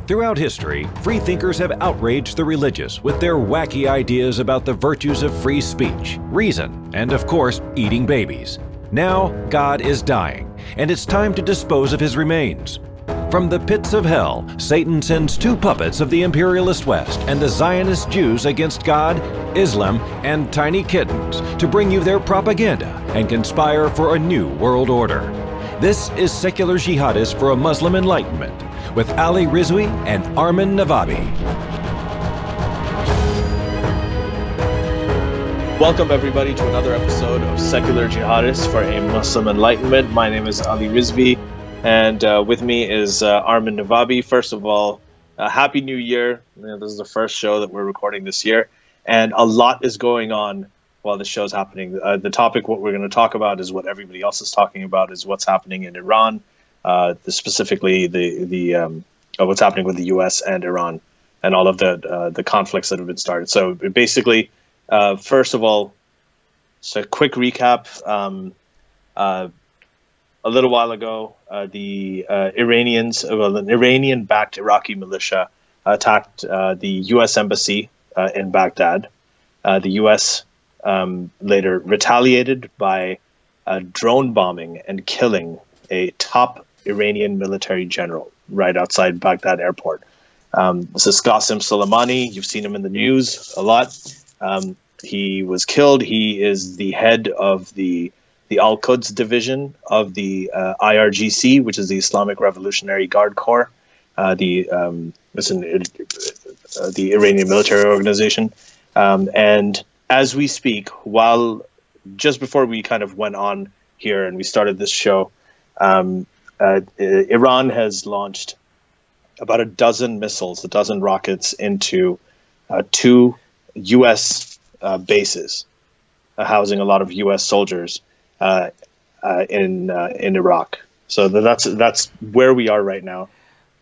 Throughout history, freethinkers have outraged the religious with their wacky ideas about the virtues of free speech, reason, and of course, eating babies. Now, God is dying, and it's time to dispose of his remains. From the pits of hell, Satan sends two puppets of the imperialist West and the Zionist Jews against God, Islam, and tiny kittens to bring you their propaganda and conspire for a new world order. This is Secular Jihadists for a Muslim Enlightenment with Ali Rizvi and Armin Navabi. Welcome everybody to another episode of Secular Jihadists for a Muslim Enlightenment. My name is Ali Rizvi, and with me is Armin Navabi. First of all, Happy New Year. This is the first show that we're recording this year, and a lot is going on while the show's happening. The topic, what we're going to talk about, is what everybody else is talking about, is what's happening in Iran, specifically the what's happening with the U.S. and Iran, and all of the conflicts that have been started. So basically, first of all, just a quick recap. A little while ago, the Iranians, well, an Iranian-backed Iraqi militia attacked the U.S. embassy in Baghdad. The U.S. Later retaliated by drone bombing and killing a top Iranian military general right outside Baghdad airport. This is Qasem Soleimani. You've seen him in the news a lot. He was killed. He is the head of the Al-Quds division of the IRGC, which is the Islamic Revolutionary Guard Corps, the Iranian military organization. And as we speak, just before we kind of went on here and we started this show, Iran has launched about a dozen missiles, a dozen rockets into two U.S. bases, housing a lot of U.S. soldiers in Iraq. So that's where we are right now.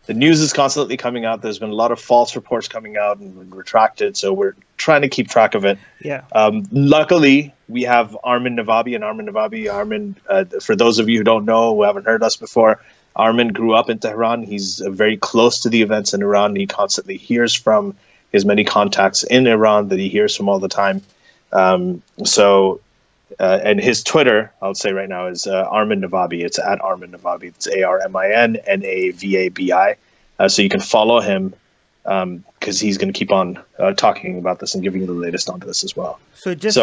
The news is constantly coming out. There's been a lot of false reports coming out and retracted, so we're trying to keep track of it. Yeah. Luckily, we have Armin Navabi, and Armin, for those of you who don't know, who haven't heard us before, Armin grew up in Tehran. He's very close to the events in Iran. He constantly hears from his many contacts in Iran that he hears from all the time. And his Twitter, I'll say right now, is Armin Navabi. It's at Armin Navabi. It's ARMINNAVABI. So you can follow him because he's going to keep on talking about this and giving you the latest onto this as well. So just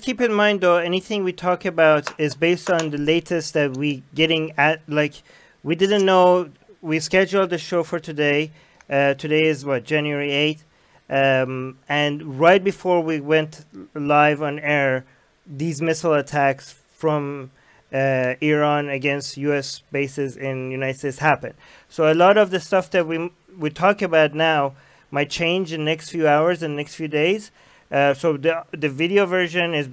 keep in mind, though, anything we talk about is based on the latest that we getting at. Like, we didn't know. We scheduled the show for today. Today is what, January 8th, and right before we went live on air, these missile attacks from Iran against U.S. bases in the United States happened. So a lot of the stuff that we talk about now might change in the next few hours and next few days. So the video version is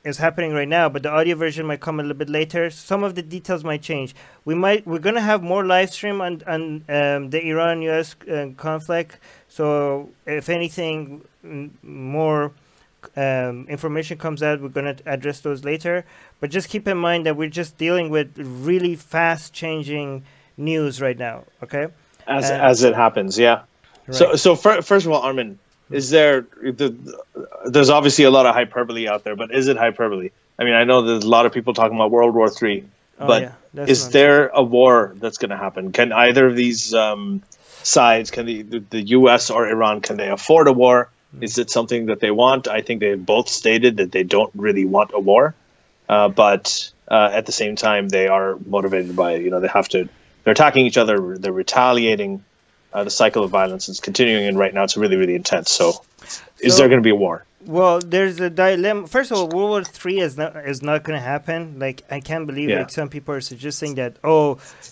is happening right now, but the audio version might come a little bit later. Some of the details might change. We're going to have more live stream on the Iran-U.S. conflict. So if anything more information comes out, we're going to address those later. But just keep in mind that we're just dealing with really fast changing news right now. Okay, as it happens, yeah. Right. So first of all, Armin, is there's obviously a lot of hyperbole out there, but is it hyperbole? I mean, I know there's a lot of people talking about World War III, but is there a war that's going to happen? Can either of these sides, can the U.S. or Iran, can they afford a war? Is it something that they want? I think they both stated that they don't really want a war, but at the same time, they are motivated by, they're attacking each other, they're retaliating. The cycle of violence is continuing, and right now it's really, really intense. So is there going to be a war? Well, there's a dilemma. First of all, World War III is not going to happen. Like, I can't believe like some people are suggesting that,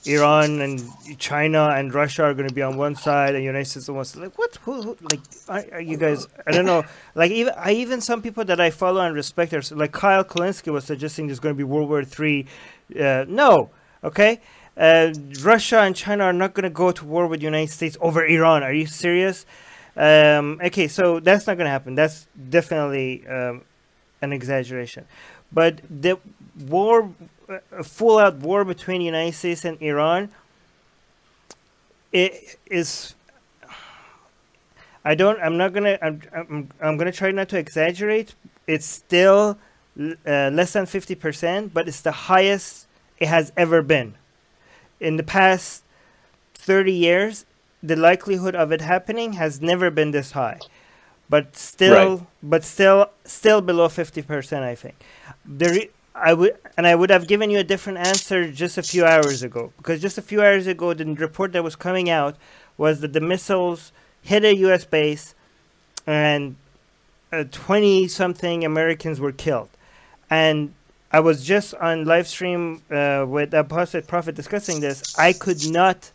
Iran and China and Russia are going to be on one side and the United States on one side. Like, what? Who like, are you guys? I don't know. Like, even some people that I follow and respect, are, like Kyle Kulinski was suggesting there's going to be World War III. No, okay. Russia and China are not going to go to war with the United States over Iran. Are you serious? Okay, so that's not going to happen. That's definitely an exaggeration. But the war, a full-out war between the United States and Iran, it is. I'm gonna try not to exaggerate. It's still less than 50%, but it's the highest it has ever been. In the past 30 years, the likelihood of it happening has never been this high, but still below 50%. I think I would have given you a different answer just a few hours ago, because just a few hours ago, the report that was coming out was that the missiles hit a U.S. base and 20-something Americans were killed. And I was just on live stream with Apostate Prophet discussing this. I could not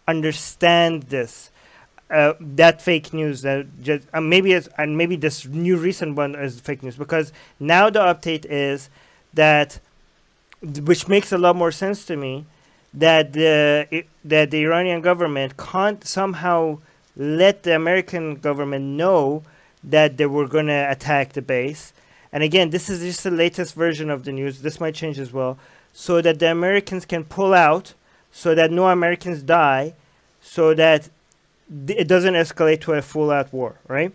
understand this, that fake news. That just maybe this new recent one is fake news, because now the update is that, which makes a lot more sense to me, that the Iranian government can't somehow let the American government know that they were going to attack the base. And again, this is just the latest version of the news. This might change as well. So that the Americans can pull out, so that no Americans die, so that it doesn't escalate to a full-out war, right?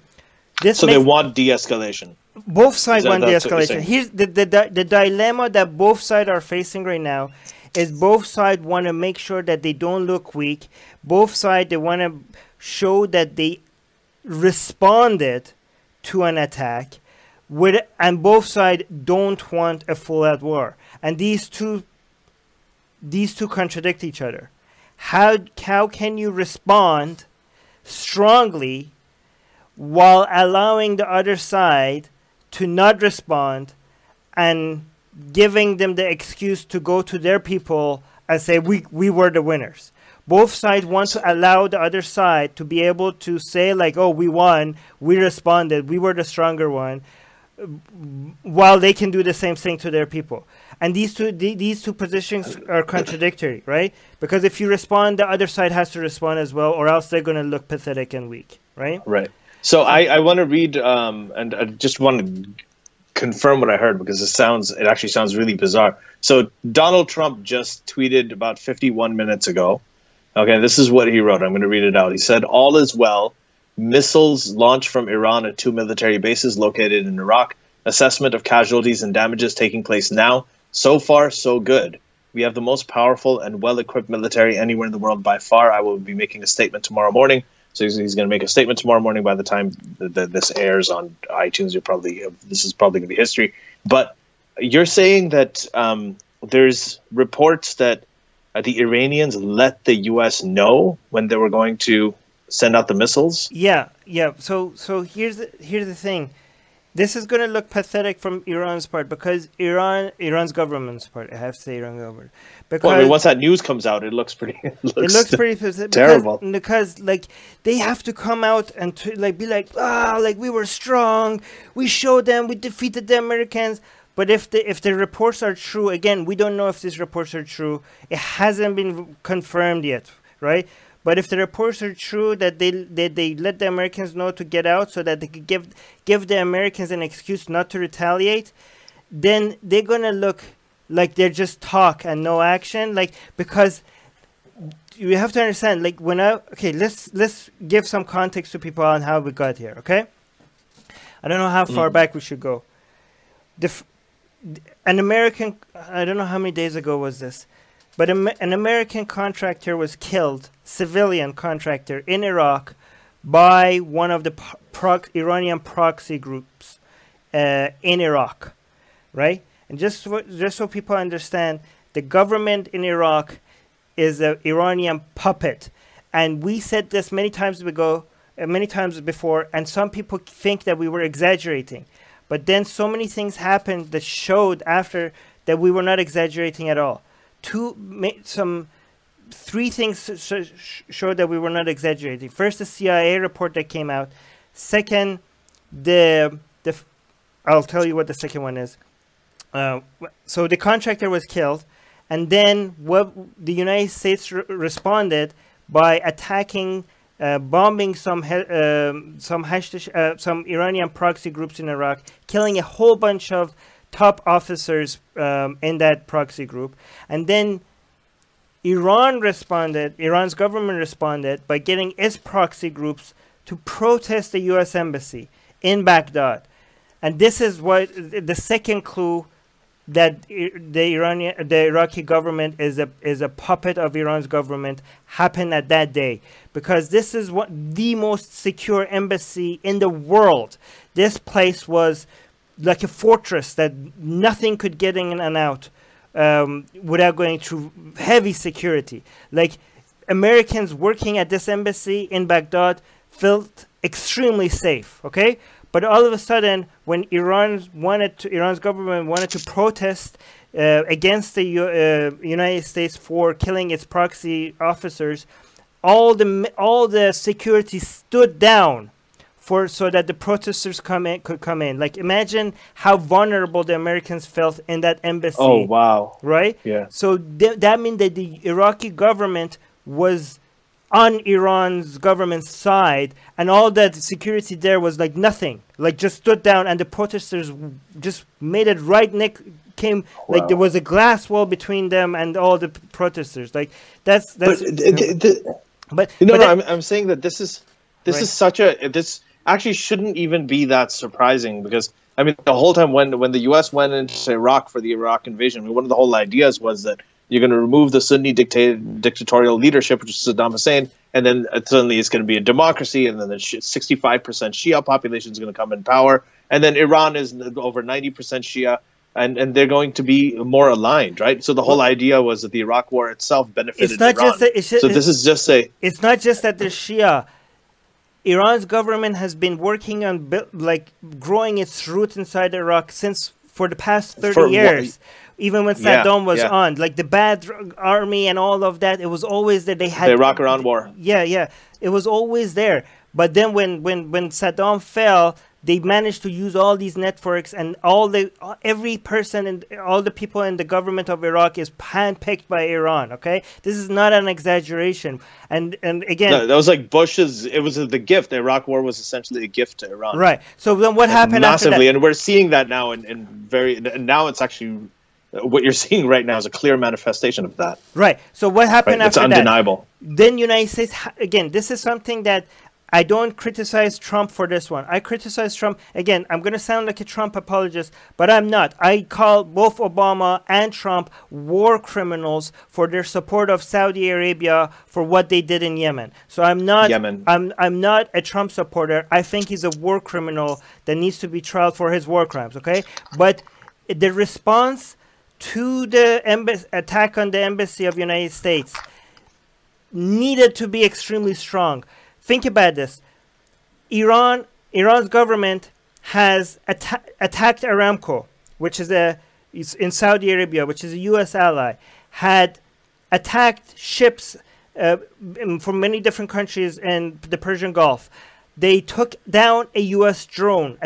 So they want de-escalation. Both sides want de-escalation. Here's the dilemma that both sides are facing right now is both sides want to make sure that they don't look weak. Both sides, they want to show that they responded to an attack, and both sides don't want a full-out war. And these two contradict each other. How can you respond strongly while allowing the other side to not respond and giving them the excuse to go to their people and say, we were the winners? Both sides want to allow the other side to be able to say, like, oh, we won, we responded, we were the stronger one, while they can do the same thing to their people. And these two positions are contradictory, right? Because if you respond, the other side has to respond as well, or else they're going to look pathetic and weak, right? Right. So I want to read, and I just want to confirm what I heard, because it actually sounds really bizarre. So Donald Trump just tweeted about 51 minutes ago. Okay, this is what he wrote. I'm going to read it out. He said, "All is well. Missiles launched from Iran at 2 military bases located in Iraq. Assessment of casualties and damages taking place now. So far, so good. We have the most powerful and well-equipped military anywhere in the world by far. I will be making a statement tomorrow morning." So he's going to make a statement tomorrow morning. By the time this airs on iTunes, this is probably going to be history. But you're saying that there's reports that the Iranians let the U.S. know when they were going to send out the missiles? Yeah. So here's the thing. This is going to look pathetic from Iran's part, because Iran's government's part. I have to say Iran government. Because well, I mean, once that news comes out, it looks pretty terrible. Because like they have to come out and be like we were strong, we showed them, we defeated the Americans. But if the reports are true, again, we don't know if these reports are true. It hasn't been confirmed yet, right? But if the reports are true, that they let the Americans know to get out so that they could give the Americans an excuse not to retaliate, then they're gonna look like they're just talk and no action. Like, because you have to understand, like, let's give some context to people on how we got here. Okay, I don't know how far back we should go. An American, I don't know how many days ago was this, but an American contractor was killed, civilian contractor in Iraq, by one of the Iranian proxy groups in Iraq, right? And just so people understand, the government in Iraq is an Iranian puppet, and we said this many times before, and some people think that we were exaggerating. But then so many things happened that showed after that we were not exaggerating at all. Three things showed that we were not exaggerating. First, the CIA report that came out. Second, I'll tell you what the second one is. So the contractor was killed, and then the United States responded by attacking, bombing some Iranian proxy groups in Iraq, killing a whole bunch of top officers in that proxy group, and then Iran's government responded by getting its proxy groups to protest the U.S. embassy in Baghdad. And this is what the second clue that the Iraqi government is a puppet of Iran's government happened at that day, because this is the most secure embassy in the world. This place was like a fortress that nothing could get in and out without going through heavy security. Like, Americans working at this embassy in Baghdad felt extremely safe, okay? But all of a sudden, when Iran's government wanted to protest against the United States for killing its proxy officers, all the security stood down so that the protesters could come in. Like, imagine how vulnerable the Americans felt in that embassy. Oh, wow. Right? Yeah. So that means that the Iraqi government was on Iran's government side, and all that security there was like nothing, like just stood down, and the protesters just made it right came. Wow. Like there was a glass wall between them and all the protesters. Like that's I'm saying that this is this actually shouldn't even be that surprising, because I mean, the whole time when the US went into Iraq for the Iraq invasion, I mean, one of the whole ideas was that you're going to remove the Sunni dictatorial leadership, which is Saddam Hussein, and then suddenly it's going to be a democracy, and then the 65% Shia population is going to come in power, and then Iran is over 90% Shia, and they're going to be more aligned, right? So the whole idea was that the Iraq War itself benefited Iran. It's not just that they're Shia. Iran's government has been working on growing its roots inside Iraq for the past 30 years. Even when Saddam was on, like the bad army and all of that, it was always there. They had the Iraq-Iran war. Yeah, it was always there. But then when Saddam fell, they managed to use all these networks, and every person and all the people in the government of Iraq is handpicked by Iran. Okay, this is not an exaggeration. And again, no, that was like Bush's. It was the gift. The Iraq War was essentially a gift to Iran. Right. So then what happened massively, after that? and we're seeing that now. And now it's actually. What you're seeing right now is a clear manifestation of that. Right. So what happened after that? It's undeniable. Then United States, again, this is something that I don't criticize Trump for this one. I criticize Trump. Again, I'm going to sound like a Trump apologist, but I'm not. I call both Obama and Trump war criminals for their support of Saudi Arabia for what they did in Yemen. So I'm not I'm not a Trump supporter. I think he's a war criminal that needs to be tried for his war crimes, okay? But the response to the attack on the embassy of United States needed to be extremely strong. Think about this. Iran's government has attacked Aramco, which is in Saudi Arabia, which is a U.S. ally, had attacked ships from many different countries in the Persian Gulf. They took down a U.S. drone,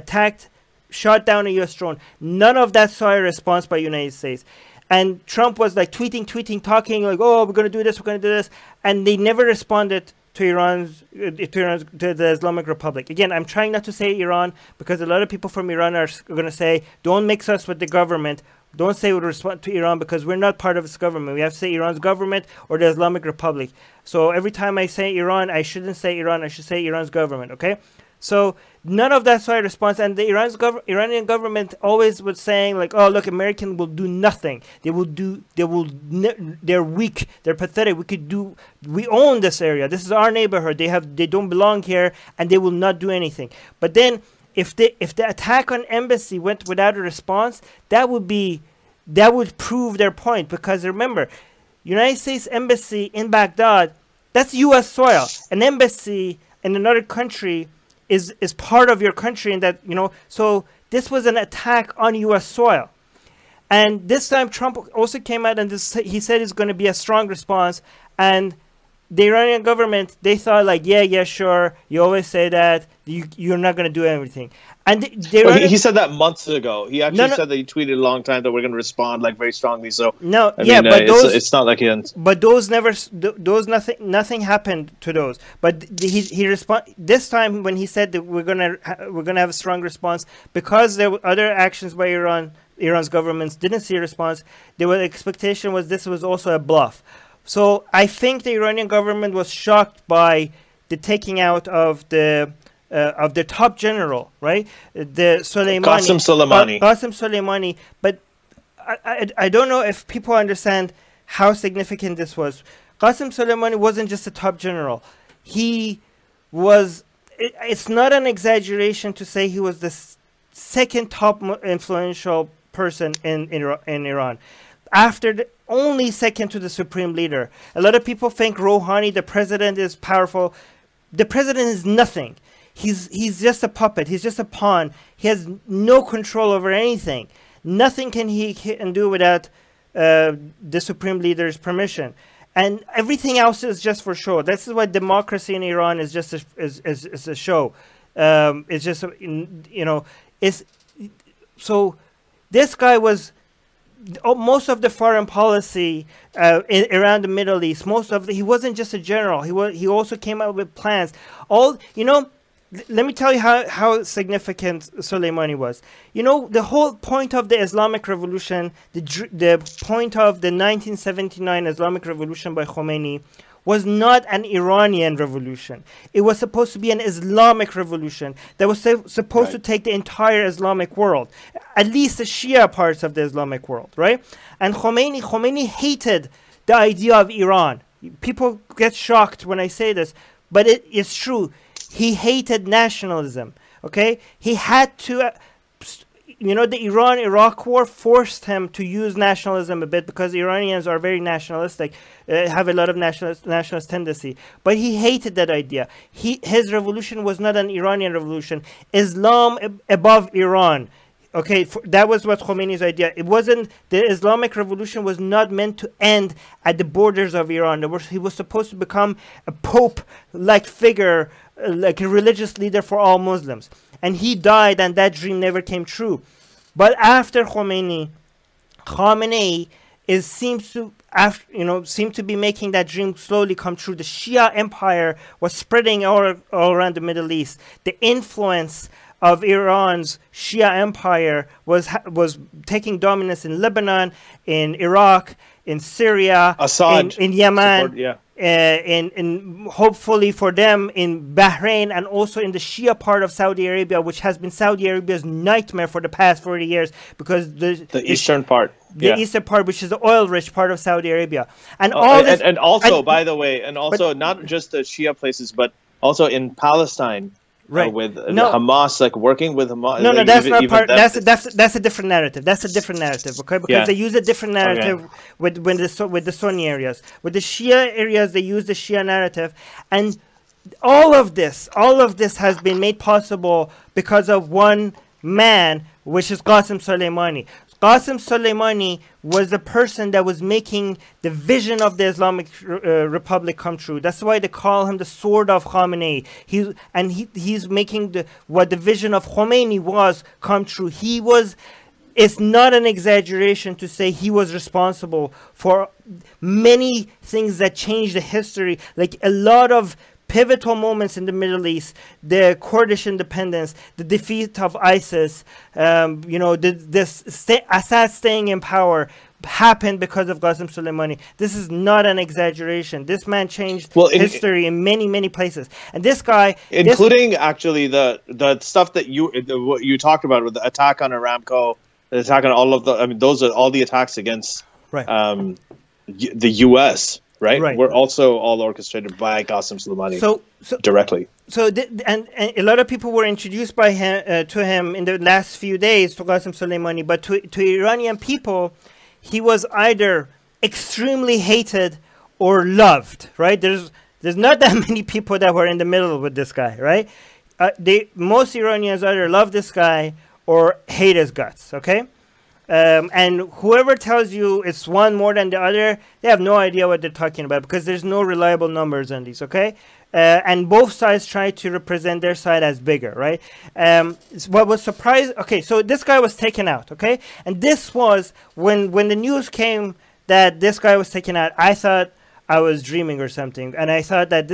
shot down a U.S. drone. None of that saw a response by United States. And Trump was like tweeting, talking like, oh, we're going to do this, we're going to do this. And they never responded to the Islamic Republic. Again, I'm trying not to say Iran, because a lot of people from Iran are going to say, don't mix us with the government. Don't say we respond to Iran, because we're not part of its government. We have to say Iran's government or the Islamic Republic. So every time I say Iran, I shouldn't say Iran. I should say Iran's government, okay? So none of that saw a response, and the Iranian government always was saying like, "Oh, look, Americans will do nothing. They're weak. They're pathetic. We own this area. This is our neighborhood. They don't belong here, and they will not do anything." But then, if the attack on embassy went without a response, that would prove their point, because remember, United States embassy in Baghdad, that's U.S. soil. An embassy in another country is part of your country, and that, you know, so this was an attack on U.S. soil. And this time Trump also came out and he said it's going to be a strong response, and the Iranian government, they thought like, yeah, sure, you always say that, you're not going to do everything. And he said that months ago. He actually said that he tweeted a long time that we're going to respond like very strongly. So it's not like he didn't. But nothing happened to those. But he responded this time when he said that we're gonna have a strong response, because there were other actions by Iran's governments didn't see a response. The expectation was this was also a bluff. So I think the Iranian government was shocked by the taking out of the top general, right? The Qasem Soleimani. Qasem Soleimani. But I don't know if people understand how significant this was. Qasem Soleimani wasn't just a top general. He was, it's not an exaggeration to say he was the second top influential person in Iran. After only second to the supreme leader. A lot of people think Rouhani, the president, is powerful. The president is nothing. He's just a puppet. He's just a pawn. He has no control over anything. Nothing he can do without the supreme leader's permission. And everything else is just for show. This is why democracy in Iran is just a show. It's just, you know, so this guy was, most of the foreign policy around the Middle East, he wasn't just a general. He also came up with plans. Let me tell you how significant Soleimani was. You know, the whole point of the Islamic Revolution, the point of the 1979 Islamic Revolution by Khomeini was not an Iranian revolution. It was supposed to be an Islamic revolution that was supposed to take the entire Islamic world, at least the Shia parts of the Islamic world, right? And Khomeini hated the idea of Iran. People get shocked when I say this, but it is true. He hated nationalism, okay? He had to, you know, the Iran-Iraq war forced him to use nationalism a bit because Iranians are very nationalistic, have a lot of nationalist tendency. But he hated that idea. His revolution was not an Iranian revolution. Islam above Iran. Okay, that was what Khomeini's idea. It wasn't, the Islamic revolution was not meant to end at the borders of Iran. He was supposed to become a pope-like figure, like a religious leader for all Muslims. And he died, and that dream never came true. But after Khamenei seems to be making that dream slowly come true. The Shia empire was spreading all around the Middle East. The influence of Iran's Shia empire was taking dominance in Lebanon, in Iraq, in Syria, Assad, in Yemen, support, yeah. in hopefully for them in Bahrain, and also in the Shia part of Saudi Arabia, which has been Saudi Arabia's nightmare for the past 40 years because the eastern part, the eastern part, which is the oil-rich part of Saudi Arabia, and all this, and also, by the way, and also not just the Shia places, but also in Palestine. Right, with Hamas, like working with Hamas. No, like, that's not part. That's a different narrative. That's a different narrative, okay? Because they use a different narrative with the Sunni areas. With the Shia areas, they use the Shia narrative, and all of this has been made possible because of one man, which is Qasem Soleimani. Qasem Soleimani was the person that was making the vision of the Islamic Republic come true. That's why they call him the sword of Khamenei. He's making what the vision of Khomeini was come true. It's not an exaggeration to say he was responsible for many things that changed the history, like a lot of pivotal moments in the Middle East, the Kurdish independence, the defeat of ISIS, Assad staying in power happened because of Qasem Soleimani. This is not an exaggeration. This man changed history in many, many places. And this guy, including actually the stuff that what you talked about with the attack on Aramco, the attack on all of those are all the attacks against the U.S. Right. We're also all orchestrated by Qasem Soleimani directly. So, and a lot of people were introduced by him to him in the last few days to Qasem Soleimani, but to Iranian people, he was either extremely hated or loved. Right? There's not that many people that were in the middle with this guy. Right? Most Iranians either love this guy or hate his guts. Okay. And whoever tells you it's one more than the other, they have no idea what they're talking about because there's no reliable numbers on these, okay? And both sides try to represent their side as bigger, right? What was surprising, okay, so this guy was taken out, okay? And this was, when the news came that this guy was taken out, I thought I was dreaming or something. And I thought that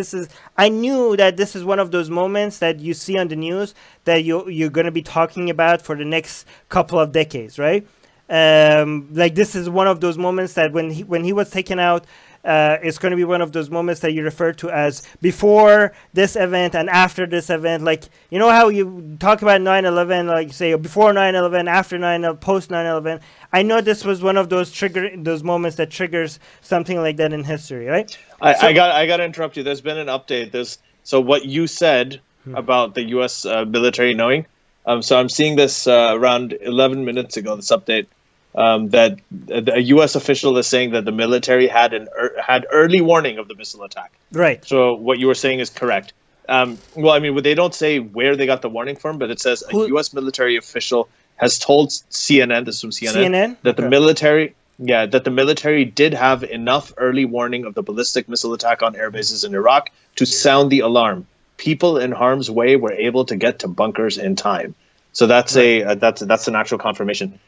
I knew that this is one of those moments that you see on the news that you're going to be talking about for the next couple of decades, right? Like this is one of those moments that when he was taken out, it's going to be one of those moments that you refer to as before this event and after this event. Like, you know how you talk about 9/11, like you say before 9/11, after 9/11, post 9/11. I know this was one of those moments that triggers something like that in history, right? I got to interrupt you. There's been an update. So what you said about the U.S. Military knowing. So I'm seeing this around 11 minutes ago. This update. That a U.S. official is saying that the military had early warning of the missile attack. Right. So what you were saying is correct. Well, I mean, they don't say where they got the warning from, but it says a U.S. military official has told CNN, this is from CNN, that the military did have enough early warning of the ballistic missile attack on air bases in Iraq to sound the alarm. People in harm's way were able to get to bunkers in time. So that's that's an actual confirmation.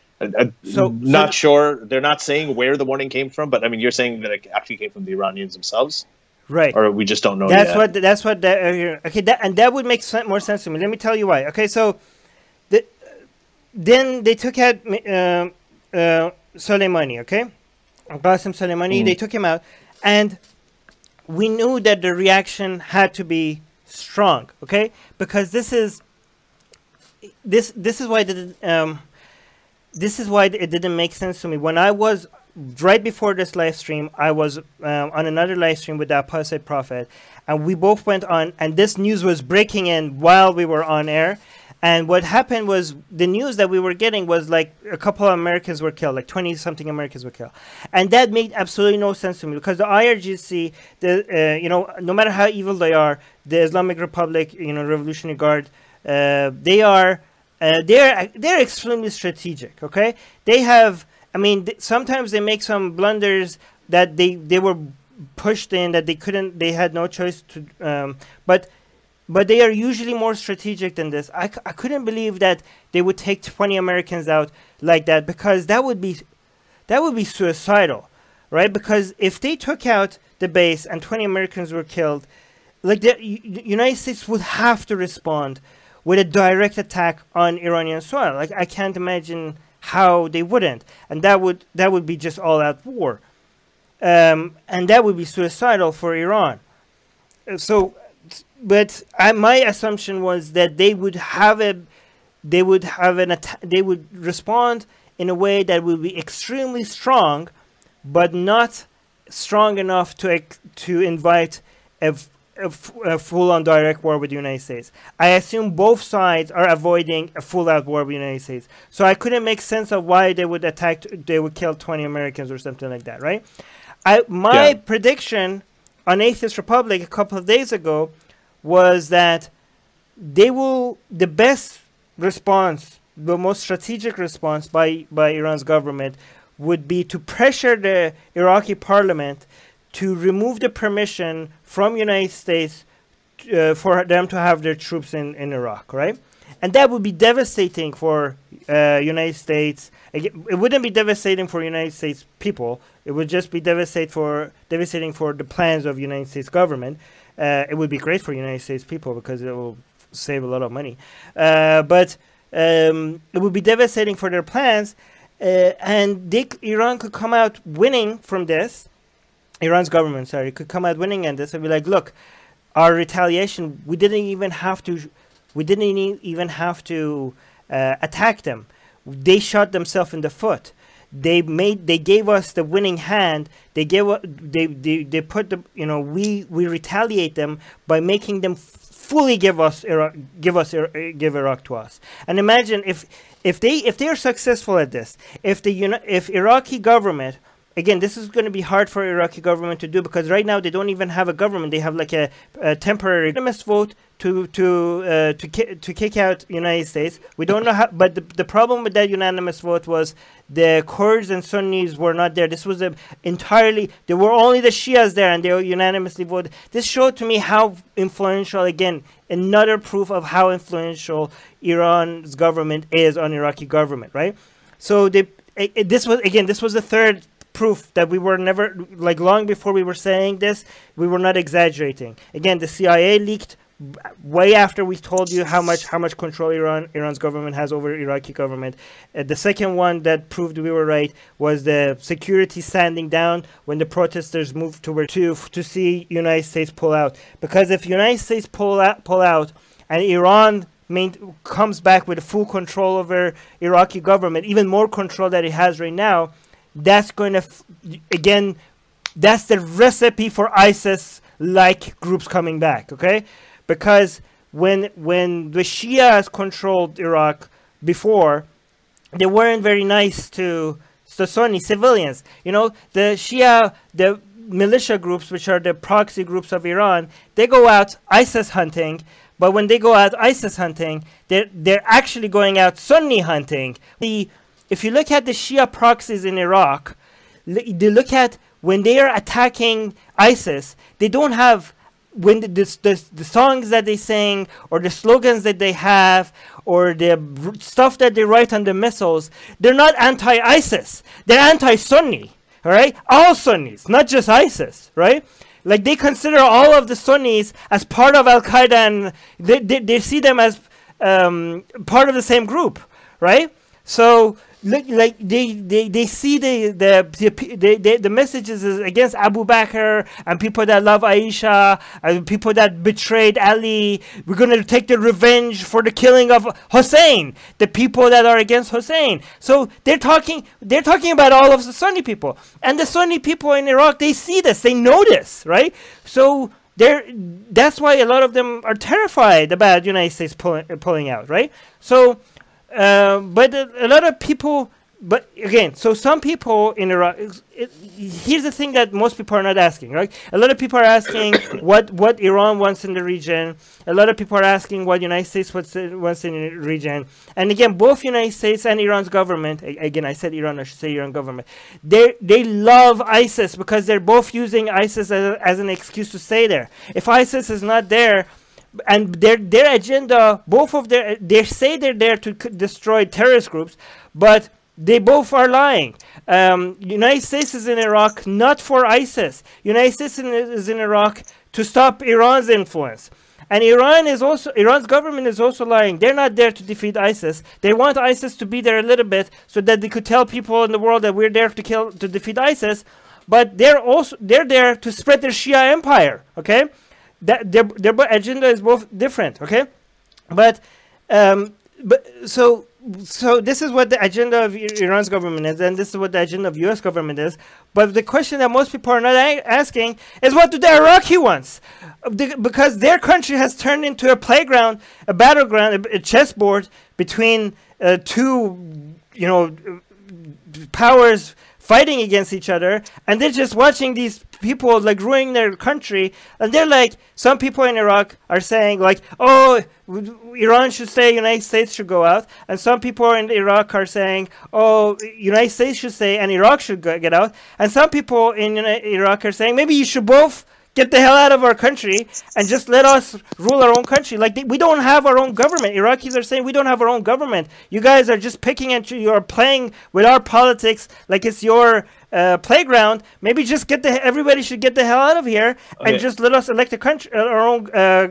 Not sure. They're not saying where the warning came from, but I mean, you're saying that it actually came from the Iranians themselves, right? Or we just don't know. That's what. That would make more sense to me. Let me tell you why. Okay, so then they took out Soleimani. Okay, Qasem Soleimani. They took him out, and we knew that the reaction had to be strong. Okay, because this is why this is why it didn't make sense to me. When I was, right before this live stream, I was on another live stream with the Apostate Prophet, and we both went on, and this news was breaking in while we were on air. And what happened was, the news that we were getting was like a couple of Americans were killed, like 20-something Americans were killed. And that made absolutely no sense to me, because the IRGC, no matter how evil they are, the Islamic Republic, Revolutionary Guard, they're extremely strategic. Okay, they have. I mean, sometimes they make some blunders that they were pushed in, that they couldn't. They had no choice to. But they are usually more strategic than this. I couldn't believe that they would take 20 Americans out like that, because that would be suicidal, right? Because if they took out the base and 20 Americans were killed, like the United States would have to respond with a direct attack on Iranian soil. Like, I can't imagine how they wouldn't, and that would be just all-out war, and that would be suicidal for Iran. So, but my assumption was that they would respond in a way that would be extremely strong, but not strong enough to invite a full-on direct war with the United States. I assume both sides are avoiding a full-out war with the United States. So I couldn't make sense of why they would kill 20 Americans or something like that, right? My prediction on Atheist Republic a couple of days ago was that the best response, the most strategic response by Iran's government would be to pressure the Iraqi parliament to remove the permission from United States for them to have their troops in Iraq, right? And that would be devastating for United States. It wouldn't be devastating for United States people. It would just be devastating for the plans of United States government. It would be great for United States people because it will save a lot of money. But it would be devastating for their plans. And Iran could come out winning from this. Iran's government, could come out winning in this and be like, look, our retaliation, we didn't even have to attack them. They shot themselves in the foot. They gave us the winning hand. They put we retaliate them by making them fully give Iraq to us. And imagine if they are successful at this, if Iraqi government. Again, this is going to be hard for Iraqi government to do, because right now they don't even have a government. They have like a temporary unanimous vote to kick out United States. We don't know how, but the problem with that unanimous vote was the Kurds and Sunnis were not there. This was there were only the Shias there, and they unanimously voted. This showed to me how influential, again, another proof of how influential Iran's government is on Iraqi government, right? So this was the third proof that we were never, like, long before we were saying this, we were not exaggerating. Again, the CIA leaked way after we told you how much control Iran's government has over Iraqi government. The second one that proved we were right was the security standing down when the protesters moved to see United States pull out. Because if United States pull out and Iran comes back with full control over Iraqi government, even more control that it has right now, that's going to again, that's the recipe for ISIS-like groups coming back. Okay. Because when the Shias controlled Iraq before, they weren't very nice to the Sunni civilians. You know, the Shia, the militia groups, which are the proxy groups of Iran, they go out ISIS hunting. But when they go out ISIS hunting, they're actually going out Sunni hunting. If you look at the Shia proxies in Iraq, they look at when they are attacking ISIS, they don't have the songs that they sing or the slogans that they have or the stuff that they write on the missiles, they're not anti-ISIS. They're anti-Sunni, all right? All Sunnis, not just ISIS, right? Like they consider all of the Sunnis as part of Al-Qaeda, and they see them as part of the same group, right? So like they see the messages is against Abu Bakr and people that love Aisha and people that betrayed Ali. We're going to take the revenge for the killing of Hussein, the people that are against Hussein. So they're talking about all of the Sunni people, and the Sunni people in Iraq, they see this, they know this, right? So that's why a lot of them are terrified about United States pulling out, right? So but a lot of people, but again, so some people in Iraq, here's the thing that most people are not asking, right? A lot of people are asking what Iran wants in the region. A lot of people are asking what United States wants in the region. And again, both United States and Iran's government, again, I said Iran, I should say Iran government, they love ISIS because they're both using ISIS as an excuse to stay there. If ISIS is not there, and their agenda, both of they say they're there to destroy terrorist groups, but they both are lying. United States is in Iraq not for ISIS. United States is in Iraq to stop Iran's influence. And Iran's government is also lying. They're not there to defeat ISIS. They want ISIS to be there a little bit so that they could tell people in the world that we're there to defeat ISIS. But they're there to spread their Shia empire. Okay. Their agenda is both different, okay? But so this is what the agenda of Iran's government is, and this is what the agenda of U.S. government is. But the question that most people are not asking is, what do the Iraqi wants? Because their country has turned into a playground, a battleground, a chessboard between two, powers fighting against each other, and they're just watching these people like ruining their country. And they're like, some people in Iraq are saying like, oh, Iran should stay, United States should go out. And some people in Iraq are saying, oh, United States should stay and Iraq should get out. And some people in Iraq are saying, maybe you should both get the hell out of our country and just let us rule our own country. Like, we don't have our own government. Iraqis are saying we don't have our own government. You guys are just picking and you're playing with our politics like it's your playground. Maybe just everybody should get the hell out of here and just let us elect a country, our own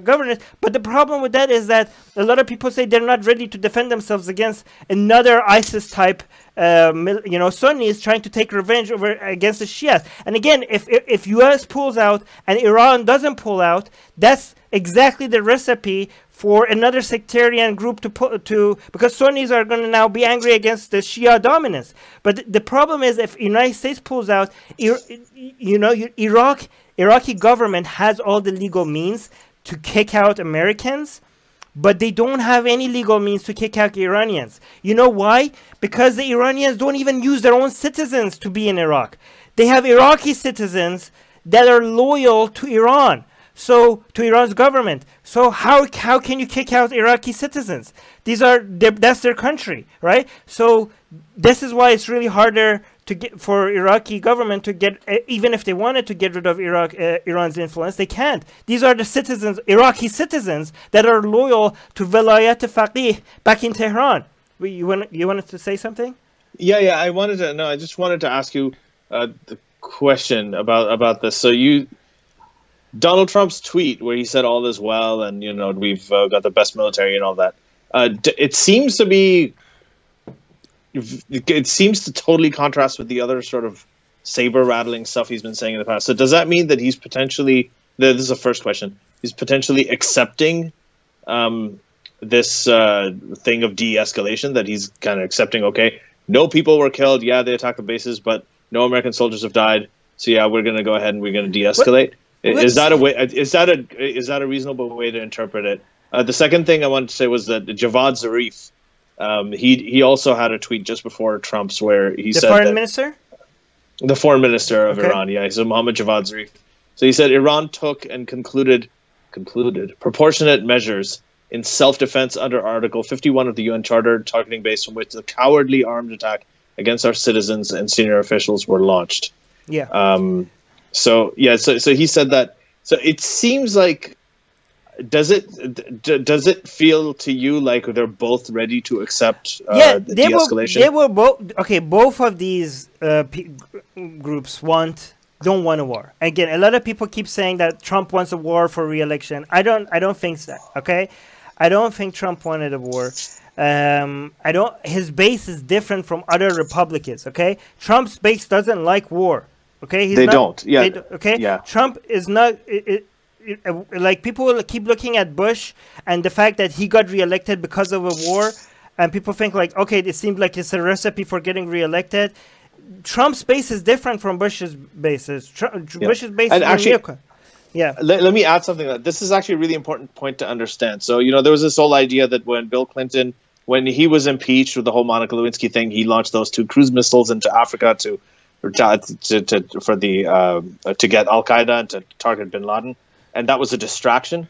government. But the problem with that is that a lot of people say they're not ready to defend themselves against another ISIS type Sunnis trying to take revenge against the Shias. And again, if U.S. pulls out and Iran doesn't pull out, that's exactly the recipe for another sectarian group because Sunnis are going to now be angry against the Shia dominance. But the problem is, if United States pulls out, Iraqi government has all the legal means to kick out Americans, but they don't have any legal means to kick out Iranians. You know why? Because the Iranians don't even use their own citizens to be in Iraq. They have Iraqi citizens that are loyal to Iran, to Iran's government. So how can you kick out Iraqi citizens? That's their country, right? So this is why it's really harder for Iraqi government to get, even if they wanted to get rid of Iran's influence, they can't. These are the citizens, Iraqi citizens, that are loyal to Velayat Faqih back in Tehran. You wanted to say something? Yeah. I just wanted to ask you the question about this. So Donald Trump's tweet where he said all is well and, you know, we've got the best military and all that. It seems to be, it seems to totally contrast with the other sort of saber rattling stuff he's been saying in the past. So does that mean that he's potentially, this is the first question, he's potentially accepting this thing of de-escalation, that he's kind of accepting, okay, no people were killed, yeah, they attacked the bases, but no American soldiers have died, so yeah, we're going to go ahead and we're going to de-escalate? Is that a way? Is that a reasonable way to interpret it? The second thing I wanted to say was that Javad Zarif, he also had a tweet just before Trump's where he said the foreign minister, the foreign minister of Iran, yeah, he's Mohammed Javad Zarif. So he said Iran took and concluded proportionate measures in self-defense under Article 51 of the UN Charter, targeting base from which the cowardly armed attack against our citizens and senior officials were launched. Yeah. So he said that. So it seems like, does it feel to you like they're both ready to accept de-escalation? They were both okay. Both of these groups don't want a war. Again, a lot of people keep saying that Trump wants a war for re-election. I don't think so. Okay, I don't think Trump wanted a war. His base is different from other Republicans. Okay, Trump's base doesn't like war. Okay, Trump is not. Like, people will keep looking at Bush and the fact that he got reelected because of a war, and people think like, okay, it seems like it's a recipe for getting reelected. Trump's base is different from Bush's bases. Bush's base is actually, Let me add something. This is actually a really important point to understand. So, you know, there was this whole idea that when Bill Clinton, when he was impeached with the whole Monica Lewinsky thing, he launched those 2 cruise missiles into Africa to get Al Qaeda and to target Bin Laden, and that was a distraction.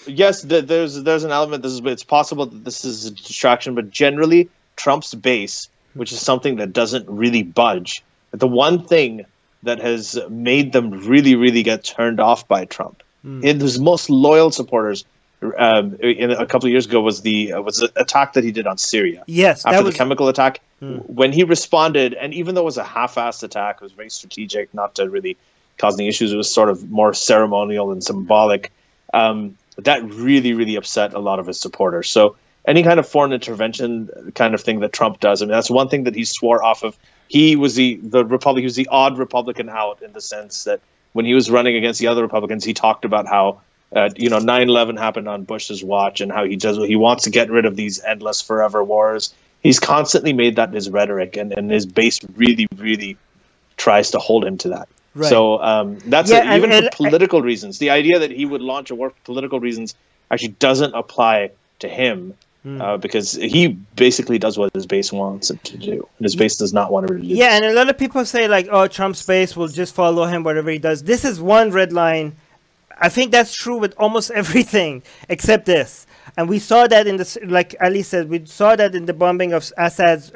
Yes, there's an element. It's possible that this is a distraction, but generally, Trump's base, which is something that doesn't really budge, the one thing that has made them really, really get turned off by Trump, his most loyal supporters, a couple of years ago, was the attack that he did on Syria. Yes, after the chemical attack. When he responded, and even though it was a half-assed attack, it was very strategic, not to really cause any issues. It was sort of more ceremonial and symbolic. That really, really upset a lot of his supporters. So any kind of foreign intervention kind of thing that Trump does, I mean, that's one thing that he swore off of. He was the odd Republican out, in the sense that when he was running against the other Republicans, he talked about how 9/11 happened on Bush's watch, and how he wants to get rid of these endless forever wars. He's constantly made that his rhetoric, and his base really, really tries to hold him to that. Right. So that's even for political reasons. The idea that he would launch a war for political reasons actually doesn't apply to him, because he basically does what his base wants him to do, and his base does not want him to do. Yeah, and a lot of people say like, "Oh, Trump's base will just follow him whatever he does." This is one red line. I think that's true with almost everything except this. And we saw that in the, like Ali said, we saw that in the bombing of Assad's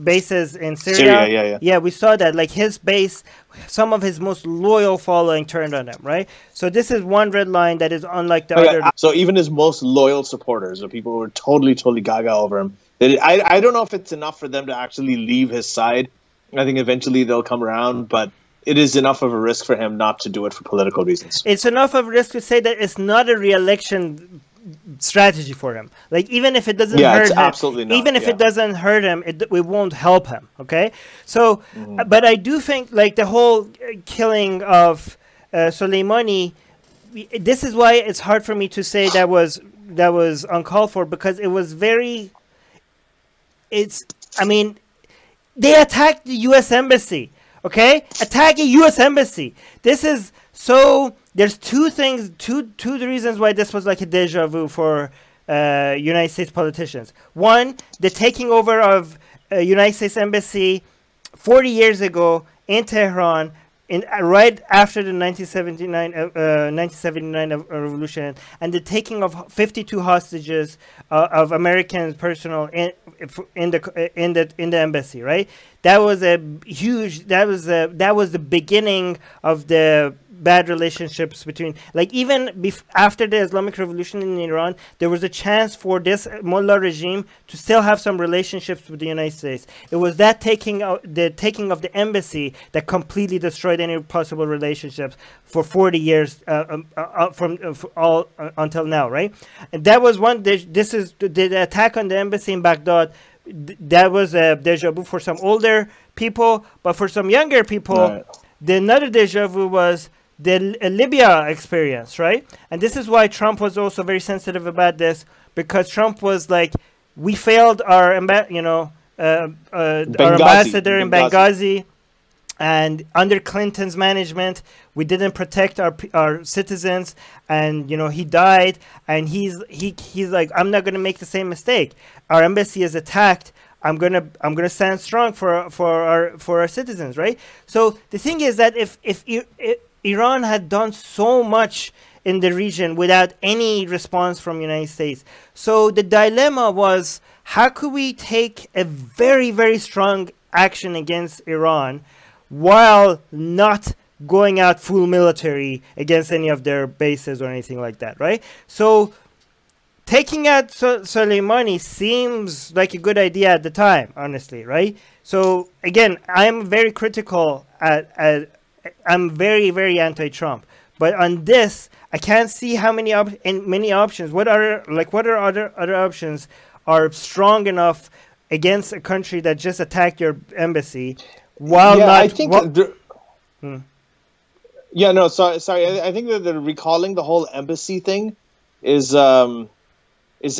bases in Syria. Yeah, we saw that. Like, his base, some of his most loyal following turned on him, right? So this is one red line that is unlike the other. So even his most loyal supporters, the people who were totally gaga over him, I don't know if it's enough for them to actually leave his side. I think eventually they'll come around, but it is enough of a risk for him not to do it for political reasons. It's enough of a risk to say that it's not a re-election strategy for him. Like, even if it doesn't hurt him, absolutely not. Even if it doesn't hurt him, it won't help him. Okay, so but I do think like the whole killing of Soleimani. This is why it's hard for me to say that was uncalled for, because it was very. I mean, they attacked the U.S. embassy. Okay, attack a U.S. embassy. This is so. There's two reasons why this was like a deja vu for United States politicians. One, the taking over of United States embassy 40 years ago in Tehran, right after the 1979 revolution, and the taking of 52 hostages of American personnel in the embassy. Right, that was a huge. That was the beginning of the bad relationships between, like, even after the Islamic Revolution in Iran, there was a chance for this mullah regime to still have some relationships with the United States. It was that the taking of the embassy that completely destroyed any possible relationships for 40 years until now, right? And that was one. This is the attack on the embassy in Baghdad. That was a deja vu for some older people, but for some younger people, right, the another deja vu was the Libya experience, right? And this is why Trump was also very sensitive about this, because Trump was like, we failed our our ambassador in Benghazi, and under Clinton's management, we didn't protect our citizens, and he died, and he's like, I'm not gonna make the same mistake. Our embassy is attacked. I'm gonna stand strong for our citizens, right? So the thing is that if Iran had done so much in the region without any response from the United States, so the dilemma was, how could we take a very, very strong action against Iran while not going out full military against any of their bases or anything like that, right? So taking out Soleimani seems like a good idea at the time, honestly, right? So again, I'm very critical I'm very, very anti-Trump, but on this, I can't see how many options. What are other options are strong enough against a country that just attacked your embassy? While not, I think. Yeah, no, sorry. I think that the recalling the whole embassy thing is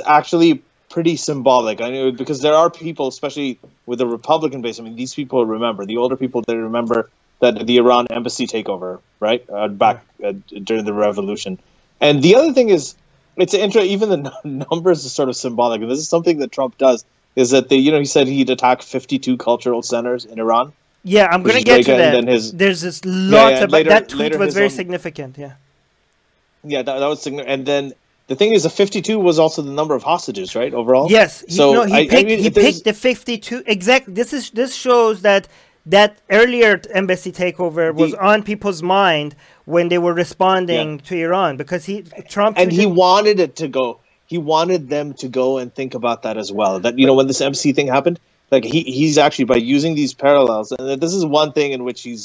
actually pretty symbolic. I know, because there are people, especially with the Republican base. I mean, these people remember, the older people, they remember that the Iran embassy takeover, right, back during the revolution. And the other thing is, it's even the numbers is sort of symbolic. And this is something that Trump does. Is that he said he'd attack 52 cultural centers in Iran. Yeah, I'm going to get to that. There's this lot about that tweet was very significant. Yeah. Yeah, that was significant. And then the thing is, the 52 was also the number of hostages, right? Overall. Yes. He picked the 52 exactly. This shows that earlier embassy takeover was on people's mind when they were responding to Iran, because Trump he wanted it to go. He wanted them to go and think about that as well. That when this embassy thing happened. Like he's actually, by using these parallels, and this is one thing in which he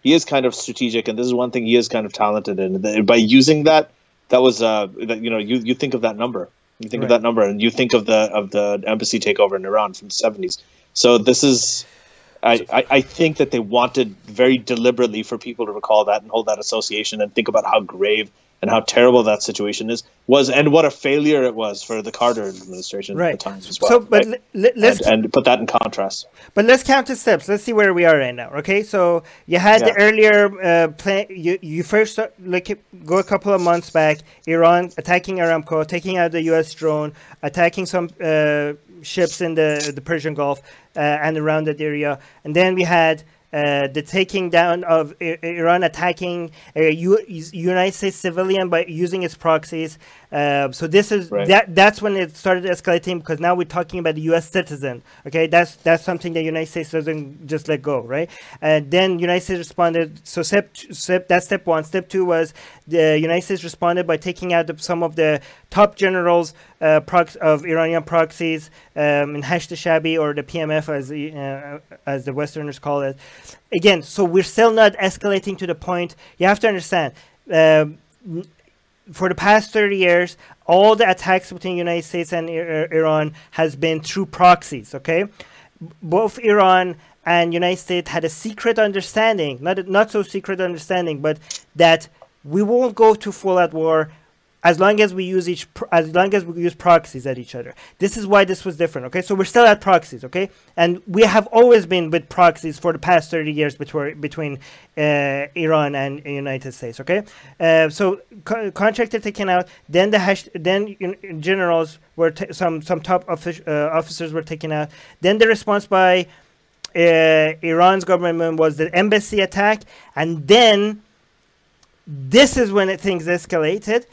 is kind of strategic, and this is one thing he is kind of talented in. And by using that was you think of that number, of that number, and you think of the embassy takeover in Iran from the 70s. So this is, I think that they wanted very deliberately for people to recall that and hold that association and think about how grave and how terrible that situation was, and what a failure it was for the Carter administration at the time as well. So, but let's put that in contrast. But let's count the steps. Let's see where we are right now. Okay, so you had the earlier plan. You first go a couple of months back. Iran attacking Aramco, taking out the U.S. drone, attacking some ships in the Persian Gulf and around that area, and then we had the taking down of Iran attacking United States civilian by using its proxies. So this is that's when it started escalating, because now we're talking about the U.S. citizen. Okay, that's something the United States doesn't just let go, right? And then United States responded. So that's step one. Step two was the United States responded by taking out some of the top generals of Iranian proxies in Hashd-e-Shabi, or the PMF as the Westerners call it. Again, so we're still not escalating to the point. You have to understand. For the past 30 years, all the attacks between the United States and Iran has been through proxies, okay? Both Iran and United States had a secret understanding, not so secret understanding, but that we won't go to full-out war as long as we use proxies at each other. This is why this was different, okay? So we're still at proxies, okay? And we have always been with proxies for the past 30 years between Iran and the United States, okay? So contractor taken out, then generals were some top officers were taken out. Then the response by Iran's government was the embassy attack, and then this is when things escalated.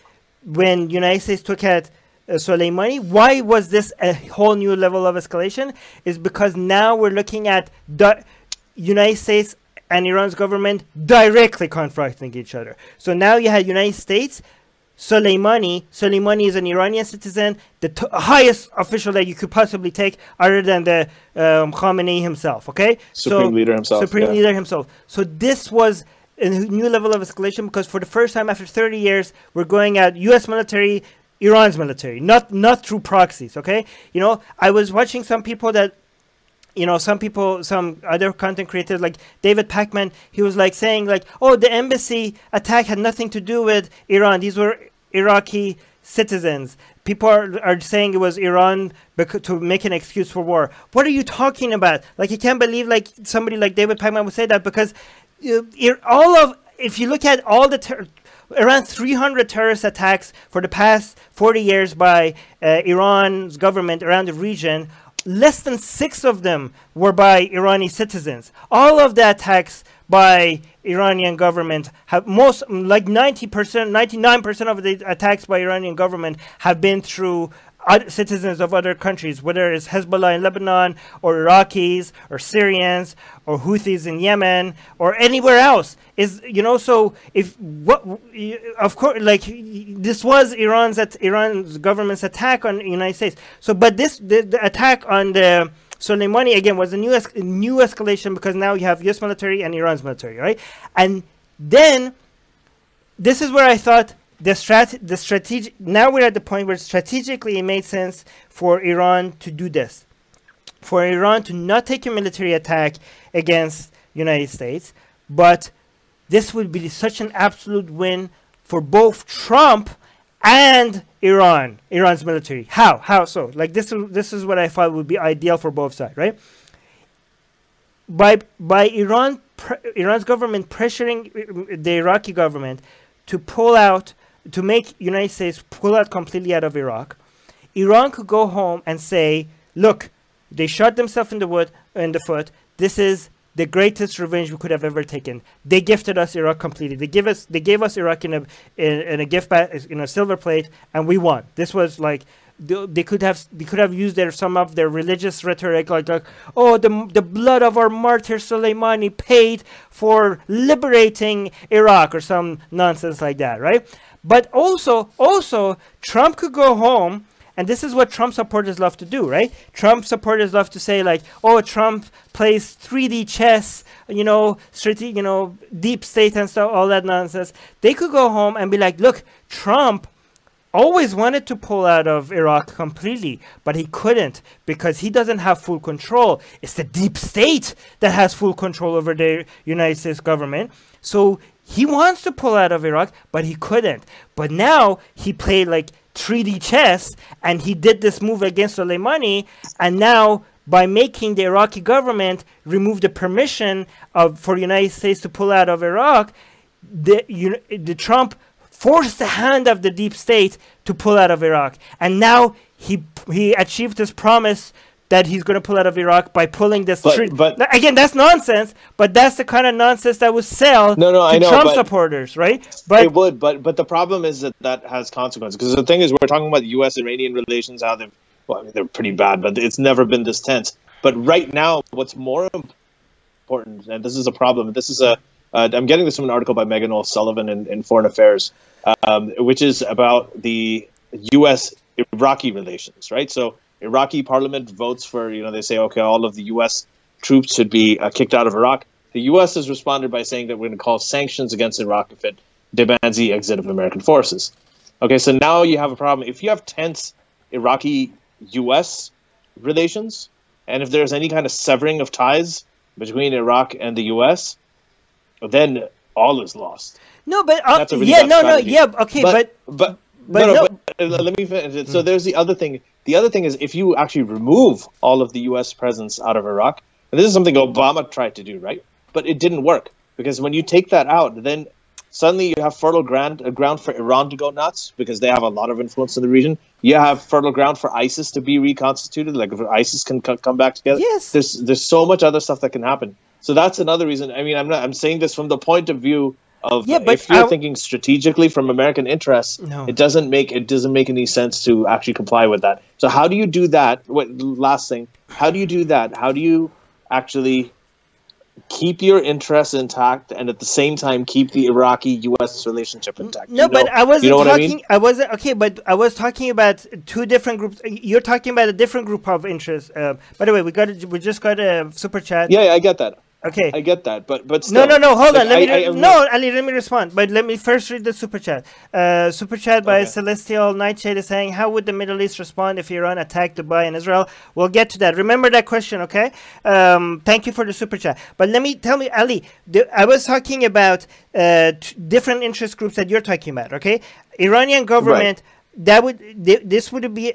When United States took out Soleimani. Why was this a whole new level of escalation? Is because now we're looking at the United States and Iran's government directly confronting each other. So now you had United States, Soleimani is an Iranian citizen, the highest official that you could possibly take other than the Khamenei himself, okay? Supreme leader himself. Supreme leader himself. So this was a new level of escalation because for the first time after 30 years, we're going at U.S. military, Iran's military, not through proxies, okay? You know, I was watching some people that, you know, some other content creators like David Pacman, he was like saying like, oh, the embassy attack had nothing to do with Iran. These were Iraqi citizens. People are saying it was Iran to make an excuse for war. What are you talking about? Like, you can't believe like somebody like David Pacman would say that because if you look at all the around 300 terrorist attacks for the past 40 years by Iran's government around the region, less than 6 of them were by Iranian citizens. All of the attacks by Iranian government have like 99% of the attacks by Iranian government have been through citizens of other countries, whether it's Hezbollah in Lebanon or Iraqis or Syrians or Houthis in Yemen or anywhere else. Is, you know, so if of course, like this was Iran's government's attack on the United States. So, but the attack on the Soleimani again was a new escalation because now you have U.S. military and Iran's military, right? And then this is where I thought the strategic. Now we're at the point where strategically it made sense for Iran to do this, for Iran to not take a military attack against United States, but this would be such an absolute win for both Trump and Iran's military. How so? Like this is what I thought would be ideal for both sides, right? By Iran's government pressuring the Iraqi government to pull out, to make United States pull out completely out of Iraq, Iran could go home and say, look, they shot themselves in the foot. This is the greatest revenge we could have ever taken. They gifted us Iraq completely. They gave us Iraq in a gift bag, in a silver plate, and we won. This was like they could have used some of their religious rhetoric, like oh, the blood of our martyr Soleimani paid for liberating Iraq or some nonsense like that, right? But also Trump could go home. And this is what Trump supporters love to do, right? Trump supporters love to say like, oh, Trump plays 3D chess, you know, deep state and stuff, all that nonsense. They could go home and be like, look, Trump always wanted to pull out of Iraq completely, but he couldn't because he doesn't have full control. It's the deep state that has full control over the United States government. So he wants to pull out of Iraq, but he couldn't. But now he played like 3D chess, and he did this move against Soleimani, and now by making the Iraqi government remove the permission for the United States to pull out of Iraq, the Trump forced the hand of the deep state to pull out of Iraq, and now he achieved his promise that he's going to pull out of Iraq by pulling this. But again, that's nonsense. But that's the kind of nonsense that would sell to Trump supporters, right? But it would. But the problem is that has consequences. Because the thing is, we're talking about U.S.-Iranian relations, how they've, well, I mean, they're pretty bad, but it's never been this tense. But right now, what's more important, and this is a problem. This is I'm getting this from an article by Megan O'Sullivan in Foreign Affairs, which is about the U.S.-Iraqi relations, right? So Iraqi parliament votes for, they say, okay, all of the U.S. troops should be kicked out of Iraq. The U.S. has responded by saying that we're going to call sanctions against Iraq if it demands the exit of American forces. Okay, so now you have a problem. If you have tense Iraqi-U.S. relations, and if there's any kind of severing of ties between Iraq and the U.S., then all is lost. No, but okay, but let me finish. So there's the other thing. The other thing is, if you actually remove all of the U.S. presence out of Iraq, and this is something Obama tried to do, right? But it didn't work, because when you take that out, then suddenly you have fertile ground for Iran to go nuts, because they have a lot of influence in the region. You have fertile ground for ISIS to be reconstituted, like if ISIS can come back together. Yes. There's so much other stuff that can happen. So that's another reason. I mean, I'm saying this from the point of view of, if you're thinking strategically from American interests, it doesn't make any sense to actually comply with that. So how do you do that? Last thing, how do you do that? How do you actually keep your interests intact, and at the same time keep the Iraqi-U.S. relationship intact. No, but I wasn't talking. I mean? Okay, but I was talking about two different groups. You're talking about a different group of interests. By the way, we just got a super chat. Yeah, I get that. Okay, I get that, but still, no. Hold on. Ali, let me respond. But let me first read the super chat. Super chat by Celestial Nightshade is saying, "How would the Middle East respond if Iran attacked Dubai and Israel?" We'll get to that. Remember that question, okay? Thank you for the super chat. But tell me, Ali. I was talking about different interest groups that you're talking about, okay? Iranian government. Right. This would be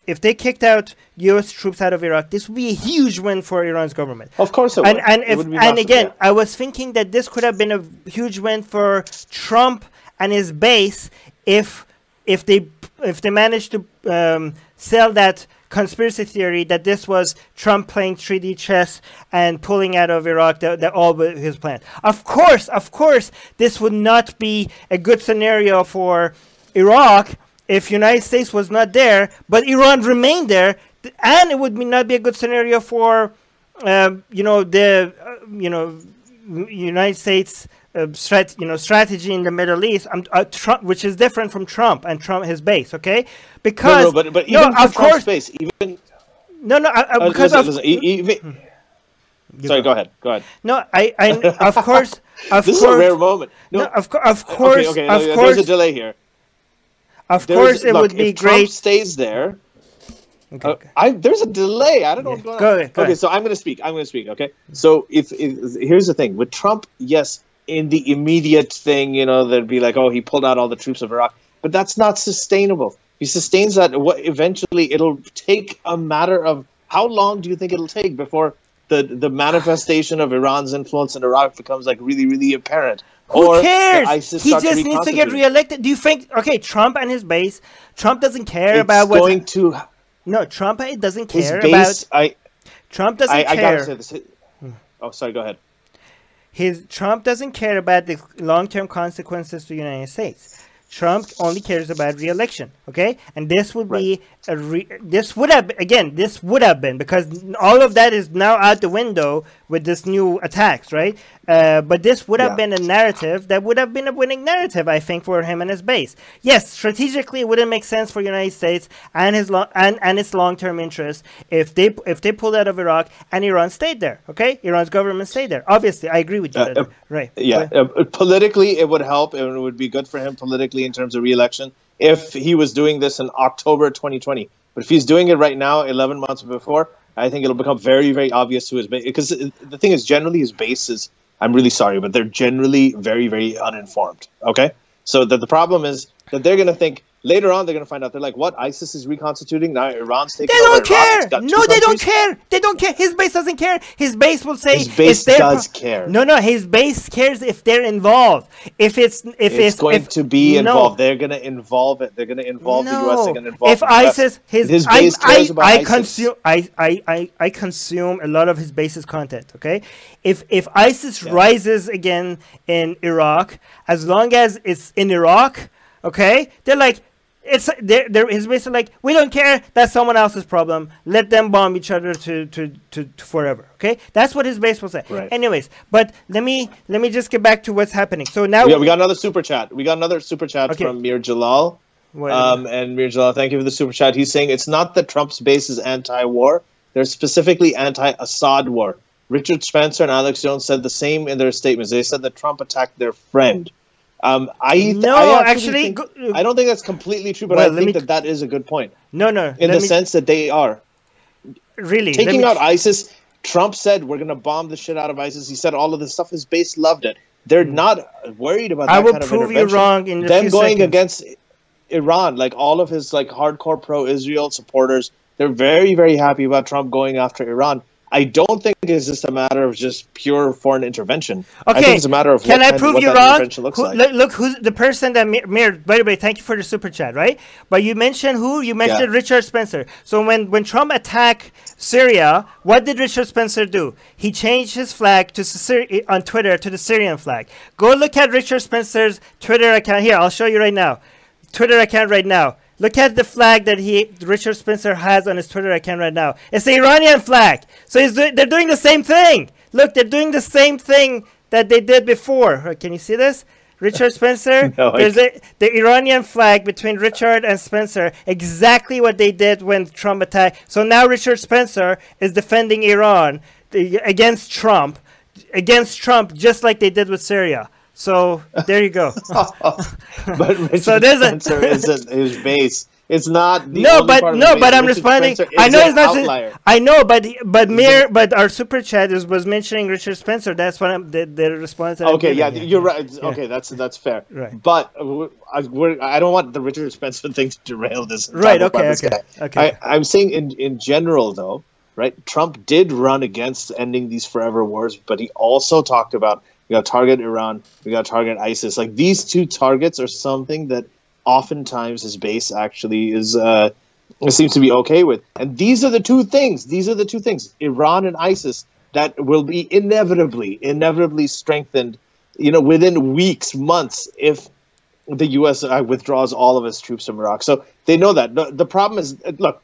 if they kicked out U.S. troops out of Iraq, this would be a huge win for Iran's government. Of course it would. And again, I was thinking that this could have been a huge win for Trump and his base if they managed to sell that conspiracy theory that this was Trump playing 3D chess and pulling out of Iraq that all his plan. Of course, this would not be a good scenario for Iraq if United States was not there, but Iran remained there, and it would not be a good scenario for United States strategy in the Middle East, Trump, which is different from Trump and his base, okay? Because but even of course, base, even because sorry, go ahead. No, I of course, this is a rare moment. Of course, okay. There's a delay here. Of course, it would be if great. Trump stays there. There's a delay. I don't know what's going on. Go ahead. So I'm going to speak. Okay. So if here's the thing with Trump, yes, in the immediate thing, they'd be like, oh, he pulled out all the troops of Iraq, but that's not sustainable. If he sustains that, eventually it'll take a matter of how long do you think it'll take before the manifestation of Iran's influence in Iraq becomes like really, really apparent? Who cares? He just needs to get reelected. Do you think? Okay, Trump and his base. Trump doesn't care about what. No, Trump doesn't care about. Trump doesn't care. I gotta say this. Oh, sorry. Go ahead. Trump doesn't care about the long-term consequences to the United States. Trump only cares about re-election, okay? And this would be this would have been because all of that is now out the window with this new attacks, right? But this would have been a narrative that would have been a winning narrative, I think, for him and his base. Yes, strategically, it wouldn't make sense for the United States and its long-term interests if they pulled out of Iraq and Iran stayed there, okay? Iran's government stayed there. Obviously, I agree with you. Right? Yeah, politically, it would help, and it would be good for him politically in terms of re-election if he was doing this in October 2020. But if he's doing it right now, 11 months before, I think it'll become very, very obvious to his base. Because the thing is, generally, his base is, I'm really sorry, but they're generally very, very uninformed. Okay? So the problem is that they're going to think, later on, they're going to find out. They're like, what? ISIS is reconstituting? Now Iran's taking over. They don't care. No, they don't care. They don't care. His base doesn't care. His base will say... His base does care. No. His base cares if they're involved. If it's going to be involved. They're going to involve it. They're going to involve the U.S. They're going to involve if ISIS... His base cares about ISIS. I consume a lot of his base's content, okay? If ISIS rises again in Iraq, as long as it's in Iraq, okay, they're like... His base is like, we don't care. That's someone else's problem. Let them bomb each other to forever. Okay, that's what his base will say. Right. Anyways, but let me just get back to what's happening. So now we got another super chat. From Mir Jalal. And Mir Jalal, thank you for the super chat. He's saying it's not that Trump's base is anti-war; they're specifically anti-Assad war. Richard Spencer and Alex Jones said the same in their statements. They said that Trump attacked their friend. I don't think that's completely true, but I think that is a good point. No. In the sense that they are really taking out ISIS. Trump said we're going to bomb the shit out of ISIS. He said all of this stuff. His base loved it. They're not worried about that kind of intervention. I will prove you wrong in them going against Iran, like all of his like hardcore pro-Israel supporters. They're very, very happy about Trump going after Iran. I don't think it's just a matter of just pure foreign intervention. Okay. I think it's a matter of what that intervention looks like. Look, who's the person that Mir, by the way, thank you for the super chat, right? But you mentioned who? You mentioned Richard Spencer. So when Trump attacked Syria, what did Richard Spencer do? He changed his flag to on Twitter to the Syrian flag. Go look at Richard Spencer's Twitter account. Here, I'll show you right now. Twitter account right now. Look at the flag that Richard Spencer has on his Twitter account right now. It's the Iranian flag. So they're doing the same thing. Look, they're doing the same thing that they did before. Can you see this? Richard Spencer, No, there's the Iranian flag between Richard and Spencer, exactly what they did when Trump attacked. So now Richard Spencer is defending Iran against Trump, just like they did with Syria. So there you go. But Richard Spencer isn't his base. It's not the but I'm responding. I know it's not outlier. I know, but our super chat was mentioning Richard Spencer. That's what the response. Okay, yeah, you're right. Yeah. Okay, that's fair. Right. But I don't want the Richard Spencer thing to derail this. Right. Okay. I'm saying in general though, right? Trump did run against ending these forever wars, but he also talked about we got to target Iran, we got to target ISIS. Like these two targets are something that oftentimes his base actually is seems to be okay with. And these are the two things. Iran and ISIS that will be inevitably strengthened, within weeks, months, if the U.S. Withdraws all of its troops from Iraq. So they know that. The problem is, look,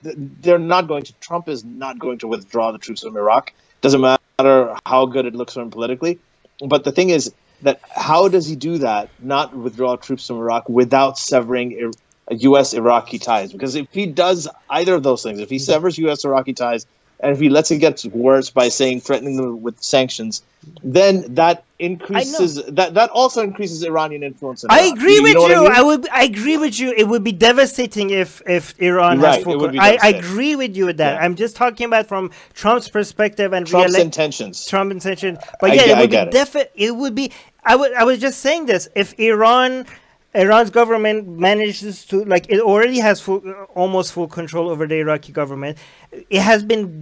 Trump is not going to withdraw the troops from Iraq. Doesn't matter how good it looks for him politically. But the thing is, that how does he do that, not withdraw troops from Iraq without severing U.S.-Iraqi ties? Because if he does either of those things, if he severs U.S.-Iraqi ties, and if he lets it get worse by threatening them with sanctions, then that increases that also increases Iranian influence in Iraq. I agree with you. I agree with you. It would be devastating if Iran has full control. I agree with you with that. Yeah. I'm just talking about from Trump's perspective and Trump's intentions. Trump's intention. But yeah, it would be definitely. It would be. I was just saying this. If Iran's government manages to, it already has almost full control over the Iraqi government. It has been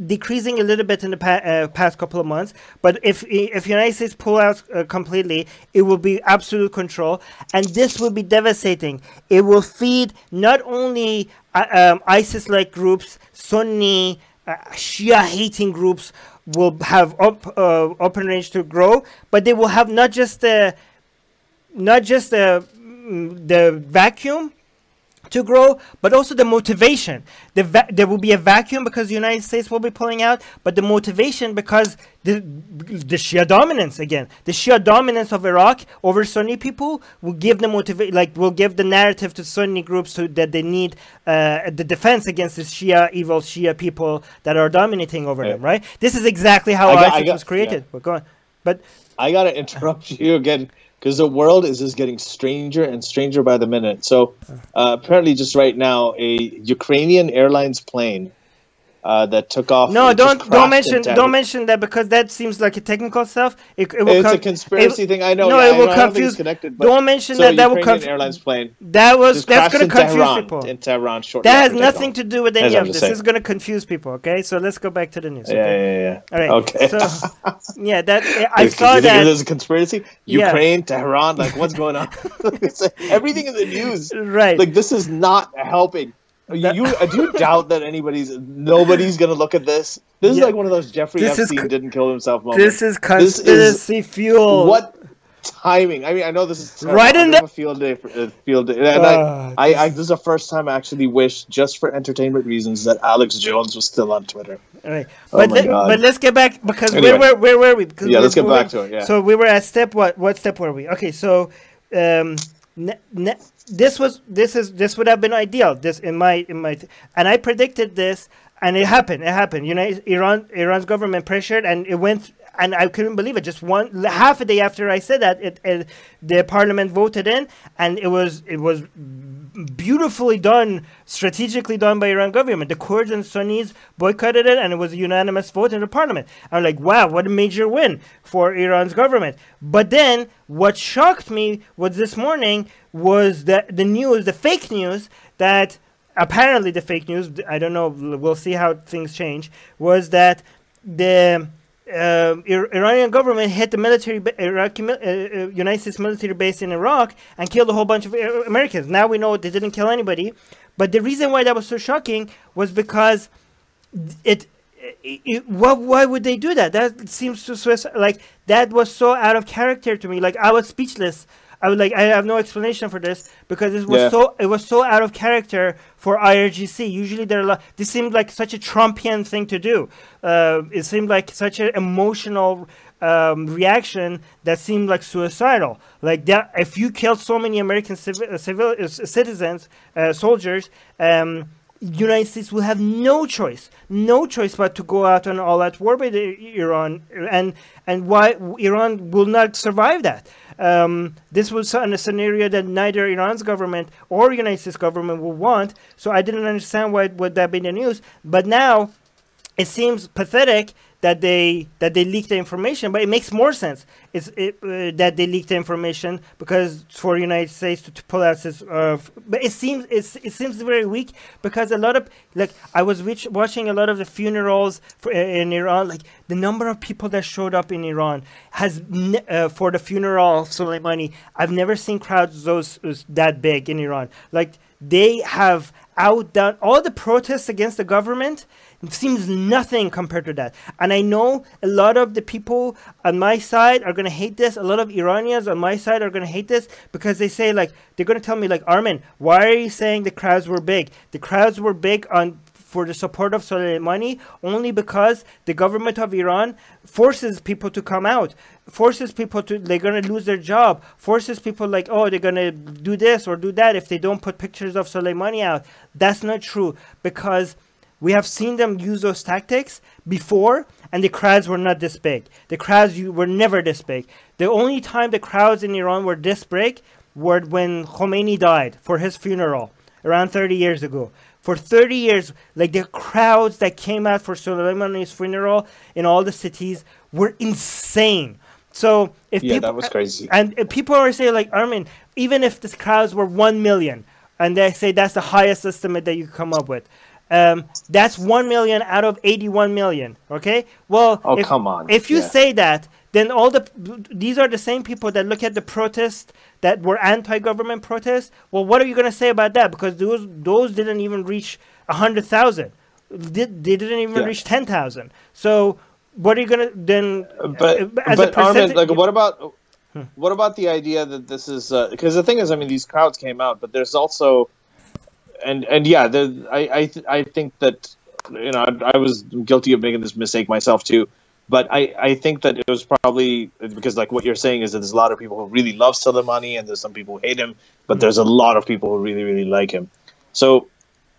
decreasing a little bit in the past couple of months. But if United States pull out completely, it will be absolute control. And this will be devastating. It will feed not only ISIS-like groups, Sunni, Shia-hating groups will have open range to grow, but they will have not just the vacuum to grow, but also the motivation. There will be a vacuum because the United States will be pulling out, but the motivation because the Shia dominance again, the Shia dominance of Iraq over Sunni people will give the will give the narrative to Sunni groups that they need the defense against the evil Shia people that are dominating over them. Right? This is exactly how ISIS was created. Yeah. But go on. But I gotta interrupt you again. Because the world is just getting stranger and stranger by the minute. So apparently just right now, a Ukrainian Airlines plane that took off. No, don't mention that because that seems like a technical stuff. It's a conspiracy thing. I know. No, it will confuse. Don't mention that. That will confuse. Airlines plane. That's going to confuse people. In Tehran, shortly. That has nothing to do with any of this. This is going to confuse people. Okay, so let's go back to the news. Yeah. All right. Okay. So, I saw that. There's a conspiracy. Ukraine, Tehran. Like, what's going on? Everything in the news. Right. Like, this is not helping. Do you doubt that nobody's gonna look at this? This is like one of those Jeffrey Epstein didn't kill himself moments. This is conspiracy fuel. What timing? I mean, I know this is right in the field day. And I this is the first time I actually wish, just for entertainment reasons, that Alex Jones was still on Twitter. All right, but let's get back because anyway. where were we? Because let's get back to it. Yeah. So we were at step what? What step were we? Okay, so. This would have been ideal. This and I predicted this, and it happened. Iran's government pressured, and it went. And I couldn't believe it. Just half a day after I said that, the parliament voted in, and it was beautifully done, strategically done by Iran government. The Kurds and Sunnis boycotted it, and it was a unanimous vote in the parliament. I'm like, wow, what a major win for Iran's government. But then, what shocked me was this morning was the fake news that apparently the fake news. I don't know. We'll see how things change. Was that the Iranian government hit the United States military base in Iraq and killed a whole bunch of Americans. Now we know they didn't kill anybody, but the reason why that was so shocking was because why would they do that? That seems to like that was so out of character to me. Like I was speechless. I was like, I have no explanation for this because it was so out of character for IRGC. Usually this seemed like such a Trumpian thing to do. It seemed like such an emotional reaction that seemed like suicidal. Like that, if you killed so many American citizens, soldiers, United States will have no choice but to go out on all-out war with Iran, and why Iran will not survive that. This was a scenario that neither Iran's government or United States government would want. So I didn't understand why would that be the news. But now it seems pathetic that they leaked the information, but it makes more sense that they leaked the information because for the United States to pull out this. But it seems very weak because a lot of I was watching a lot of the funerals in Iran. Like the number of people that showed up in Iran has for the funeral of Soleimani. I've never seen crowds that big in Iran. Like they have outdone all the protests against the government. It seems nothing compared to that. And I know a lot of the people on my side are going to hate this. A lot of Iranians on my side are going to hate this because they say, like, they're going to tell me, like, Armin, why are you saying the crowds were big? The crowds were big for the support of Soleimani only because the government of Iran forces people to come out, forces people to, they're going to lose their job, forces people like, oh, they're going to do this or do that if they don't put pictures of Soleimani out. That's not true because we have seen them use those tactics before, and the crowds were not this big. The crowds were never this big. The only time the crowds in Iran were this big were when Khomeini died for his funeral around 30 years ago. For 30 years, like the crowds that came out for Soleimani's funeral in all the cities were insane. So if people, that was crazy. And people are saying, like, Armin, even if the crowds were 1 million, and they say that's the highest estimate that you come up with, that's 1 million out of 81 million. Okay, well, come on. If you say that, then these are the same people that look at the protests that were anti-government protests. Well, what are you going to say about that? Because those didn't even reach 100,000. They didn't even reach 10,000. So what are you going to then? But Armin, like, what about the idea that this is because the thing is, I mean, these crowds came out, but there's also and yeah, I think that, you know, I was guilty of making this mistake myself too. But I think that it was probably because, like, what you're saying is that there's a lot of people who really love Soleimani and there's some people who hate him, but there's a lot of people who really, really like him. So,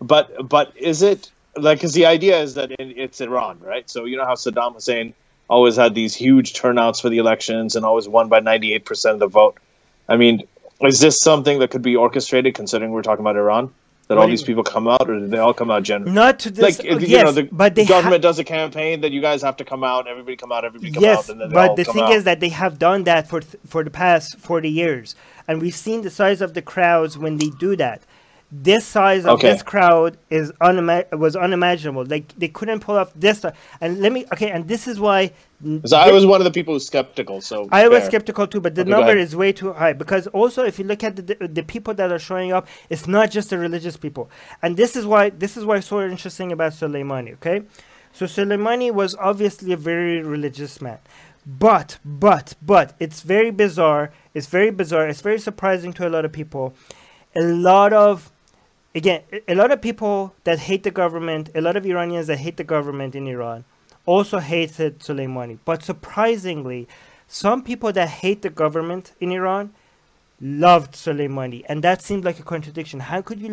but is it, like, because the idea is that it's Iran, right? So you know how Saddam Hussein always had these huge turnouts for the elections and always won by 98% of the vote. I mean, is this something that could be orchestrated, considering we're talking about Iran? That all these people come out, or did they all come out generally? Not to this. Like, you know, the government does a campaign that you guys have to come out, everybody come out, and then they all come out. But the thing is that they have done that for the past 40 years. And we've seen the size of the crowds when they do that. This size of this crowd was unimaginable. Like, they couldn't pull off this. And and this is why. So I was one of the people who's skeptical. So I was skeptical too, but the number is way too high. Because also, if you look at the people that are showing up, it's not just the religious people. And this is why it's so interesting about Soleimani. Okay, so Soleimani was obviously a very religious man. But it's very bizarre. It's very surprising to a lot of people. A lot of people that hate the government, a lot of Iranians that hate the government in Iran also hated Soleimani. But surprisingly, some people that hate the government in Iran loved Soleimani. And that seemed like a contradiction. How could you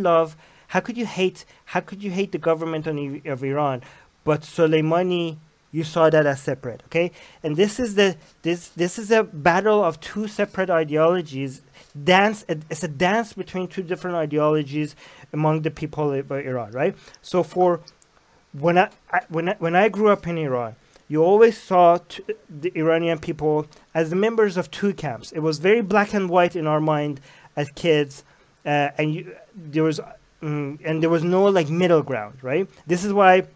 hate the government of Iran, but Soleimani, you saw that as separate, okay? And this is a battle of two separate ideologies. It's a dance between two different ideologies among the people of Iran, right? So when I grew up in Iran, you always saw the Iranian people as members of two camps. It was very black and white in our mind as kids, and there was no, like, middle ground, right? This is why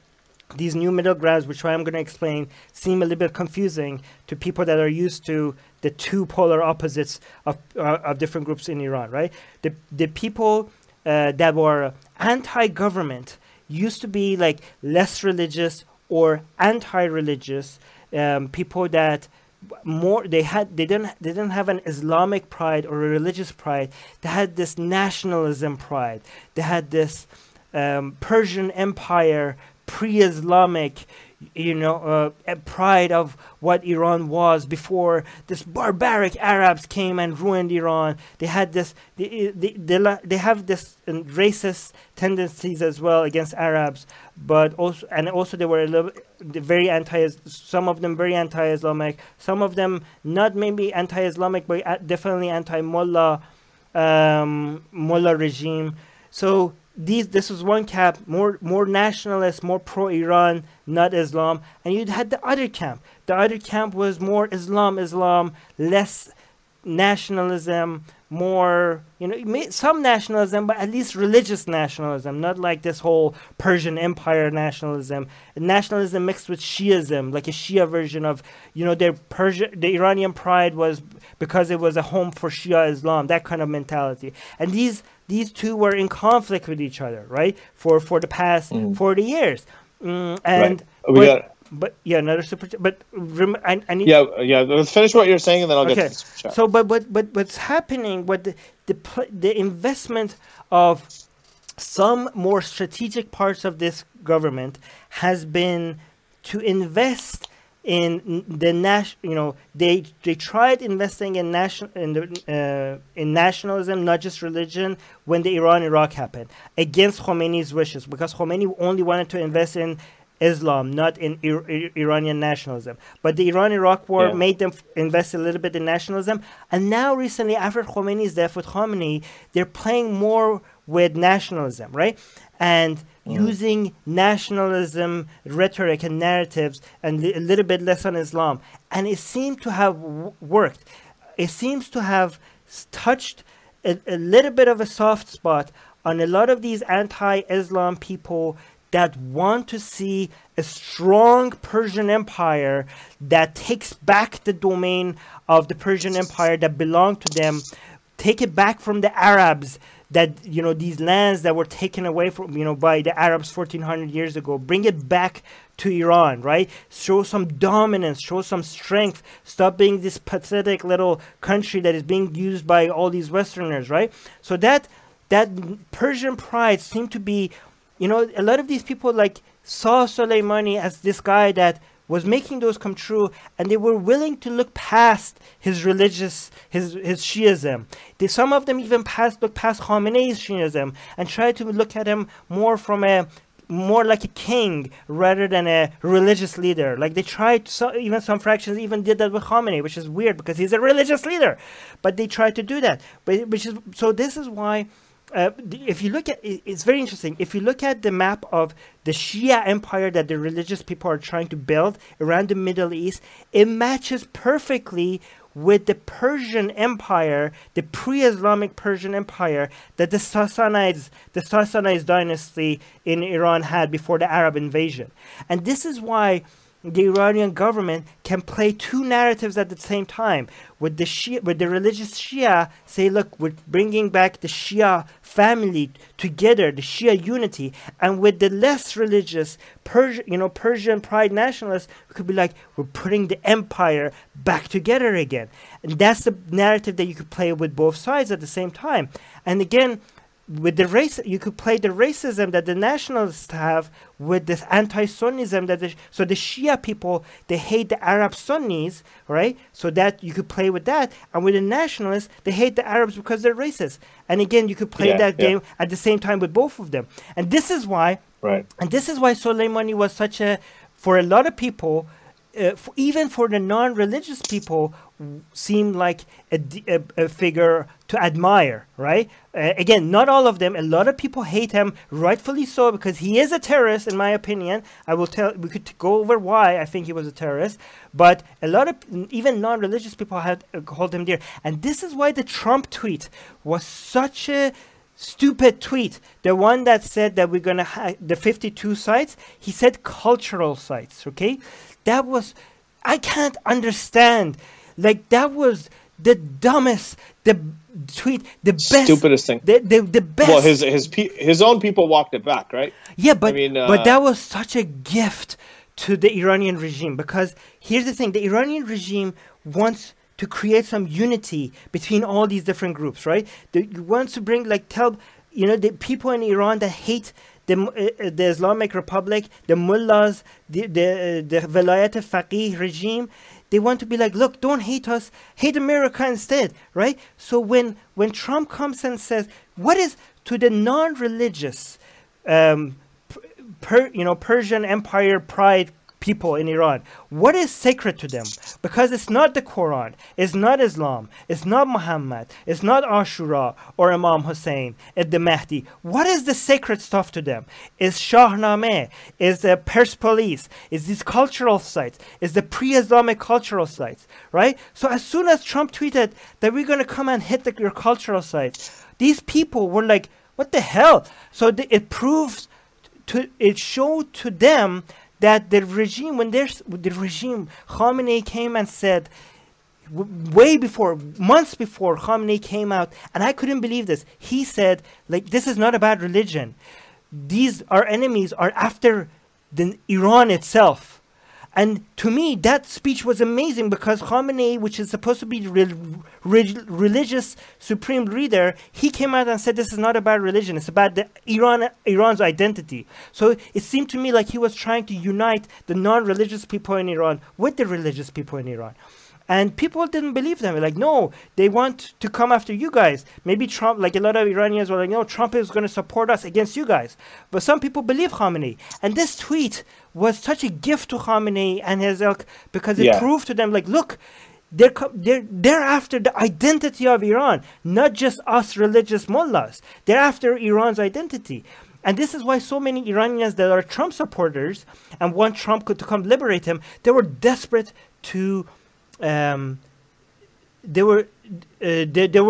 these new middle grounds, which I'm going to explain, seem a little bit confusing to people that are used to the two polar opposites of different groups in Iran, right? The people that were anti-government used to be, like, less religious or anti-religious, people that they didn't have an Islamic pride or a religious pride. They had this nationalism pride. They had this Persian Empire, pre-Islamic, pride of what Iran was before this barbaric Arabs came and ruined Iran. They had this, they have this racist tendencies as well against Arabs, but also they were very some of them very anti-Islamic, some of them not maybe anti-Islamic, but definitely anti-Mullah regime. So this was one camp, more nationalist, more pro-Iran, not Islam. And you had the other camp. The other camp was more Islam, less nationalism, more, some nationalism, but at least religious nationalism, not like this whole Persian Empire nationalism. Nationalism mixed with Shiism, like a Shia version of, the Iranian pride was because it was a home for Shia Islam, that kind of mentality. And these two were in conflict with each other, right? For the past 40 years. And right. But yeah, another super. But I need. Yeah. Let's finish what you're saying, and then I'll get to the super chat. So, but what's happening? What the investment of some more strategic parts of this government has been to invest in the they tried investing in nationalism, not just religion, when the Iran-Iraq happened, against Khomeini's wishes, because Khomeini only wanted to invest in Islam, not in Iranian nationalism. But the Iran-Iraq war made them invest a little bit in nationalism. And now recently, after Khomeini's death with Khamenei, they're playing more with nationalism, right? And using nationalism rhetoric and narratives, and a little bit less on Islam. And it seemed to have worked. It seems to have touched a little bit of a soft spot on a lot of these anti-Islam people that want to see a strong Persian Empire that takes back the domain of the Persian Empire that belonged to them, take it back from the Arabs, that, these lands that were taken away from, by the Arabs 1400 years ago, bring it back to Iran, right? Show some dominance, show some strength, stop being this pathetic little country that is being used by all these Westerners, right? So that Persian pride seemed to be, a lot of these people saw Soleimani as this guy that was making those come true, and they were willing to look past his religious, his Shiism. Some of them even look past Khamenei's Shiism and try to look at him more like a king rather than a religious leader. Like they tried, even some fractions even did that with Khamenei, which is weird because he's a religious leader. But they tried to do that. So this is why. If you look at it's very interesting. If you look at the map of the Shia empire that the religious people are trying to build around the Middle East, it matches perfectly with the Persian Empire, the pre-Islamic Persian Empire that the Sassanids dynasty in Iran had before the Arab invasion. And this is why the Iranian government can play two narratives at the same time. With the religious Shia, say, look, we're bringing back the Shia family together, the Shia unity, and with the less religious Persian pride nationalists, we could be like, we're putting the empire back together again. And that's the narrative that you could play with both sides at the same time. And again, with the race, you could play the racism that the nationalists have with this anti-Sunnism so the Shia people, they hate the Arab Sunnis, right? So that you could play with that. And with the nationalists, they hate the Arabs because they're racist. And again, you could play that game at the same time with both of them. And this is why, Soleimani was such for a lot of people, even for the non-religious people, seemed like a figure to admire, right? Again, not all of them. A lot of people hate him, rightfully so, because he is a terrorist, in my opinion. We could go over why I think he was a terrorist. But a lot of, even non-religious people hold him dear. And this is why the Trump tweet was such a stupid tweet. The one that said that we're going to have the 52 sites, he said cultural sites, okay? That was, I can't understand. That was the dumbest, the tweet, the best, stupidest thing. The best. Well, his own people walked it back, right? Yeah, but that was such a gift to the Iranian regime. Because here's the thing, the Iranian regime wants to create some unity between all these different groups, right? They wants to bring, like, tell, you know, the people in Iran that hate the Islamic Republic, the mullahs, the Velayat Faqih regime, they want to be like, look, don't hate us, hate America instead, right? So when Trump comes and says, what is to the non-religious, Persian Empire pride people in Iran, what is sacred to them? Because it's not the Quran, it's not Islam, it's not Muhammad, it's not Ashura or Imam Hussein at the Mahdi. What is the sacred stuff to them? Is Shahnameh, is the Persepolis, is these cultural sites, is the pre-Islamic cultural sites, right? So as soon as Trump tweeted that we're going to come and hit your cultural sites, these people were like, what the hell? So it showed to them that the regime, Khamenei came and said, months before Khamenei came out, and I couldn't believe this, he said, like, this is not about religion. These, our enemies, are after Iran itself. And to me, that speech was amazing, because Khamenei, which is supposed to be religious supreme leader, he came out and said this is not about religion, it's about Iran's identity. So it seemed to me like he was trying to unite the non-religious people in Iran with the religious people in Iran. And people didn't believe them. Like, no, they want to come after you guys. Maybe Trump, like a lot of Iranians were like, no, Trump is going to support us against you guys. But some people believe Khamenei. And this tweet was such a gift to Khamenei and his ilk, because it proved to them, like, look, they're after the identity of Iran, not just us religious mullahs. They're after Iran's identity. And this is why so many Iranians that are Trump supporters and want Trump to come liberate him, they were desperate to... they were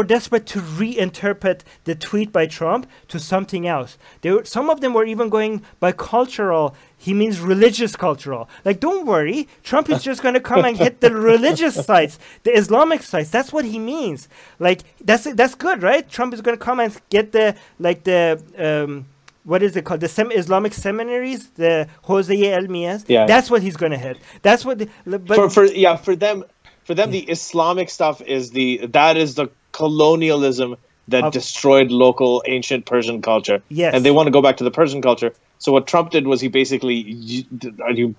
desperate to reinterpret the tweet by Trump to something else. Some of them were even going by cultural. He means religious cultural. Like, don't worry, Trump is just going to come and hit the religious sites, the Islamic sites. That's what he means. Like, that's good, right? Trump is going to come and get what is it called? The Islamic seminaries, the Hosea Elmiyas. Yeah. That's what he's going to hit. That's what. For them, the Islamic stuff is the colonialism that destroyed local ancient Persian culture. Yes. And they want to go back to the Persian culture. So what Trump did was he basically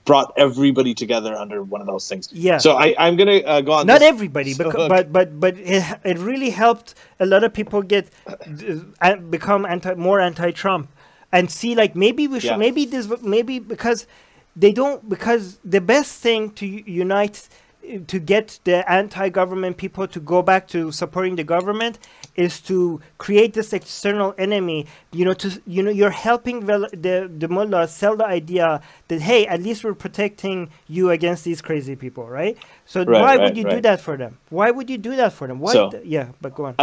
brought everybody together under one of those things. Yeah. So I'm going to go on. Not everybody, but it really helped a lot of people become more anti-Trump and see, like, maybe we should, because the best thing to unite, to get the anti-government people to go back to supporting the government, is to create this external enemy. You're helping the mullahs sell the idea that, hey, at least we're protecting you against these crazy people, right? So why would you do that for them? Why would you do that for them? But go on.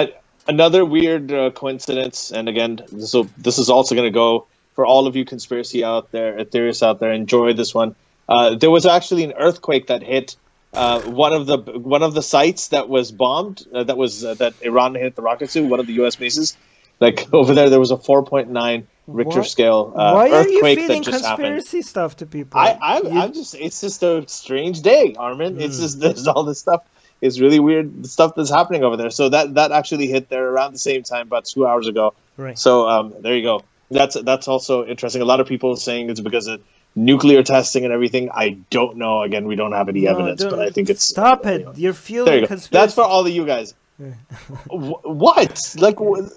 Another weird coincidence, and again, so this is also going to go for all of you conspiracy theorists out there. Enjoy this one. There was actually an earthquake that hit one of the sites that was bombed, that Iran hit the rockets to, one of the U.S. bases. Like, over there was a 4.9 Richter scale Why earthquake are you feeding that just conspiracy happened. Stuff to people? It's just a strange day, Armin. It's just, there's all this stuff. It's really weird stuff that's happening over there. So that actually hit there around the same time, about 2 hours ago. Right. So there you go. That's also interesting. A lot of people saying it's because of nuclear testing and everything. I don't know. Again, we don't have any evidence, but I think it's... Stop it. You're fueling conspiracy. That's for all of you guys. What? Like, you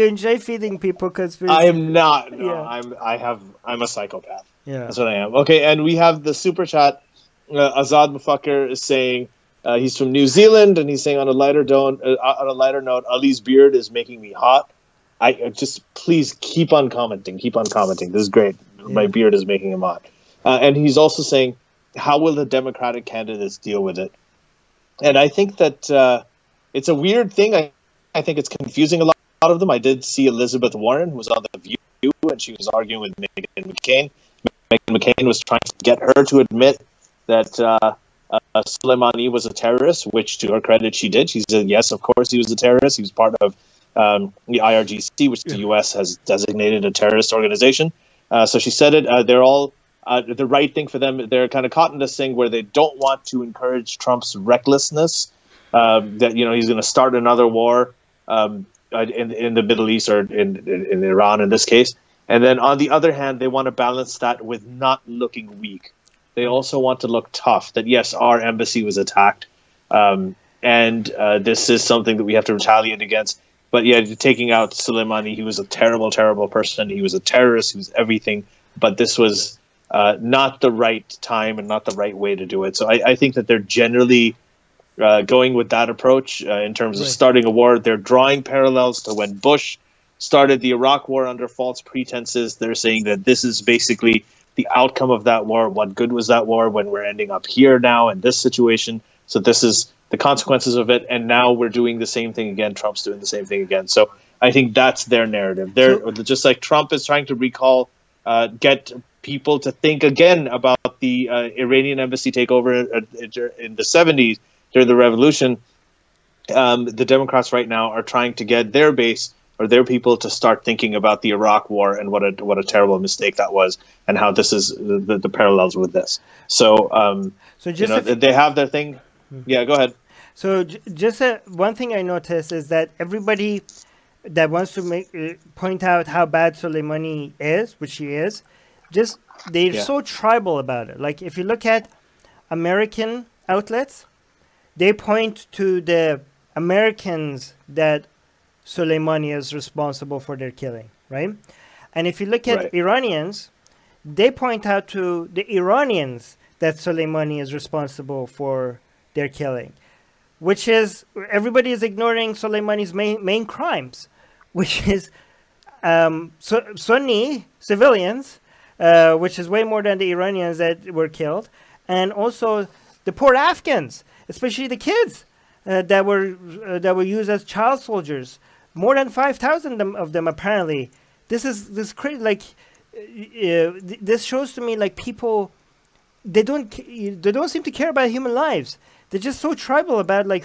enjoy feeding people conspiracy. I am not. No, I'm a psychopath. Yeah, that's what I am. Okay, and we have the super chat. Azad Mufakkir is saying he's from New Zealand, and he's saying on a lighter note, Ali's beard is making me hot. I just, please keep on commenting. This is great. Yeah. My beard is making him hot. And he's also saying, how will the Democratic candidates deal with it? And I think that it's a weird thing. I think it's confusing a lot of them. I did see Elizabeth Warren, who was on The View, and she was arguing with Meghan McCain. Meghan McCain was trying to get her to admit that Soleimani was a terrorist, which, to her credit, she did. She said, yes, of course he was a terrorist. He was part of the IRGC, which the U.S. has designated a terrorist organization. So she said it. They're all the right thing for them. They're kind of caught in this thing where they don't want to encourage Trump's recklessness, that, you know, he's going to start another war in the Middle East, or in Iran in this case. And then on the other hand, they want to balance that with not looking weak. They also want to look tough, that yes, our embassy was attacked, and this is something that we have to retaliate against. But yeah, taking out Soleimani, he was a terrible, terrible person. He was a terrorist. He was everything. But this was not the right time and not the right way to do it. So I think that they're generally going with that approach in terms of starting a war. They're drawing parallels to when Bush started the Iraq war under false pretenses. They're saying that this is basically the outcome of that war. What good was that war when we're ending up here now in this situation? So this is the consequences of it. And now we're doing the same thing again. Trump's doing the same thing again. So I think that's their narrative. They're just like Trump is trying to recall, get people to think again about the Iranian embassy takeover in the 70s during the revolution. The Democrats right now are trying to get their base or their people to start thinking about the Iraq war and what a terrible mistake that was, and how this is the parallels with this. So, so just, you know, they have their thing. Yeah, go ahead. So just one thing I noticed is that everybody that wants to point out how bad Soleimani is, which he is, just they're so tribal about it. Like if you look at American outlets, they point to the Americans that Soleimani is responsible for their killing, right? And if you look at Iranians, they point out to the Iranians that Soleimani is responsible for their killing, which is everybody is ignoring Soleimani's main crimes, which is Sunni civilians, which is way more than the Iranians that were killed, and also the poor Afghans, especially the kids that were used as child soldiers. More than 5,000 of them apparently. This crazy. Like this shows to me like people they don't seem to care about human lives. They're just so tribal about like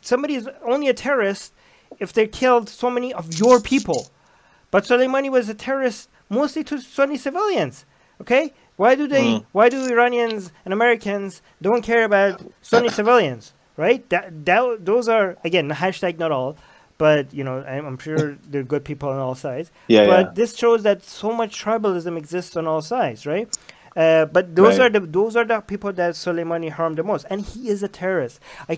somebody is only a terrorist if they killed so many of your people. But Soleimani was a terrorist mostly to Sunni civilians. Okay, why do Iranians and Americans don't care about Sunni civilians? Right? Those are again hashtag not all. But, you know, I'm sure there are good people on all sides. But this shows that so much tribalism exists on all sides, right? But those are the people that Soleimani harmed the most. And he is a terrorist. I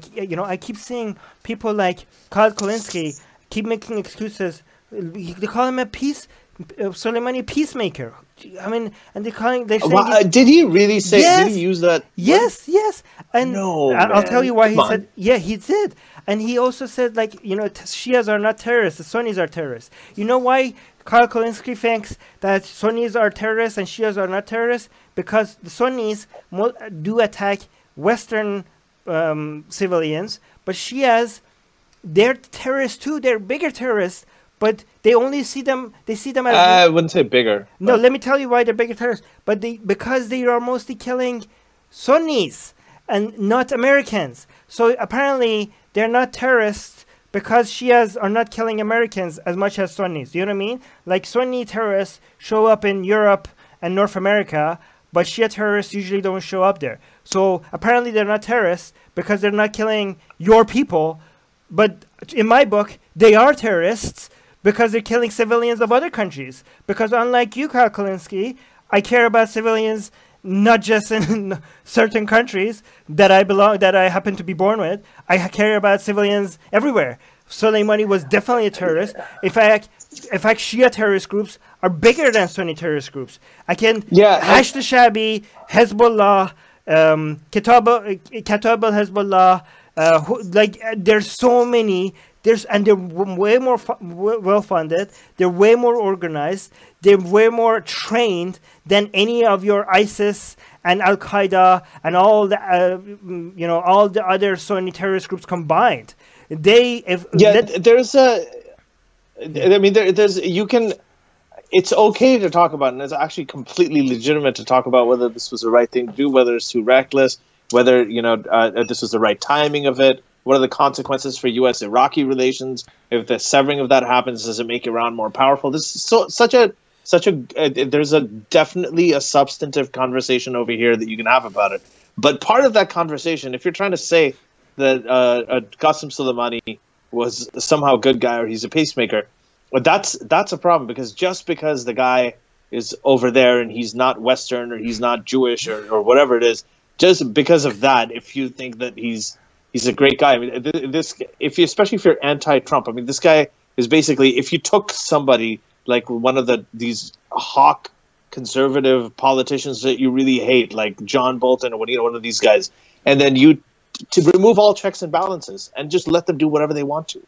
keep seeing people like Kyle Kulinski keep making excuses. They call him Soleimani a peacemaker. I mean, and did he really say? Yes, did he use that? Yes, yes. And no, I'll tell you why he said. Yeah, he did. And he also said, like, you know, Shias are not terrorists. The Sunnis are terrorists. You know why Kyle Kulinski thinks that Sunnis are terrorists and Shias are not terrorists? Because the Sunnis do attack Western civilians, but Shias, they're terrorists too. They're bigger terrorists. But they only see them. They see them as. I wouldn't say bigger. No, let me tell you why they're bigger terrorists. But because they are mostly killing Sunnis and not Americans. So apparently they're not terrorists because Shias are not killing Americans as much as Sunnis. Do you know what I mean? Like Sunni terrorists show up in Europe and North America, but Shia terrorists usually don't show up there. So apparently they're not terrorists because they're not killing your people. But in my book, they are terrorists because they're killing civilians of other countries. Because unlike you, Kyle Kulinski, I care about civilians not just in certain countries that I happen to be born with. I care about civilians everywhere. Soleimani was definitely a terrorist. In fact, Shia terrorist groups are bigger than Sunni terrorist groups. I can Hash the Shabi, Hezbollah, Kitab al-Hezbollah. There's so many. And they're way more well-funded. They're way more organized. They're way more trained than any of your ISIS and Al Qaeda and all the all the other Sunni terrorist groups combined. It's okay to talk about, and it's actually completely legitimate to talk about whether this was the right thing to do, whether it's too reckless, whether this was the right timing of it. What are the consequences for U.S.-Iraqi relations? If the severing of that happens, does it make Iran more powerful? This is such a such a there's a definitely a substantive conversation over here that you can have about it. But part of that conversation, if you're trying to say that Qasem Soleimani was somehow a good guy or he's a peacemaker, that's a problem, because just because the guy is over there and he's not Western or he's not Jewish or whatever it is, just because of that, if you think that he's a great guy, I mean, especially if you're anti-Trump, I mean, this guy is basically, if you took somebody like one of these hawk conservative politicians that you really hate, like John Bolton or one of these guys, and then you to remove all checks and balances and just let them do whatever they want to,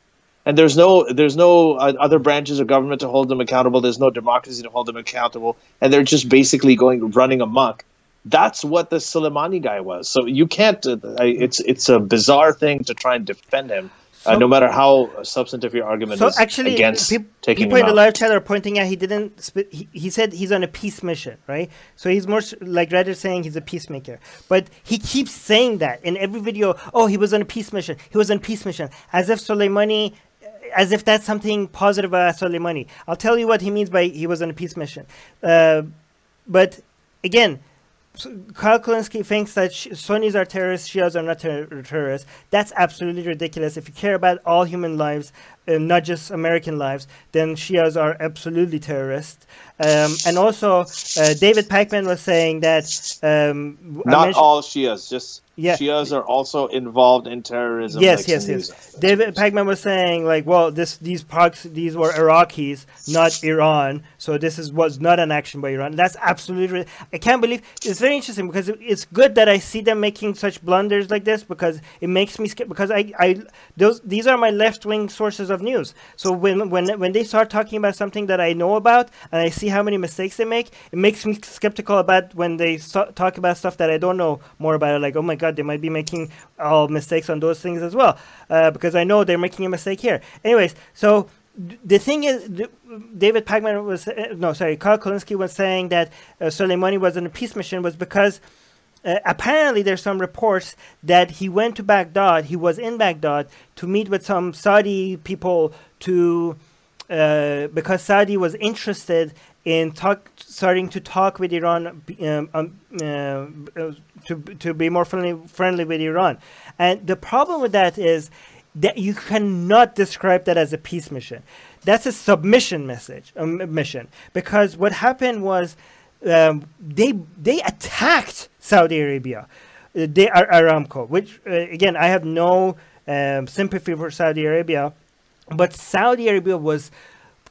and there's no other branches of government to hold them accountable. There's no democracy to hold them accountable, and they're just basically running amok. That's what the Soleimani guy was. So you can't. It's a bizarre thing to try and defend him. No matter how substantive your argument is actually, against taking people him in the out. live chat are pointing out he didn't. He said he's on a peace mission, right? So he's more like rather saying he's a peacemaker. But he keeps saying that in every video. Oh, he was on a peace mission. He was on a peace mission, as if Soleimani, as if that's something positive about Soleimani. I'll tell you what he means by he was on a peace mission. But again, Kyle Kulinski thinks that Sunnis are terrorists, Shias are not terrorists. That's absolutely ridiculous. If you care about all human lives, not just American lives, then Shias are absolutely terrorists. And also, David Pacman was saying that... not all Shias, just Shias are also involved in terrorism. Yes. David Pacman was saying, like, well, these were Iraqis, not Iran, so this was not an action by Iran. That's absolutely... I can't believe... It's very interesting, because it's good that I see them making such blunders like this, because it makes me... Because these are my left-wing sources of news. So when they start talking about something that I know about, and I see how many mistakes they make, it makes me skeptical about when they talk about stuff that I don't know more about. Like, oh my God, they might be making mistakes on those things as well, because I know they're making a mistake here. Anyways, so the thing is, David Pacman was Kyle Kulinski was saying that Soleimani was on a peace mission was because apparently there's some reports that he went to Baghdad. He was in Baghdad to meet with some Saudi people because Saudi was interested in starting to talk with Iran to be more friendly with Iran. And the problem with that is that you cannot describe that as a peace mission. That's a submission mission. Because what happened was they attacked Saudi Arabia, Aramco, which again, I have no sympathy for Saudi Arabia, but Saudi Arabia was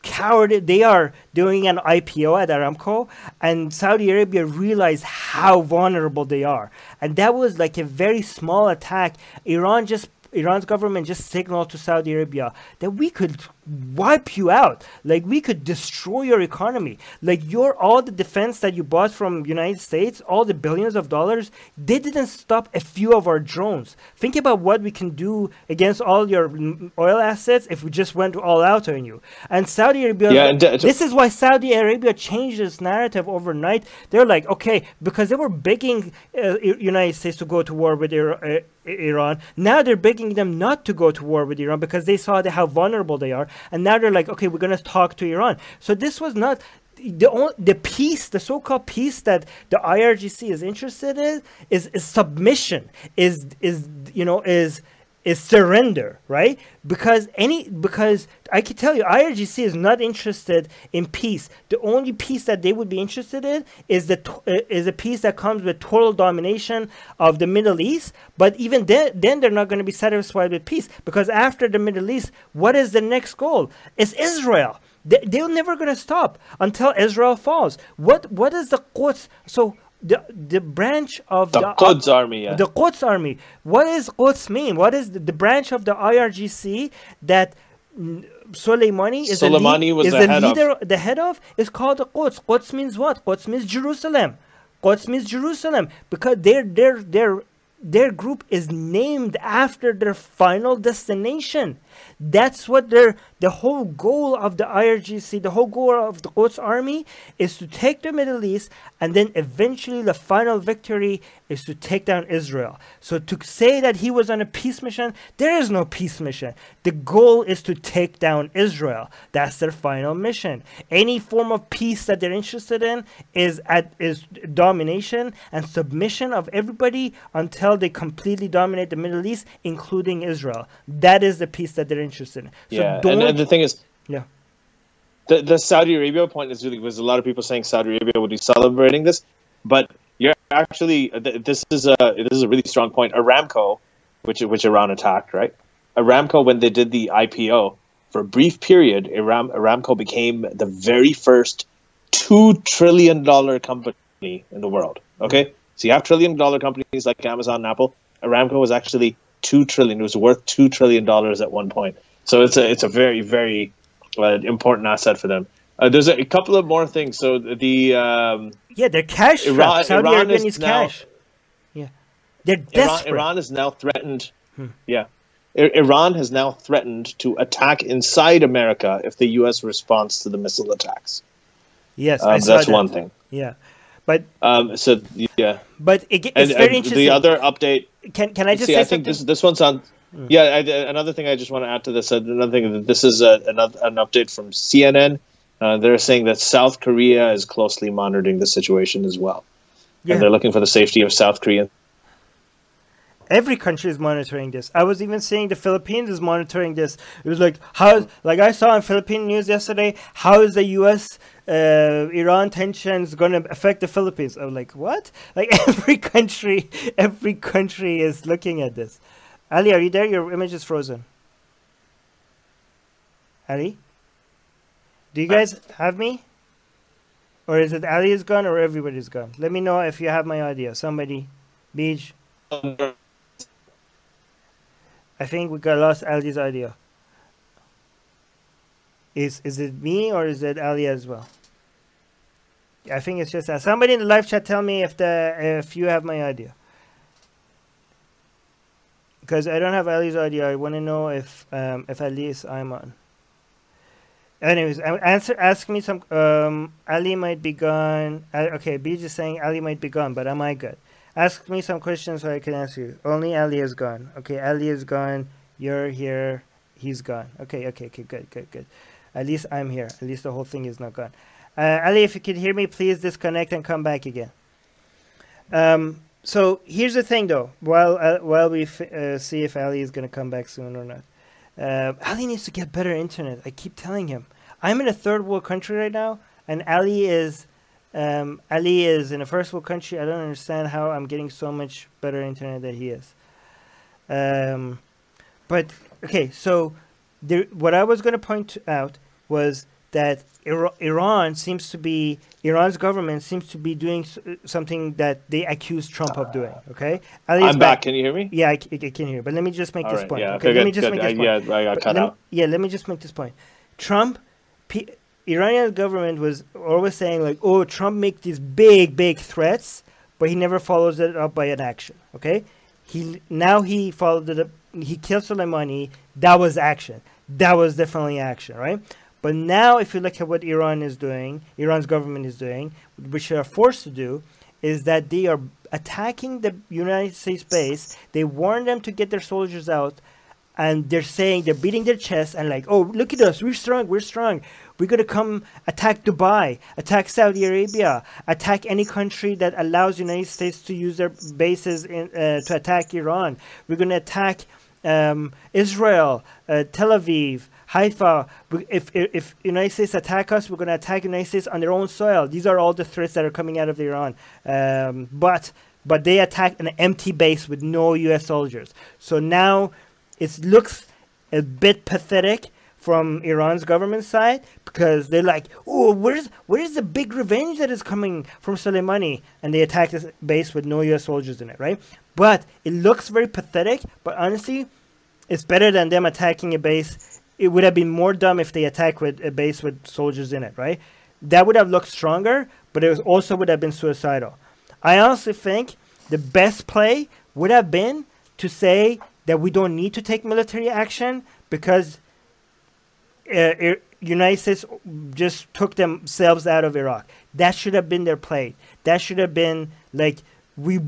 coward. They are doing an IPO at Aramco, and Saudi Arabia realized how vulnerable they are, and that was like a very small attack. Iran's government just signaled to Saudi Arabia that we could wipe you out, like we could destroy your economy, like all the defense that you bought from United States, all the billions of dollars, they didn't stop a few of our drones. Think about what we can do against all your oil assets if we just went all out on you. And Saudi Arabia, this is why Saudi Arabia changed its narrative overnight. They're like, okay, because they were begging United States to go to war with Iran. Now they're begging them not to go to war with Iran because they saw how vulnerable they are. And now they're like, okay, we're going to talk to Iran. So this was not the peace, the so-called peace that the IRGC is interested in is submission, is surrender, right? Because I can tell you, IRGC is not interested in peace. The only peace that they would be interested in is a peace that comes with total domination of the Middle East. But even then they're not going to be satisfied with peace, because after the Middle East, what is the next goal? It's Israel. They're never going to stop until Israel falls. What is the Quds? So the branch of the Quds army, yeah. The Quds army. What does Quds mean? What is the branch of the IRGC that Soleimani is the head of? Is called the Quds. Quds means what? Quds means Jerusalem. Quds means Jerusalem, because their group is named after their final destination. That's what the whole goal of the IRGC, the whole goal of the Quds army is to take the Middle East, and then eventually the final victory is to take down Israel. So to say that he was on a peace mission, there is no peace mission. The goal is to take down Israel. That's their final mission. Any form of peace that they're interested in is domination and submission of everybody until they completely dominate the Middle East, including Israel. That is the peace that they're interested in. So yeah, and the thing is, yeah, the Saudi Arabia point is really, was a lot of people saying Saudi Arabia would be celebrating this, but you're actually, this is a really strong point. Aramco, which Iran attacked, right? Aramco, when they did the IPO, for a brief period, Aramco became the very first $2 trillion company in the world. Okay, so you have $1 trillion companies like Amazon and Apple. Aramco was actually $2 trillion. It was worth $2 trillion at one point. So it's a very, very important asset for them. There's a couple of more things. So the they're cash. Saudi Arabia needs cash. Yeah, they're desperate. Iran is now threatened. Yeah, Iran has now threatened to attack inside America if the U.S. responds to the missile attacks. Yes, that's one thing. Yeah, but so yeah, but it's very interesting. The other update. Can I just say I think this one's on. Yeah, another thing I just want to add to this. Another thing, this is an update from CNN. They're saying that South Korea is closely monitoring the situation as well, and they're looking for the safety of South Korea. Every country is monitoring this. I was even saying the Philippines is monitoring this. It was like, like I saw on Philippine news yesterday, how is the U.S. Iran tensions going to affect the Philippines? I was like, what? Like every country is looking at this. Ali, are you there? Your image is frozen. Ali? Do you guys have me? Or is it Ali is gone or everybody's gone? Let me know if you have my audio. Somebody. Beej. I think we got lost Ali's audio. Is it me or is it Ali as well? I think it's just that. Somebody in the live chat tell me if you have my audio. Because I don't have Ali's audio. I want to know if at least I'm on. Anyways, ask me some. Ali might be gone. Okay, B just saying Ali might be gone, but am I good? Ask me some questions so I can answer you. Only Ali is gone. Okay, Ali is gone. You're here. He's gone. Okay, good. At least I'm here. At least the whole thing is not gone. Ali, if you can hear me, please disconnect and come back again. So here's the thing, though. While we see if Ali is going to come back soon or not. Ali needs to get better internet. I keep telling him. I'm in a third world country right now, and Ali is in a first world country. I don't understand how I'm getting so much better internet than he is. But okay, so what I was going to point out was that Iran's government seems to be doing something that they accuse Trump of doing. Okay, I'm back. Can you hear me? Yeah, I can hear. But let me just make this point. Yeah, okay, let me just make this point. Yeah, I got cut out. Yeah, let me just make this point. Iranian government was always saying like, oh, Trump makes these big threats, but he never follows it up by an action. Okay, he followed it up. He killed Soleimani. That was action. That was definitely action, right? But now, if you look at what Iran's government is doing, which they are forced to do, is that they are attacking the United States base. They warn them to get their soldiers out, and they're beating their chest and like, oh, look at us, we're strong. We're going to come attack Dubai, attack Saudi Arabia, attack any country that allows the United States to use their bases to attack Iran. We're going to attack Israel, Tel Aviv, Haifa. If United States attack us, we're going to attack United States on their own soil. These are all the threats that are coming out of Iran. But they attack an empty base with no U.S. soldiers. So now it looks a bit pathetic from Iran's government side, because they're like, oh, where's the big revenge that is coming from Soleimani? And they attack this base with no U.S. soldiers in it, right? But it looks very pathetic, but honestly, it's better than them attacking a base. It would have been more dumb if they attacked with a base with soldiers in it, right? That would have looked stronger, but it also would have been suicidal. I honestly think the best play would have been to say, that we don't need to take military action because United States just took themselves out of Iraq. That should have been their play. That should have been like we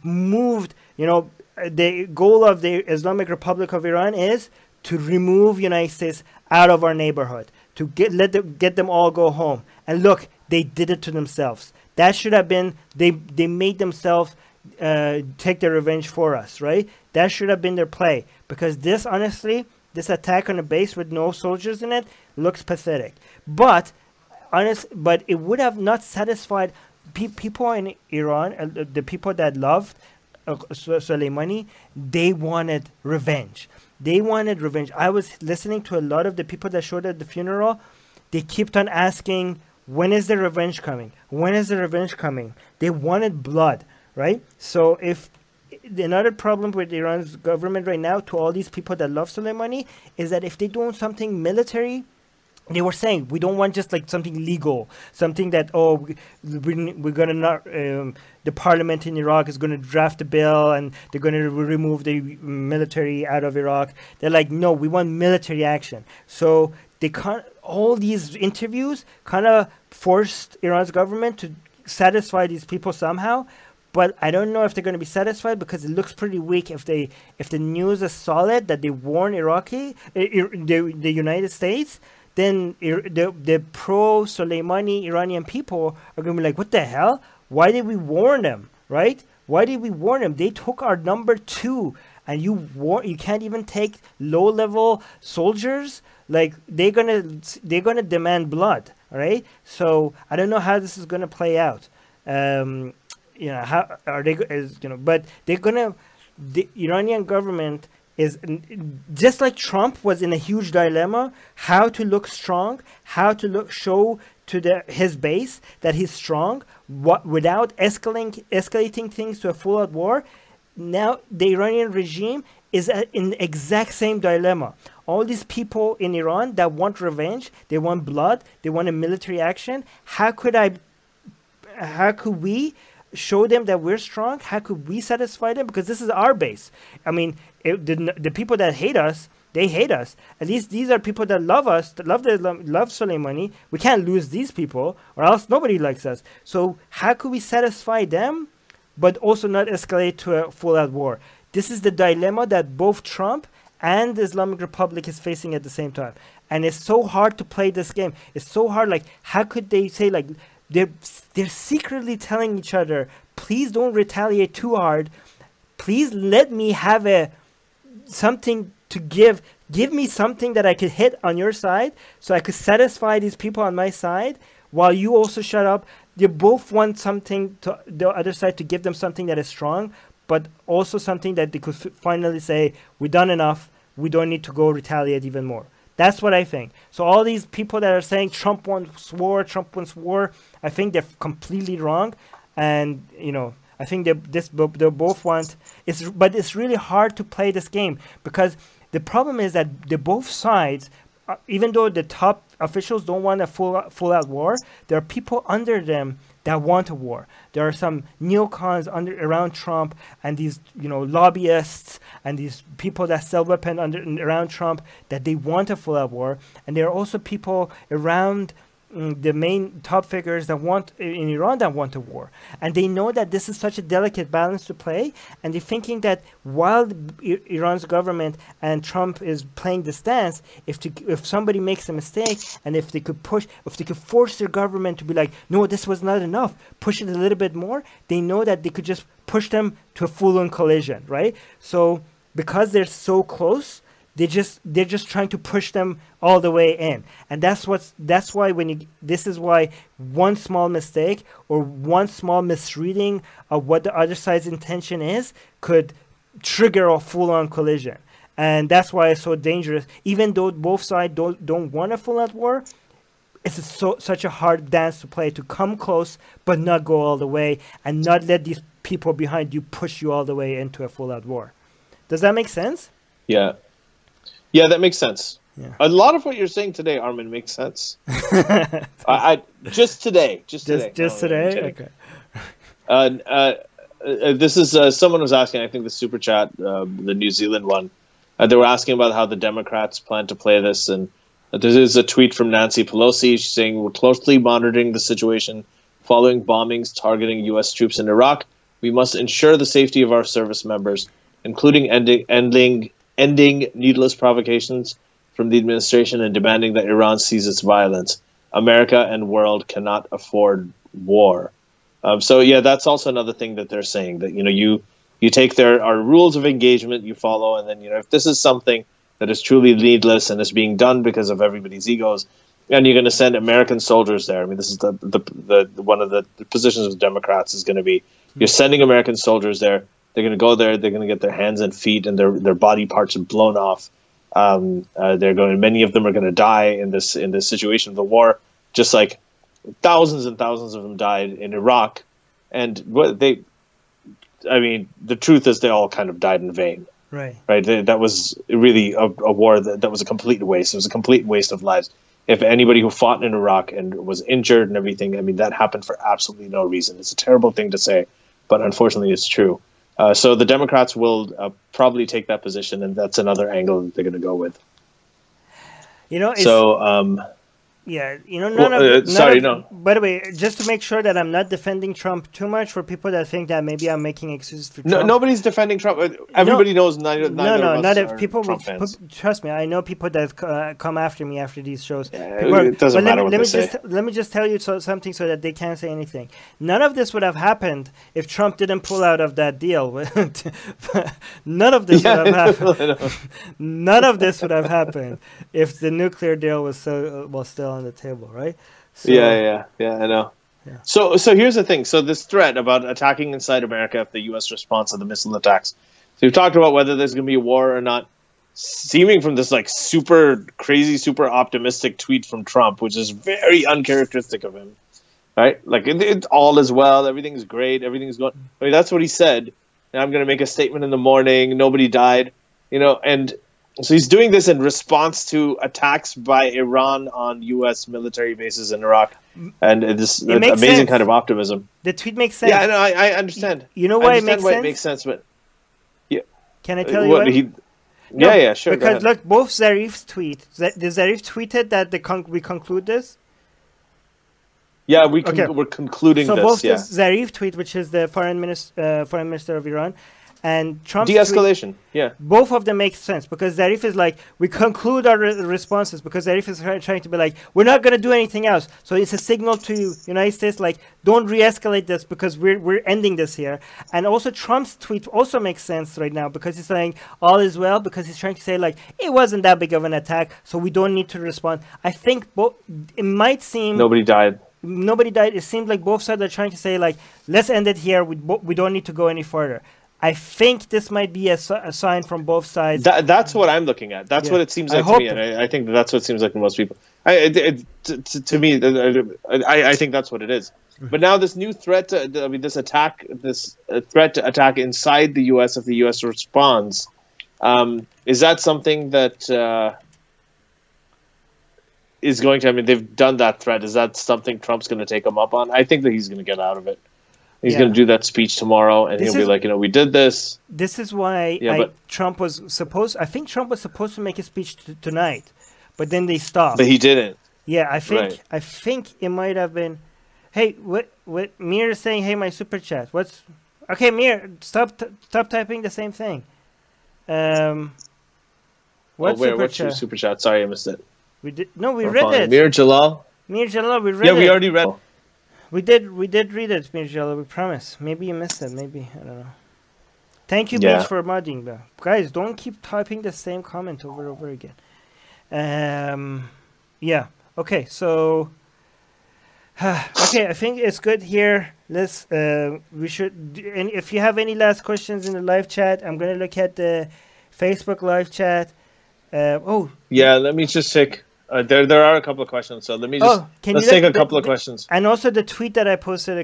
moved. You know, the goal of the Islamic Republic of Iran is to remove United States out of our neighborhood, to get them all go home. And look, they did it to themselves. That should have been they made themselves take their revenge for us, right? That should have been their play, because this, honestly, this attack on a base with no soldiers in it looks pathetic. But it would have not satisfied people in Iran, the people that loved Soleimani. They wanted revenge. They wanted revenge. I was listening to a lot of the people that showed at the funeral. They kept on asking, when is the revenge coming? When is the revenge coming? They wanted blood, right? So if another problem with Iran's government right now, to all these people that love Soleimani, is that if they do something military, they were saying, we don't want just like something legal, something that, oh, we're going to not, the parliament in Iraq is going to draft a bill and they're going to remove the military out of Iraq. They're like, no, we want military action. So they all these interviews kind of forced Iran's government to satisfy these people somehow. But I don't know if they're going to be satisfied, because it looks pretty weak if the news is solid that they warn the United States. Then the pro-Soleimani Iranian people are going to be like, what the hell? Why did we warn them, right? Why did we warn them? They took our number 2, and you can't even take low-level soldiers. Like, they're gonna demand blood, right? So I don't know how this is gonna play out. You know, how are they? But they're gonna. The Iranian government is just like Trump was in a huge dilemma: how to look strong, how to show to his base that he's strong, without escalating things to a full-out war. Now the Iranian regime is in the exact same dilemma. All these people in Iran that want revenge, they want blood, they want a military action. How could we show them that we're strong? How could we satisfy them? Because this is our base. I mean, the people that hate us, they hate us. At least these are people that love us, that love Soleimani. We can't lose these people, or else nobody likes us. So how could we satisfy them, but also not escalate to a full-out war? This is the dilemma that both Trump and the Islamic Republic is facing at the same time. And it's so hard to play this game. It's so hard. Like, how could they say, like, they're secretly telling each other, please don't retaliate too hard. Please let me have something to give. Give me something that I could hit on your side so I could satisfy these people on my side while you also shut up. They both want something to the other side, to give them something that is strong, but also something that they could finally say, we've done enough. We don't need to go retaliate even more. That's what I think. So all these people that are saying Trump wants war, I think they're completely wrong. And, you know, I think they both want, but it's really hard to play this game, because the problem is that both sides, even though the top officials don't want a full-out war, there are people under them that want a war. There are some neocons around Trump, and these, you know, lobbyists and these people that sell weapons around Trump, that they want a full-out war. And there are also people around the main top figures that in Iran that want a war, and they know that this is such a delicate balance to play, and they're thinking that while Iran's government and Trump is playing this dance, if somebody makes a mistake, and if they could force their government to be like, no, this was not enough, push it a little bit more, they know that they could just push them to a full-on collision, right? So because they're so close, they're just trying to push them all the way in, and that's why this is why one small mistake or one small misreading of what the other side's intention is could trigger a full-on collision, and that's why it's so dangerous. Even though both sides don't want a full-out war, it's such a hard dance to play, to come close but not go all the way, and not let these people behind you push you all the way into a full-out war. Does that make sense? Yeah. Yeah, that makes sense. Yeah. A lot of what you're saying today, Armin, makes sense. Just today. Okay. this is someone was asking. I think the super chat, the New Zealand one. They were asking about how the Democrats plan to play this, and there is a tweet from Nancy Pelosi. She's saying we're closely monitoring the situation following bombings targeting U.S. troops in Iraq. We must ensure the safety of our service members, including ending needless provocations from the administration and demanding that Iran cease its violence. America and world cannot afford war. So yeah, that's also another thing that they're saying, that you take our rules of engagement, you follow, and then if this is something that is truly needless and is being done because of everybody's egos, and you're going to send American soldiers there. I mean, this is the one of the positions of Democrats is going to be you're sending American soldiers there. They're going to go there. They're going to get their hands and feet and their body parts blown off. Many of them are going to die in this situation of the war, just like thousands and thousands of them died in Iraq. And the truth is they all kind of died in vain. Right. That was really a war that was a complete waste. It was a complete waste of lives. If anybody who fought in Iraq and was injured and everything, I mean, that happened for absolutely no reason. It's a terrible thing to say, but unfortunately it's true. So the Democrats will probably take that position, and that's another angle that they're going to go with. Yeah, no. By the way, just to make sure that I'm not defending Trump too much, for people that think that maybe I'm making excuses for Trump. Nobody's defending Trump. Everybody knows neither not if people Trump fans. Trust me, I know people that come after me after these shows. It doesn't matter what they say. Let me just tell you something so that they can't say anything. None of this would have happened if Trump didn't pull out of that deal. None of this would have happened. None of this would have happened if the nuclear deal was still on the table, right? So, yeah, I know. Yeah. So here's the thing. So this threat about attacking inside America if the U.S. response to the missile attacks. So we've talked about whether there's going to be a war or not. Seeming from this like super crazy, super optimistic tweet from Trump, which is very uncharacteristic of him, right? Like it all is well, everything's great, everything's going. I mean, that's what he said. And I'm going to make a statement in the morning. Nobody died, and. So he's doing this in response to attacks by Iran on U.S. military bases in Iraq, and this amazing kind of optimism. The tweet makes sense. Yeah, I understand. You know why it makes sense? It makes sense, but yeah. Can I tell you why? Yeah, sure. Because look, both Zarif's tweet. Zarif tweeted that we conclude this. Yeah, we're concluding this. So both the Zarif tweet, which is the foreign minister of Iran, and Trump's de-escalation, tweet, both of them make sense, because Zarif is like, we conclude our responses, because Zarif is trying to be like, we're not going to do anything else. So it's a signal to United States, like, don't re-escalate this, because we're ending this here. And also Trump's tweet also makes sense right now, because he's saying all is well, because he's trying to say like, it wasn't that big of an attack, so we don't need to respond. I think it might seem nobody died. It seems like both sides are trying to say like, let's end it here. We don't need to go any further. I think this might be a sign from both sides. That's what I'm looking at. That's what it seems like to me, and I think that's what it seems like to most people. To me, I think that's what it is. But now this new threat, this threat to attack inside the U.S. if the U.S. responds, is that something that is going to? I mean, they've done that threat. Is that something Trump's going to take them up on? I think that he's going to get out of it. He's going to do that speech tomorrow, and he'll be like, we did this. This is why Trump was supposed. I think Trump was supposed to make a speech tonight, but then they stopped. But he didn't. Yeah, I think it might have been. Hey, what Mir is saying? Hey, my super chat. Okay, Mir? Stop typing the same thing. What's your super chat? Sorry, I missed it. We read it. Mir Jalal, we read it. Yeah, we already read. We did read it, Mir Jalal, we promise. Maybe you missed it, maybe. I don't know. Thank you, Beach, for modding, though. Guys, don't keep typing the same comment over and over again. Yeah. Okay, so... okay, I think it's good here. Let's... we should... And if you have any last questions in the live chat, I'm going to look at the Facebook live chat. Yeah, let me just check. There are a couple of questions, so let me just let's take a couple of questions. And also the tweet that I posted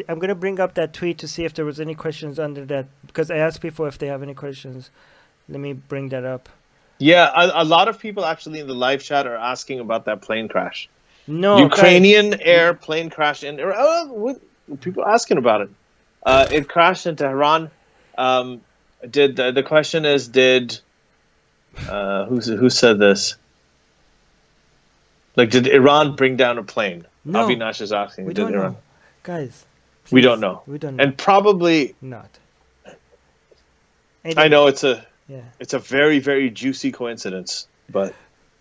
I'm going to bring up that tweet to see if there was any questions under that, because I asked people if they have any questions. Let me bring that up. Yeah, a lot of people actually in the live chat are asking about that plane crash. No, Ukrainian airplane crash in Iran. People asking about it. It crashed in Tehran. The question is, did who said this? Like, did Iran bring down a plane? No, Avinash is asking. we don't know, guys. Please, we don't know. We don't know. And probably not. I know it's a very, very juicy coincidence, but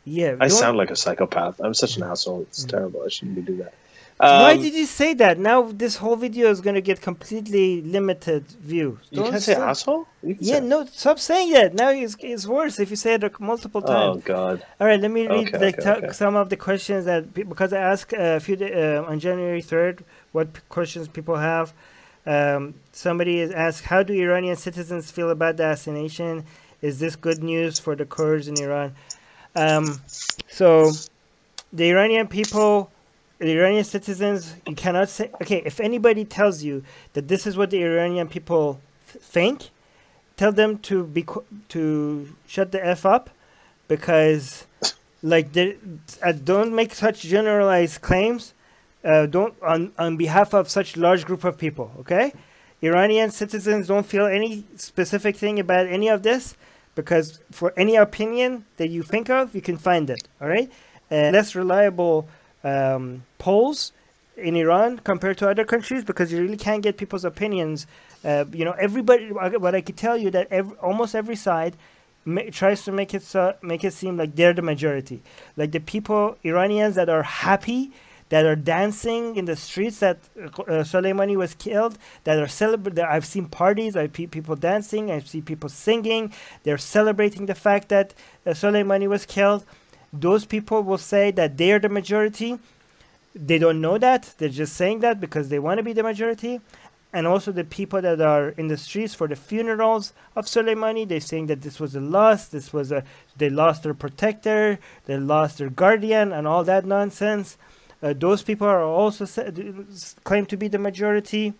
yeah, I sound like a psychopath. I'm such an asshole. It's terrible. I shouldn't be doing that. Why did you say that? Now this whole video is going to get completely limited view. You can't say asshole? Yeah, no, stop saying that. Now it's worse if you say it multiple times. Oh, God. All right, let me read some of the questions that, because I asked a few on January 3rd what questions people have. Somebody has asked, how do Iranian citizens feel about the assassination? Is this good news for the Kurds in Iran? So the Iranian people... The Iranian citizens, you cannot say... Okay, if anybody tells you that this is what the Iranian people think, tell them to shut the F up, because like don't make such generalized claims don't on behalf of such large group of people, okay? Iranian citizens don't feel any specific thing about any of this, because for any opinion that you think of, you can find it, all right? Less reliable... polls in Iran compared to other countries, because you really can't get people's opinions. You know, everybody. What I could tell you that almost every side tries to make it seem like they're the majority, like the people, Iranians that are happy, that are dancing in the streets that Soleimani was killed, that are celebrating. I've seen parties, I see people dancing, I see people singing. They're celebrating the fact that Soleimani was killed. Those people will say that they are the majority. They don't know that. They're just saying that because they want to be the majority. And also the people that are in the streets for the funerals of Soleimani, they're saying that this was a loss. They lost their protector. They lost their guardian and all that nonsense. Those people are also claim to be the majority.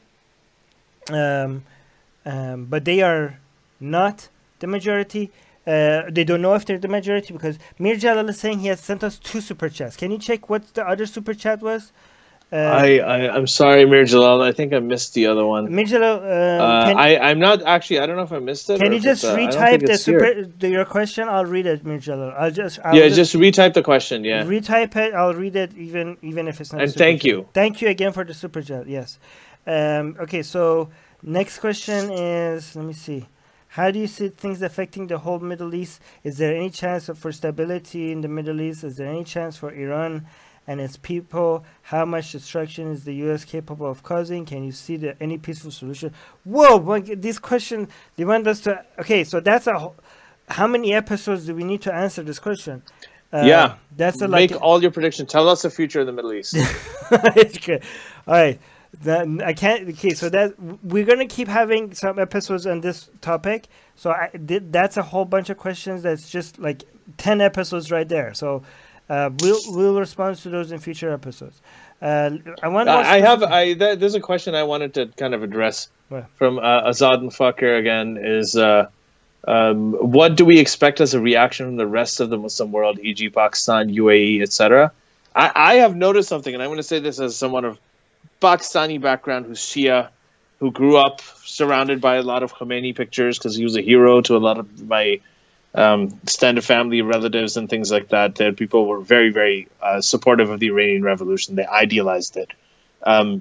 But they are not the majority. They don't know if they're the majority, because Mir Jalal is saying he has sent us 2 super chats. Can you check what the other super chat was? I'm sorry, Mir Jalal. I think I missed the other one. Mir Jalal, I'm not actually. I don't know if I missed it. Can you just retype your question? I'll read it, Mir Jalal. Just retype the question. Yeah, retype it. I'll read it even if it's not. And thank you. Thank you again for the super chat. Yes. Okay. So next question is, let me see. How do you see things affecting the whole Middle East? Is there any chance for stability in the Middle East? Is there any chance for Iran and its people? How much destruction is the U.S. capable of causing? Can you see any peaceful solution? Whoa, this question, they want us to... Okay, so that's how many episodes do we need to answer this question? Yeah, make all your predictions. Tell us the future of the Middle East. It's good. All right. I can't. Okay, so that we're gonna keep having some episodes on this topic. So that's a whole bunch of questions. That's just like 10 episodes right there. So we'll respond to those in future episodes. There's a question I wanted to kind of address from Azad and Fakir again. Is what do we expect as a reaction from the rest of the Muslim world, e.g., Pakistan, UAE, etc.? I have noticed something, and I'm going to say this as someone of Pakistani background who's Shia, who grew up surrounded by a lot of Khomeini pictures because he was a hero to a lot of my extended family, relatives, and things like that. That people were very, very supportive of the Iranian Revolution. They idealized it. A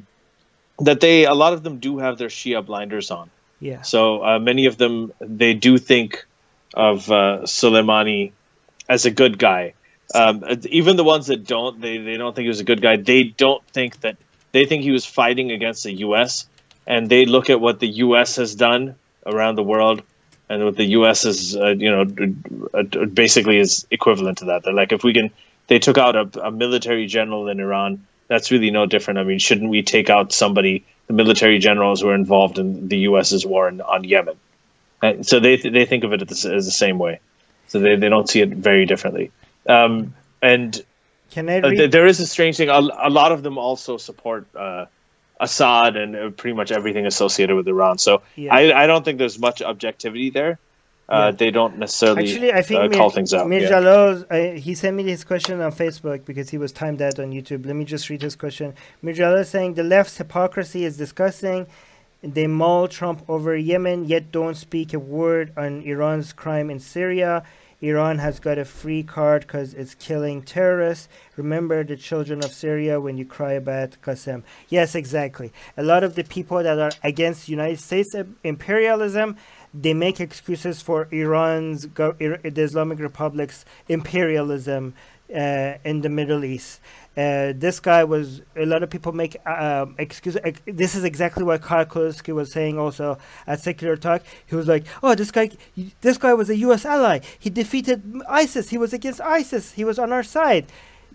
lot of them do have their Shia blinders on. Yeah. So many of them, they do think of Soleimani as a good guy. Even the ones that don't, they don't think he was a good guy. They think he was fighting against the U.S. and they look at what the U.S. has done around the world, and what the U.S. is, basically is equivalent to that. They're like, they took out a military general in Iran. That's really no different. I mean, shouldn't we take out the military generals who are involved in the U.S.'s war on Yemen? And so they think of it as the same way. So they don't see it very differently. And there is a strange thing. A lot of them also support Assad and pretty much everything associated with Iran. So yeah. I don't think there's much objectivity there. They don't necessarily I think call things out. Mir Jalal, he sent me his question on Facebook because he was timed out on YouTube. Let me just read his question. Mir Jalal is saying the left's hypocrisy is disgusting. They maul Trump over Yemen, yet don't speak a word on Iran's crime in Syria. Iran has got a free card because it's killing terrorists. Remember the children of Syria when you cry about Qasem. Yes, exactly. A lot of the people that are against United States imperialism, they make excuses for the Islamic Republic's imperialism in the Middle East. This guy was, a lot of people make excuses. This is exactly what Kyle Kulinski was saying also at Secular Talk. He was like, oh, this guy was a U.S. ally. He defeated ISIS. He was against ISIS. He was on our side.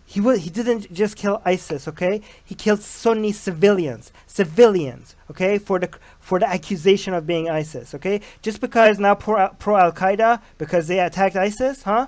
He didn't just kill ISIS, okay? He killed Sunni civilians, okay, for the accusation of being ISIS, okay? Just because now pro Al-Qaeda, because they attacked ISIS, huh?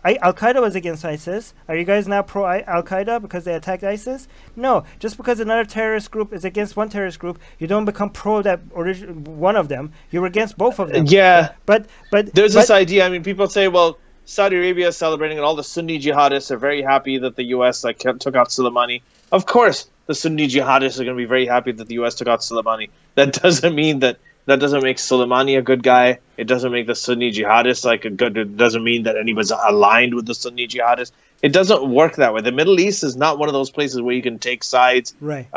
Al-Qaeda was against ISIS. Are you guys now pro Al-Qaeda because they attacked ISIS? No. Just because another terrorist group is against one terrorist group, you don't become pro that one of them. You're against both of them. Yeah. But there's this idea. I mean, people say, well, Saudi Arabia is celebrating, and all the Sunni jihadists are very happy that the U.S. took out Soleimani. Of course, the Sunni jihadists are going to be very happy that the U.S. took out Soleimani. That doesn't mean that. That doesn't make Soleimani a good guy. It doesn't make the Sunni jihadists a good. It doesn't mean that anyone's aligned with the Sunni jihadists. It doesn't work that way. The Middle East is not one of those places where you can take sides right.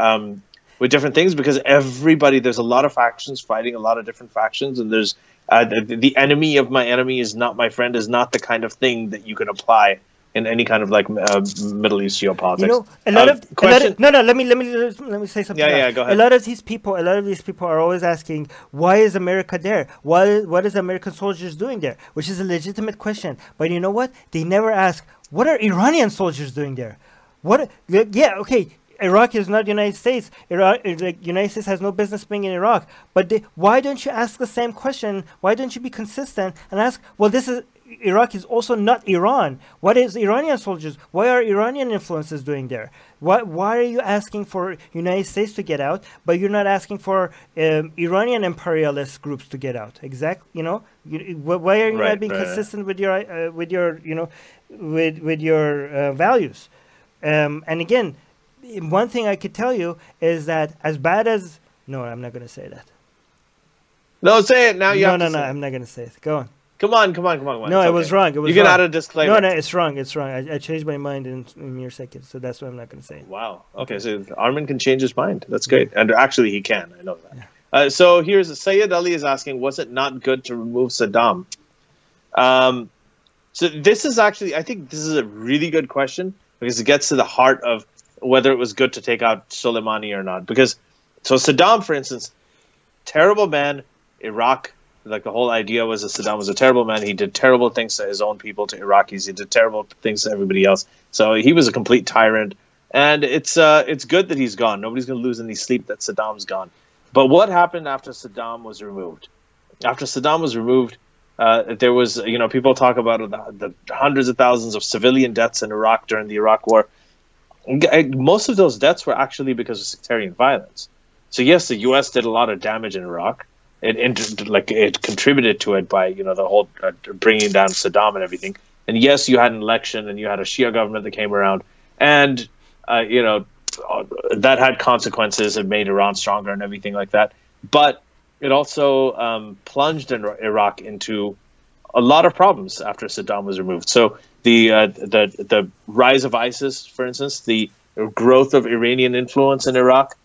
With different things, because there's a lot of factions fighting a lot of different factions, and there's the enemy of my enemy is not my friend is not the kind of thing that you can apply in any kind of Middle East geopolitics. You know, let me say something. Yeah, go ahead. A lot of these people are always asking, why is America there? What is American soldiers doing there? Which is a legitimate question. But you know what? They never ask, what are Iranian soldiers doing there? Okay, Iraq is not United States. United States has no business being in Iraq. But why don't you ask the same question? Why don't you be consistent and ask, well, Iraq is also not Iran. What is Iranian soldiers? Why are Iranian influences doing there? Why are you asking for United States to get out, but you're not asking for Iranian imperialist groups to get out? Exactly. You know, why are you not being consistent with your values? And again, one thing I could tell you is that I'm not going to say that. No, say it now. No, I'm not going to say it. Go on. Come on. No, it was wrong. You can add a disclaimer. No, it's wrong. I changed my mind in mere seconds, so that's why I'm not going to say it. Wow. Okay, so Armin can change his mind. That's great. And actually, he can. I know that. Yeah. So here's Sayyid Ali is asking, was it not good to remove Saddam? So this is actually, I think this is a really good question, because it gets to the heart of whether it was good to take out Soleimani or not. Because, so Saddam, for instance, terrible man, Iraq. The whole idea was that Saddam was a terrible man. He did terrible things to his own people, to Iraqis. He did terrible things to everybody else. So he was a complete tyrant. And it's good that he's gone. Nobody's going to lose any sleep that Saddam's gone. But what happened after Saddam was removed? After Saddam was removed, there was, people talk about the hundreds of thousands of civilian deaths in Iraq during the Iraq War. Most of those deaths were actually because of sectarian violence. So yes, the U.S. did a lot of damage in Iraq. It contributed to it by the whole bringing down Saddam and everything. And yes, you had an election and you had a Shia government that came around, and that had consequences. It made Iran stronger and everything like that. But it also plunged Iraq into a lot of problems after Saddam was removed. So the rise of ISIS, for instance, the growth of Iranian influence in Iraq,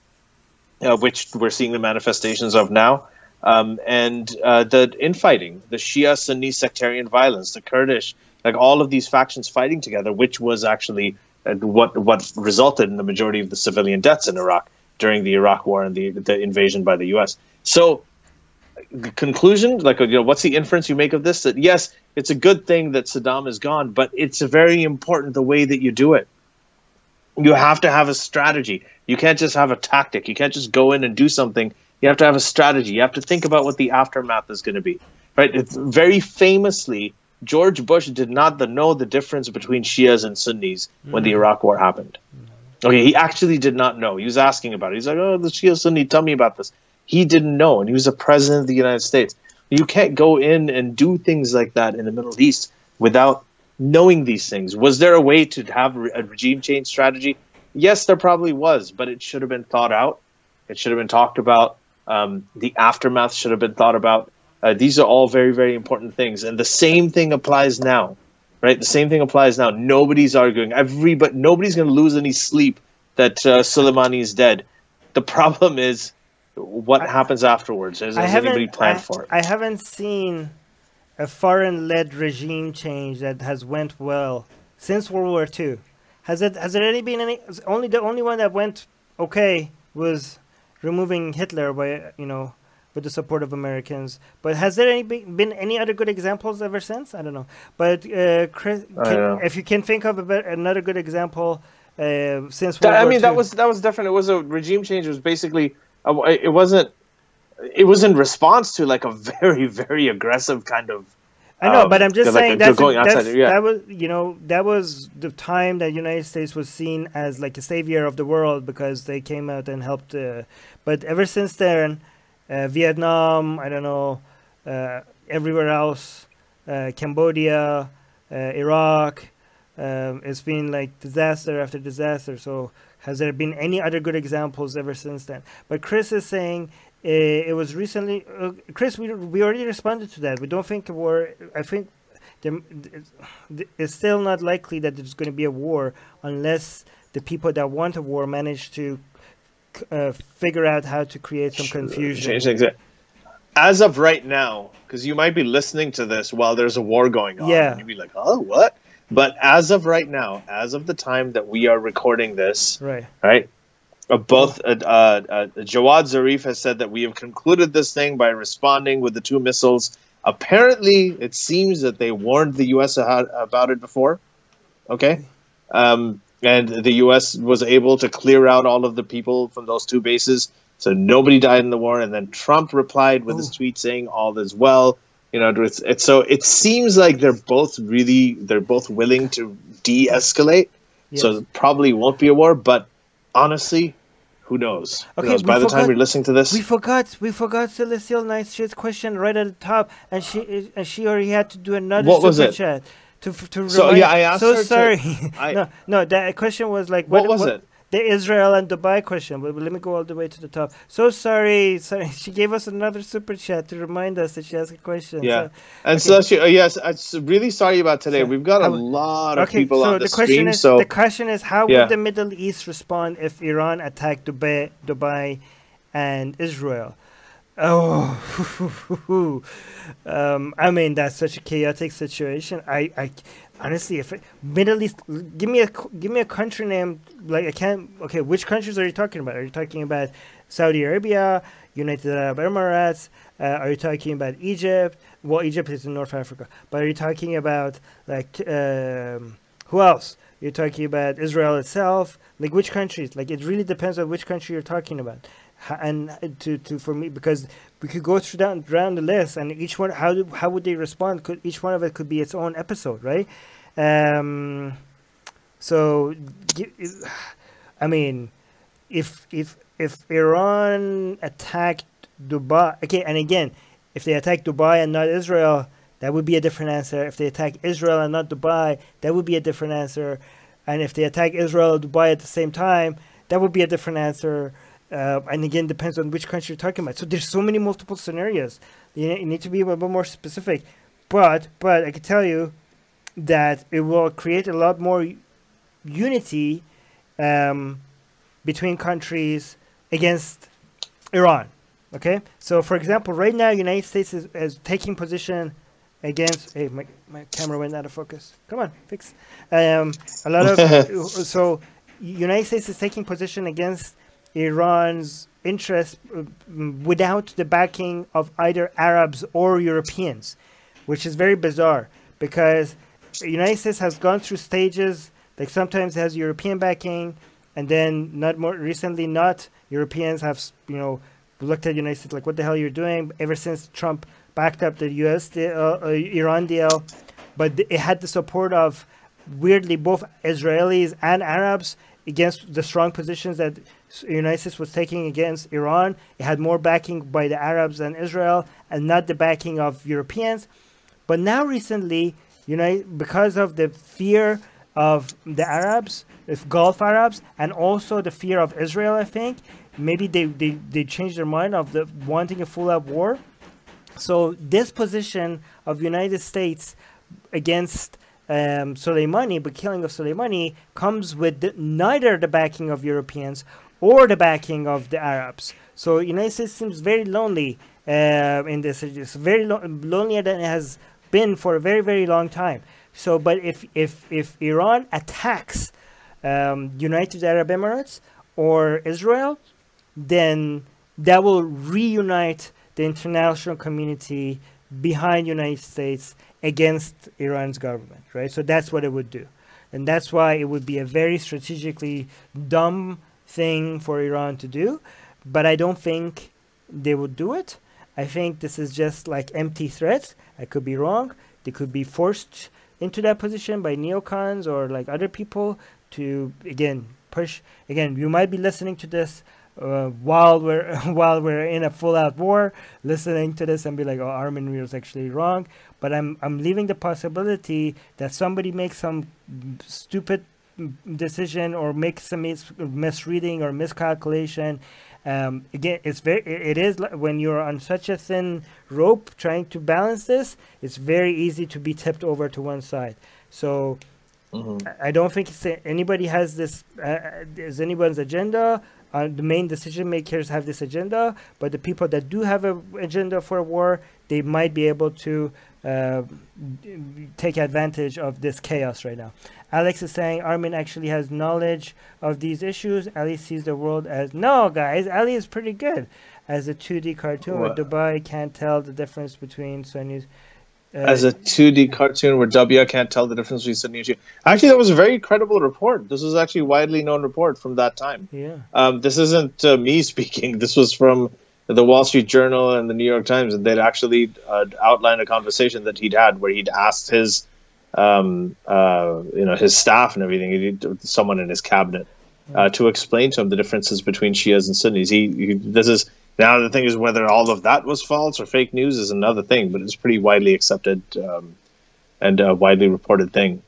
which we're seeing the manifestations of now. And the infighting, the Shia Sunni sectarian violence, the Kurdish, all of these factions fighting together, which was actually what resulted in the majority of the civilian deaths in Iraq during the Iraq War and the invasion by the U.S. So, the conclusion, what's the inference you make of this? That yes, it's a good thing that Saddam is gone, but it's very important the way that you do it. You have to have a strategy. You can't just have a tactic. You can't just go in and do something. You have to have a strategy. You have to think about what the aftermath is going to be, right? It's very famously, George Bush did not know the difference between Shias and Sunnis when the Iraq War happened. Okay, he actually did not know. He was asking about it. He's like, oh, the Shia Sunni, tell me about this. He didn't know, and he was the president of the United States. You can't go in and do things like that in the Middle East without knowing these things. Was there a way to have a regime change strategy? Yes, there probably was, but it should have been thought out. It should have been talked about. The aftermath should have been thought about. These are all very, very important things. And the same thing applies now, right? The same thing applies now. Nobody's arguing. Nobody's going to lose any sleep that Soleimani is dead. The problem is what happens afterwards. Has anybody planned for it? I haven't seen a foreign-led regime change that has went well since World War II. Has there any been any? The only one that went okay was removing Hitler by with the support of Americans. But has there been any other good examples ever since? I don't know. But Chris, if you can think of another good example since World War II. that was different. It was a regime change. It was basically it wasn't. It was in response to like a very, very aggressive kind of. I know, but I'm just saying that was the time that the United States was seen as like a savior of the world because they came out and helped. But ever since then, Vietnam, I don't know, everywhere else, Cambodia, Iraq, it's been like disaster after disaster. So has there been any other good examples ever since then? But Chris is saying. It was recently, Chris. We already responded to that. We don't think a war. I think it's still not likely that there's going to be a war unless the people that want a war manage to figure out how to create some confusion. Change things. As of right now, because you might be listening to this while there's a war going on, and you'd be like, "Oh, what?" But as of right now, as of the time that we are recording this, right. Both Jawad Zarif has said that we have concluded this thing by responding with the 2 missiles. Apparently, it seems that they warned the U.S. about it before. Okay, and the U.S. was able to clear out all of the people from those 2 bases, so nobody died in the war. And then Trump replied with his tweet saying all is well. So it seems like they're both willing to de-escalate. Yes. So it probably won't be a war, but. Honestly, who knows? Okay, by the time you're listening to this, we forgot Celestial Nice Shit's question right at the top, and she already had to do another super chat to so yeah, I asked so her. Sorry, no, that question was like what was it? The Israel and Dubai question. But let me go all the way to the top. So sorry. She gave us another super chat to remind us that she asked a question. Yeah, and yes, I'm really sorry about today. We've got a lot of people on the stream. The question is, how would the Middle East respond if Iran attacked Dubai and Israel? Oh, I mean, that's such a chaotic situation. I honestly, if Middle East, give me a country name. Like I can't. Okay, which countries are you talking about? Are you talking about Saudi Arabia, United Arab Emirates? Are you talking about Egypt? Well, Egypt is in North Africa. But are you talking about like who else? You're talking about Israel itself. Like which countries? Like it really depends on which country you're talking about. And for me, because we could go through down the list, and each one, how would they respond? Each one of it could be its own episode, right? So, I mean, if Iran attacked Dubai, okay, and again, if they attack Dubai and not Israel, that would be a different answer. If they attack Israel and not Dubai, that would be a different answer. And if they attack Israel and Dubai at the same time, that would be a different answer. And again, depends on which country you're talking about. So there's so many multiple scenarios. You need to be a bit more specific. But I can tell you that it will create a lot more unity between countries against Iran. Okay? So, for example, right now, United States is taking position against... Hey, my camera went out of focus. Come on, fix. So, United States is taking position against Iran's interest without the backing of either Arabs or Europeans, which is very bizarre because the United States has gone through stages, like sometimes it has European backing, and then not Europeans have, looked at the United States like, what the hell you're doing, ever since Trump backed up the Iran deal. But it had the support of, weirdly, both Israelis and Arabs against the strong positions that the United States was taking against Iran. It had more backing by the Arabs than Israel, and not the backing of Europeans. But now recently, because of the fear of the Arabs, Gulf Arabs, and also the fear of Israel, I think, maybe they changed their mind of wanting a full-out war. So this position of United States against Soleimani, but killing of Soleimani, comes with neither the backing of Europeans or the backing of the Arabs. So United States seems very lonely in this. It's very lonelier than it has been for a very, very long time. So, but if Iran attacks United Arab Emirates or Israel, then that will reunite the international community behind United States against Iran's government, right? So that's what it would do. And that's why it would be a very strategically dumb thing for Iran to do. But I don't think they would do it. I think this is just like empty threats. I could be wrong. They could be forced into that position by neocons or like other people to, again, push. Again, you might be listening to this while we're in a full-out war, listening to this and be like, oh, Armin was actually wrong. But I'm leaving the possibility that somebody makes some stupid decision or makes some misreading or miscalculation. Again, it is when you're on such a thin rope trying to balance this, it's very easy to be tipped over to one side. So I don't think anybody has this is anyone's agenda. The main decision makers have this agenda, but the people that do have an agenda for a war, they might be able to take advantage of this chaos right now. Alex is saying Armin actually has knowledge of these issues. Ali sees the world as... No, guys, Ali is pretty good. As a 2D cartoon with Dubai, can't tell the difference between Sunnis. As a 2D cartoon where W can't tell the difference between Sunni and Shia. Actually, that was a very credible report. This was actually a widely known report from that time. Yeah. This isn't me speaking. This was from the Wall Street Journal and the New York Times, and they'd actually outlined a conversation that he'd had where he'd asked his, his staff and everything, someone in his cabinet, to explain to him the differences between Shias and Sunnis. Now the thing is whether all of that was false or fake news is another thing, but it's pretty widely accepted and a widely reported thing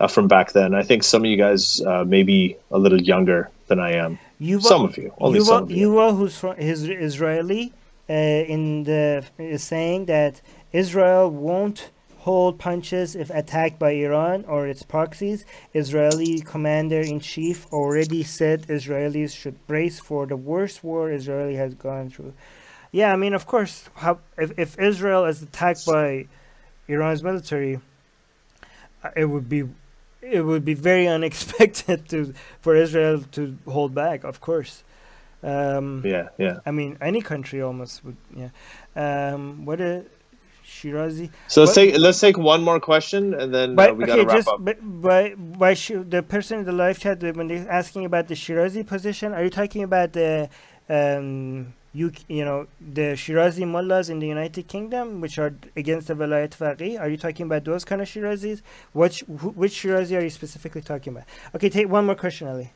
from back then. I think some of you guys may be a little younger than I am. Some of you, only some of you. Yuval, who's from Israeli, is saying that Israel won't hold punches if attacked by Iran or its proxies. Israeli commander-in-chief already said Israelis should brace for the worst war Israel has gone through. Yeah, I mean, of course, if Israel is attacked by Iran's military, it would be very unexpected for Israel to hold back, of course. Yeah. I mean, any country almost would. Yeah. Shirazi. So let's take one more question and then we gotta wrap up. The person in the live chat, when they're asking about the Shirazi position, are you talking about the the Shirazi mullahs in the United Kingdom, which are against the Velayat Faqih? Are you talking about those kind of Shirazis? Which Shirazi are you specifically talking about? Okay, take one more question, Ali.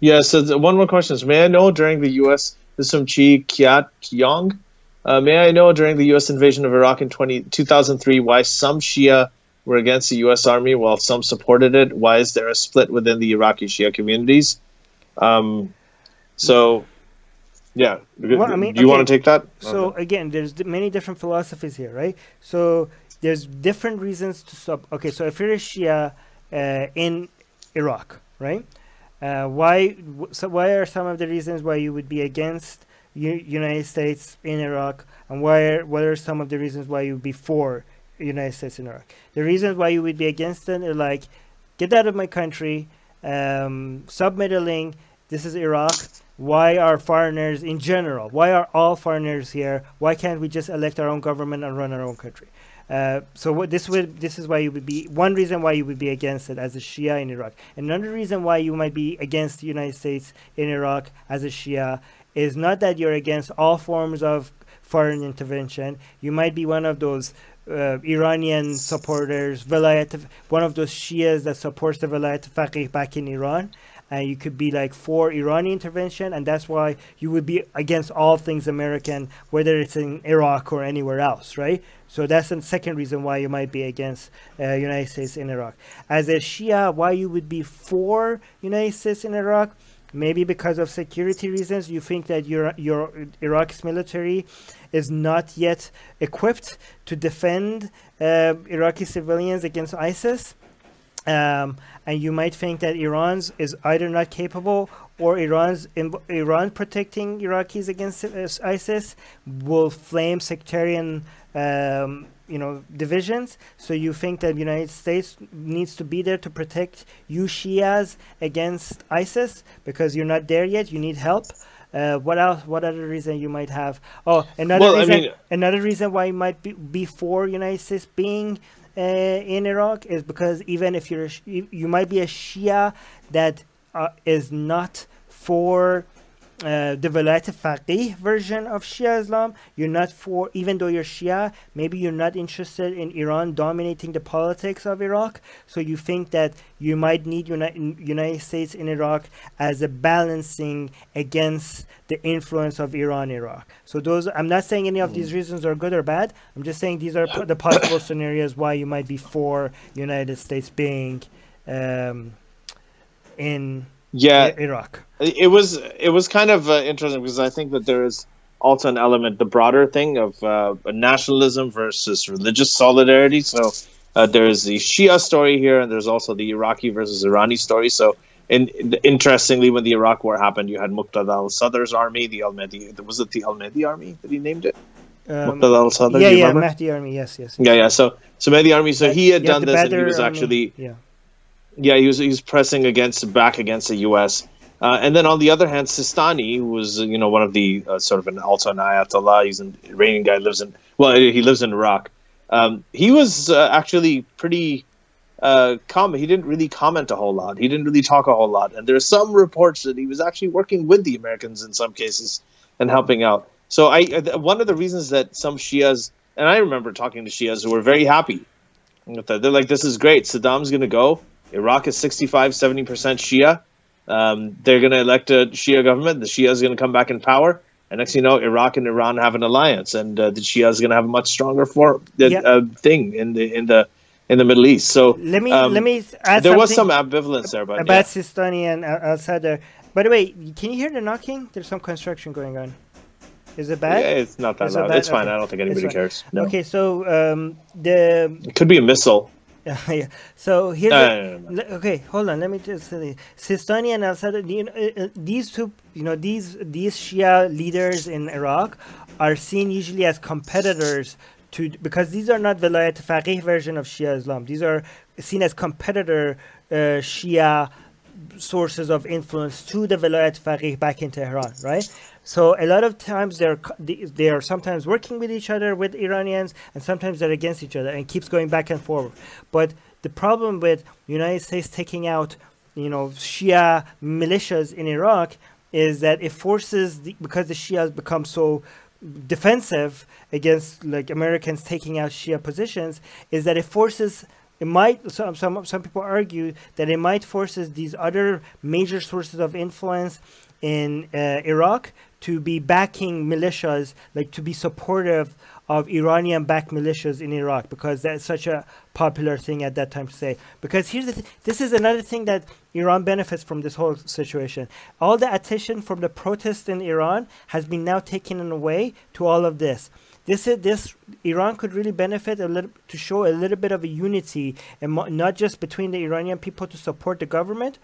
Yeah, so one more question is, may I know during the U.S. Sumchi Kiat Kyong? May I know during the U.S. invasion of Iraq in 2003 why some Shia were against the U.S. Army while some supported it? Why is there a split within the Iraqi Shia communities? So, yeah. Well, I mean, do you want to take that? So, again, there's many different philosophies here, right? So, there's different reasons to stop. Okay, so if you're a Shia in Iraq, right? Why are some of the reasons why you would be against United States in Iraq, and what are some of the reasons why you would be for United States in Iraq? The reasons why you would be against it are like, get out of my country, submiddling, this is Iraq, why are foreigners in general, why are all foreigners here, why can't we just elect our own government and run our own country? This is why you would be, one reason why you would be against it as a Shia in Iraq. Another reason why you might be against the United States in Iraq as a Shia is not that you're against all forms of foreign intervention. You might be one of those Iranian supporters, one of those Shias that supports the Velayat Faqih back in Iran. And you could be like for Iranian intervention, and that's why you would be against all things American, whether it's in Iraq or anywhere else, right? So that's the second reason why you might be against United States in Iraq. As a Shia, why you would be for United States in Iraq maybe because of security reasons, you think that your Iraq's military is not yet equipped to defend Iraqi civilians against ISIS. And you might think that Iran's is either not capable, or Iran protecting Iraqis against ISIS will flame sectarian divisions. So you think that the United States needs to be there to protect you Shias against ISIS because you're not there yet, you need help. What else? What other reason you might have? Oh, another reason why you might be for United States being in Iraq is because even if you might be a Shia that is not for the Velayat Faqih version of Shia Islam. You're not for, even though you're Shia, maybe you're not interested in Iran dominating the politics of Iraq. So you think that you might need United States in Iraq as a balancing against the influence of Iran in Iraq. So those, I'm not saying any of these reasons are good or bad. I'm just saying these are the possible scenarios why you might be for United States being in Iraq. It was kind of interesting because I think that there is also an element, the broader thing of nationalism versus religious solidarity. So there's the Shia story here, and there's also the Iraqi versus Irani story. So interestingly, when the Iraq War happened, you had Muqtada al-Sadr's army, the Al-Mahdi. Was it the Al-Mahdi army that he named it? Muqtada al-Sadr. Yeah, Mahdi army. Yes. Yeah. So Mahdi army. So he had done this, and he was actually he was pressing back against the U.S. And then on the other hand, Sistani, who was one of the sort of also an Ayatollah, he's an Iranian guy, he lives in Iraq. He was actually pretty calm. He didn't really comment a whole lot. He didn't really talk a whole lot. And there are some reports that he was actually working with the Americans in some cases and helping out. So one of the reasons that some Shias, and I remember talking to Shias who were very happy. They're like, this is great. Saddam's going to go. Iraq is 65-70% Shia. They're going to elect a Shia government. The Shia is going to come back in power, and next thing you know, Iraq and Iran have an alliance, and the Shia is going to have a much stronger thing in the Middle East. So let me add there was some ambivalence there, but about Sistani and al-Sadr. By the way, can you hear the knocking? There's some construction going on. Is it bad? Yeah, it's not that loud. It's fine. Okay. I don't think anybody cares. No. Okay, so it could be a missile. Yeah. So here's okay. Hold on. Let me just say, Sistani and al-Sadr. These two, these Shia leaders in Iraq are seen usually as competitors because these are not Velayat Faqih version of Shia Islam. These are seen as competitor Shia sources of influence to the Velayat Faqih back in Tehran, right? So a lot of times they are sometimes working with each other, with Iranians, and sometimes they're against each other, and keeps going back and forth. But the problem with United States taking out, Shia militias in Iraq is that it forces, because the Shias become so defensive against Americans taking out Shia positions, is that it forces. It might, some people argue that it might forces these other major sources of influence in Iraq to be backing militias, to be supportive of Iranian-backed militias in Iraq, because that's such a popular thing at that time to say. Because here's this is another thing that Iran benefits from this whole situation. All the attention from the protests in Iran has been now taken away to all of this. Iran could really benefit a little to show a little bit of a unity, and not just between the Iranian people to support the government,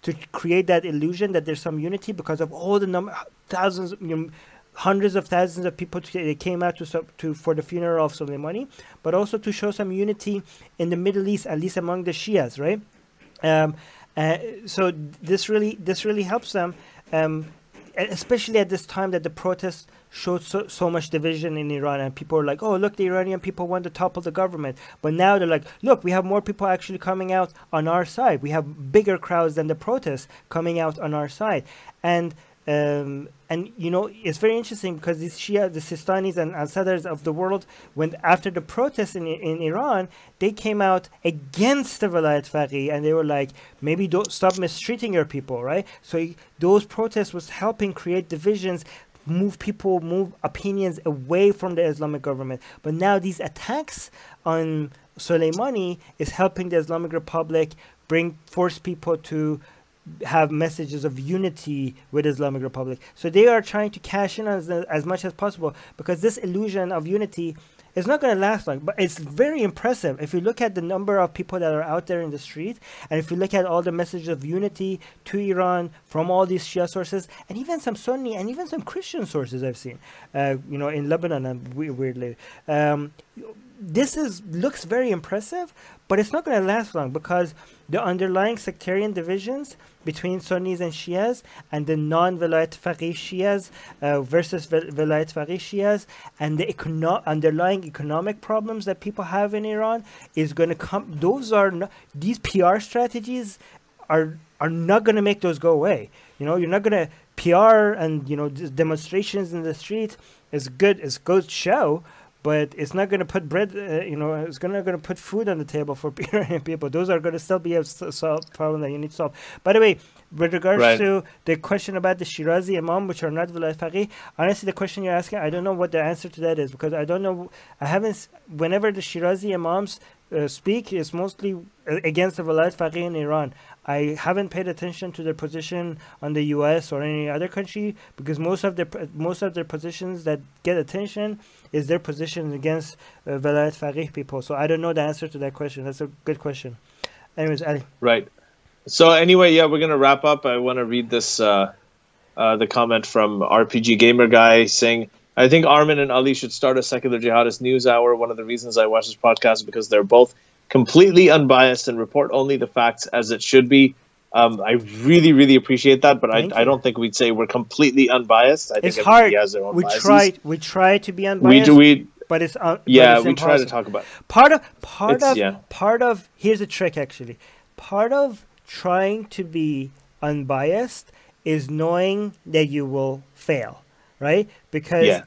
to create that illusion that there's some unity because of all the thousands, hundreds of thousands of people that came out for the funeral of Soleimani, but also to show some unity in the Middle East, at least among the Shias, right? So this really helps them, especially at this time that the protests showed so much division in Iran, and people are like, oh, look, the Iranian people want to topple the government. But now they're like, look, we have more people actually coming out on our side. We have bigger crowds than the protests coming out on our side. And it's very interesting because these Shia, the Sistanis and al-Sadrs of the world, after the protests in Iran, they came out against the Velayat Faqih, and they were like, maybe don't stop mistreating your people, right? So those protests was helping create divisions, move opinions away from the Islamic government. But now these attacks on Soleimani is helping the Islamic Republic force people to have messages of unity with Islamic Republic. So they are trying to cash in as much as possible, because this illusion of unity is not going to last long. But it's very impressive if you look at the number of people that are out there in the street, and if you look at all the messages of unity to Iran from all these Shia sources, and even some Sunni and even some Christian sources I've seen, in Lebanon and weirdly. This looks very impressive, but it's not going to last long, because the underlying sectarian divisions between Sunnis and Shias, and the non-Velayat Faqih Shias versus Velayat Faqih Shias, and the underlying economic problems that people have in Iran is going to come. These PR strategies are not going to make those go away. You're not going to PR and demonstrations in the street is good. It's good show. But it's not going to put bread, it's not going to put food on the table for Iranian people. Those are going to still be a problem that you need to solve. By the way, with regards to the question about the Shirazi Imam, which are not Velayat Faqih, honestly, the question you're asking, I don't know what the answer to that is, because I don't know. Whenever the Shirazi Imams speak, it's mostly against the Velayat Faqih in Iran. I haven't paid attention to their position on the U.S. or any other country, because most of their positions that get attention is their position against Velayat Faqih people. So I don't know the answer to that question. That's a good question. Anyways, Ali. Right. So anyway, we're gonna wrap up. I want to read this the comment from RPG Gamer Guy saying, I think Armin and Ali should start a secular jihadist news hour. One of the reasons I watch this podcast is because they're both completely unbiased and report only the facts as it should be. I really, really appreciate that, but I don't think we'd say we're completely unbiased. I think everybody has their own biases. We try to be unbiased, but it's we try to talk about part of here's a trick actually. Part of trying to be unbiased is knowing that you will fail, right? Because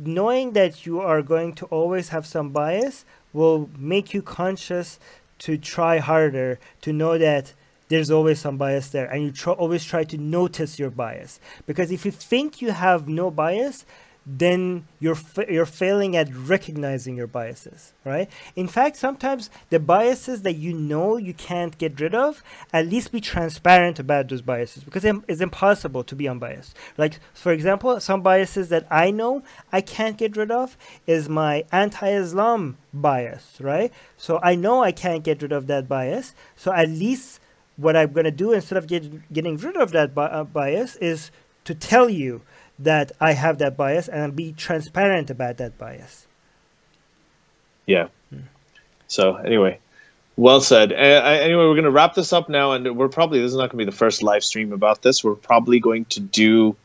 knowing that you are going to always have some bias will make you conscious to try harder, to know that there's always some bias there, and you always try to notice your bias. Because if you think you have no bias, then you're failing at recognizing your biases, right? In fact, sometimes the biases that you can't get rid of, at least be transparent about those biases, because it's impossible to be unbiased. Like, for example, some biases that I know I can't get rid of is my anti-Islam bias, right? So I know I can't get rid of that bias. So at least what I'm going to do, instead of getting rid of that bias, is to tell you that I have that bias and be transparent about that bias. Yeah. So anyway, well said. Anyway, we're going to wrap this up now, and this is not going to be the first live stream about this. We're probably going to do,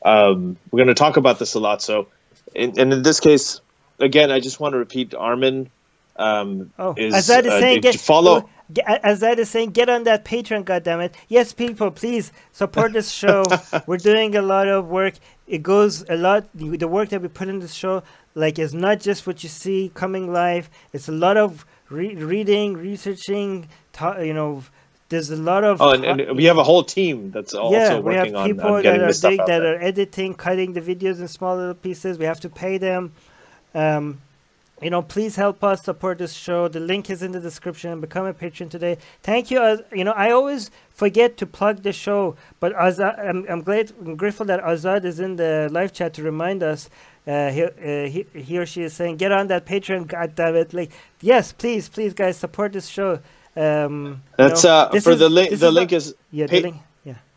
we're going to talk about this a lot. So, in this case, again, I just want to repeat, Armin Azad is saying follow. Azad is saying, get on that Patreon, goddammit. Yes, people, please support this show. We're doing a lot of work. It goes a lot. The work that we put in this show, is not just what you see coming live. It's a lot of reading, researching. There's a lot of. And we have a whole team that's also working on getting this stuff out there. That are editing, cutting the videos in small little pieces. We have to pay them. Please help us support this show. The link is in the description. Become a patron today. Thank you. I always forget to plug the show, but Azad, I'm grateful that Azad is in the live chat to remind us. He or she is saying, get on that Patreon, goddammit. Yes, please, guys, support this show. That's for the link. The link is the link.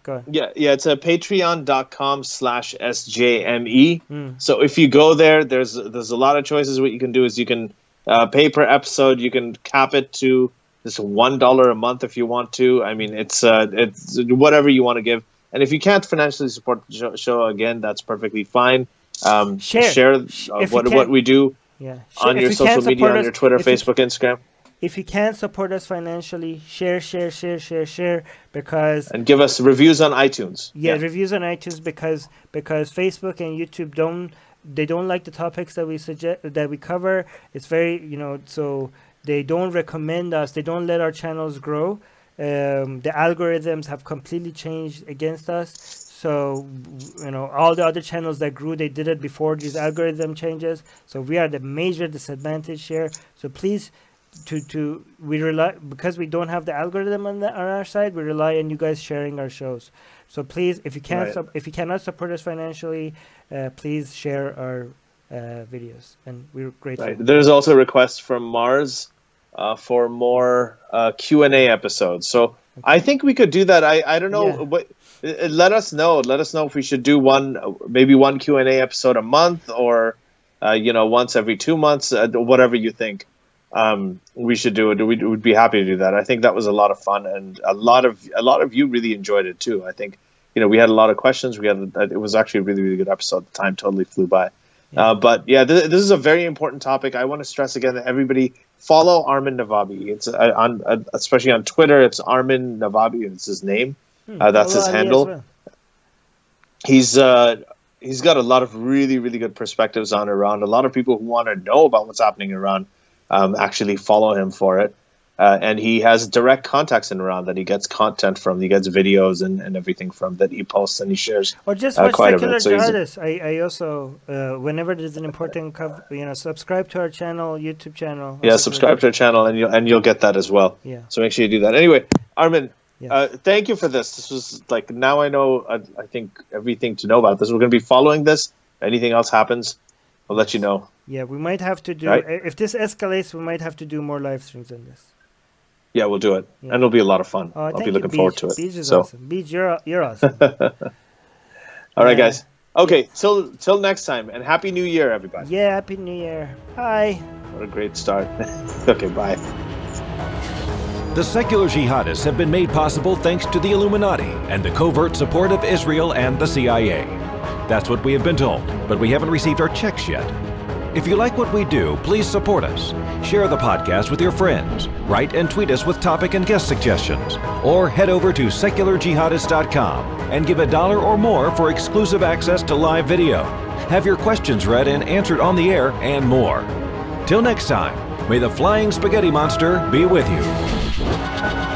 Go on. Yeah, it's a patreon.com/sjme. So if you go there, there's a lot of choices. What you can do is you can pay per episode. You can cap it to just $1 a month if you want to. I mean, it's whatever you want to give. And if you can't financially support the show, again, that's perfectly fine. Share what we do on your social media, on your Twitter, Facebook, Instagram. If you can't support us financially, share, because... And give us reviews on iTunes. Yeah, reviews on iTunes, because Facebook and YouTube don't like the topics that we cover. It's very, so they don't recommend us. They don't let our channels grow. The algorithms have completely changed against us. So, all the other channels that grew, they did it before these algorithm changes. So we are the major disadvantage here. So please we rely, because we don't have the algorithm on our side. We rely on you guys sharing our shows. So please, if you can't, if you cannot support us financially, please share our videos, and we're grateful. Right. There's also requests from Mars for more Q&A episodes. So I think we could do that. I don't know. But let us know. Let us know if we should do maybe one Q&A episode a month, or once every 2 months, whatever you think. We should do it. We'd be happy to do that. I think that was a lot of fun, and a lot of you really enjoyed it too. I think we had a lot of questions. It was actually a really, really good episode. The time totally flew by. But yeah, this is a very important topic. I want to stress again that everybody follow Armin Navabi. It's especially on Twitter. It's Armin Navabi, and it's his name. That's his handle. Well. He's got a lot of really, really good perspectives on Iran. A lot of people who want to know about what's happening in Iran actually follow him for it. And he has direct contacts in Iran that he gets content from. He gets videos and everything from that he posts and he shares. Or just watch Secular Jihadists. I also, whenever there's an important subscribe to our channel, YouTube channel. Yeah, subscribe to our channel, and you'll get that as well. Yeah. So make sure you do that. Anyway, Armin, thank you for this. This was now I know I think everything to know about this. We're going to be following this. If anything else happens, I'll let you know. Yeah, we might have to do, if this escalates, we might have to do more live streams on this. Yeah, we'll do it. And it'll be a lot of fun. Oh, I'll be looking forward to it. Beej is awesome. Beej, you're awesome. All right, guys. Okay, till next time. And Happy New Year, everybody. Yeah, Happy New Year. Bye. What a great start. Okay, bye. The secular jihadists have been made possible thanks to the Illuminati and the covert support of Israel and the CIA. That's what we have been told, but we haven't received our checks yet. If you like what we do, please support us. Share the podcast with your friends. Write and tweet us with topic and guest suggestions. Or head over to secularjihadist.com and give $1 or more for exclusive access to live video. Have your questions read and answered on the air, and more. Till next time, may the flying spaghetti monster be with you.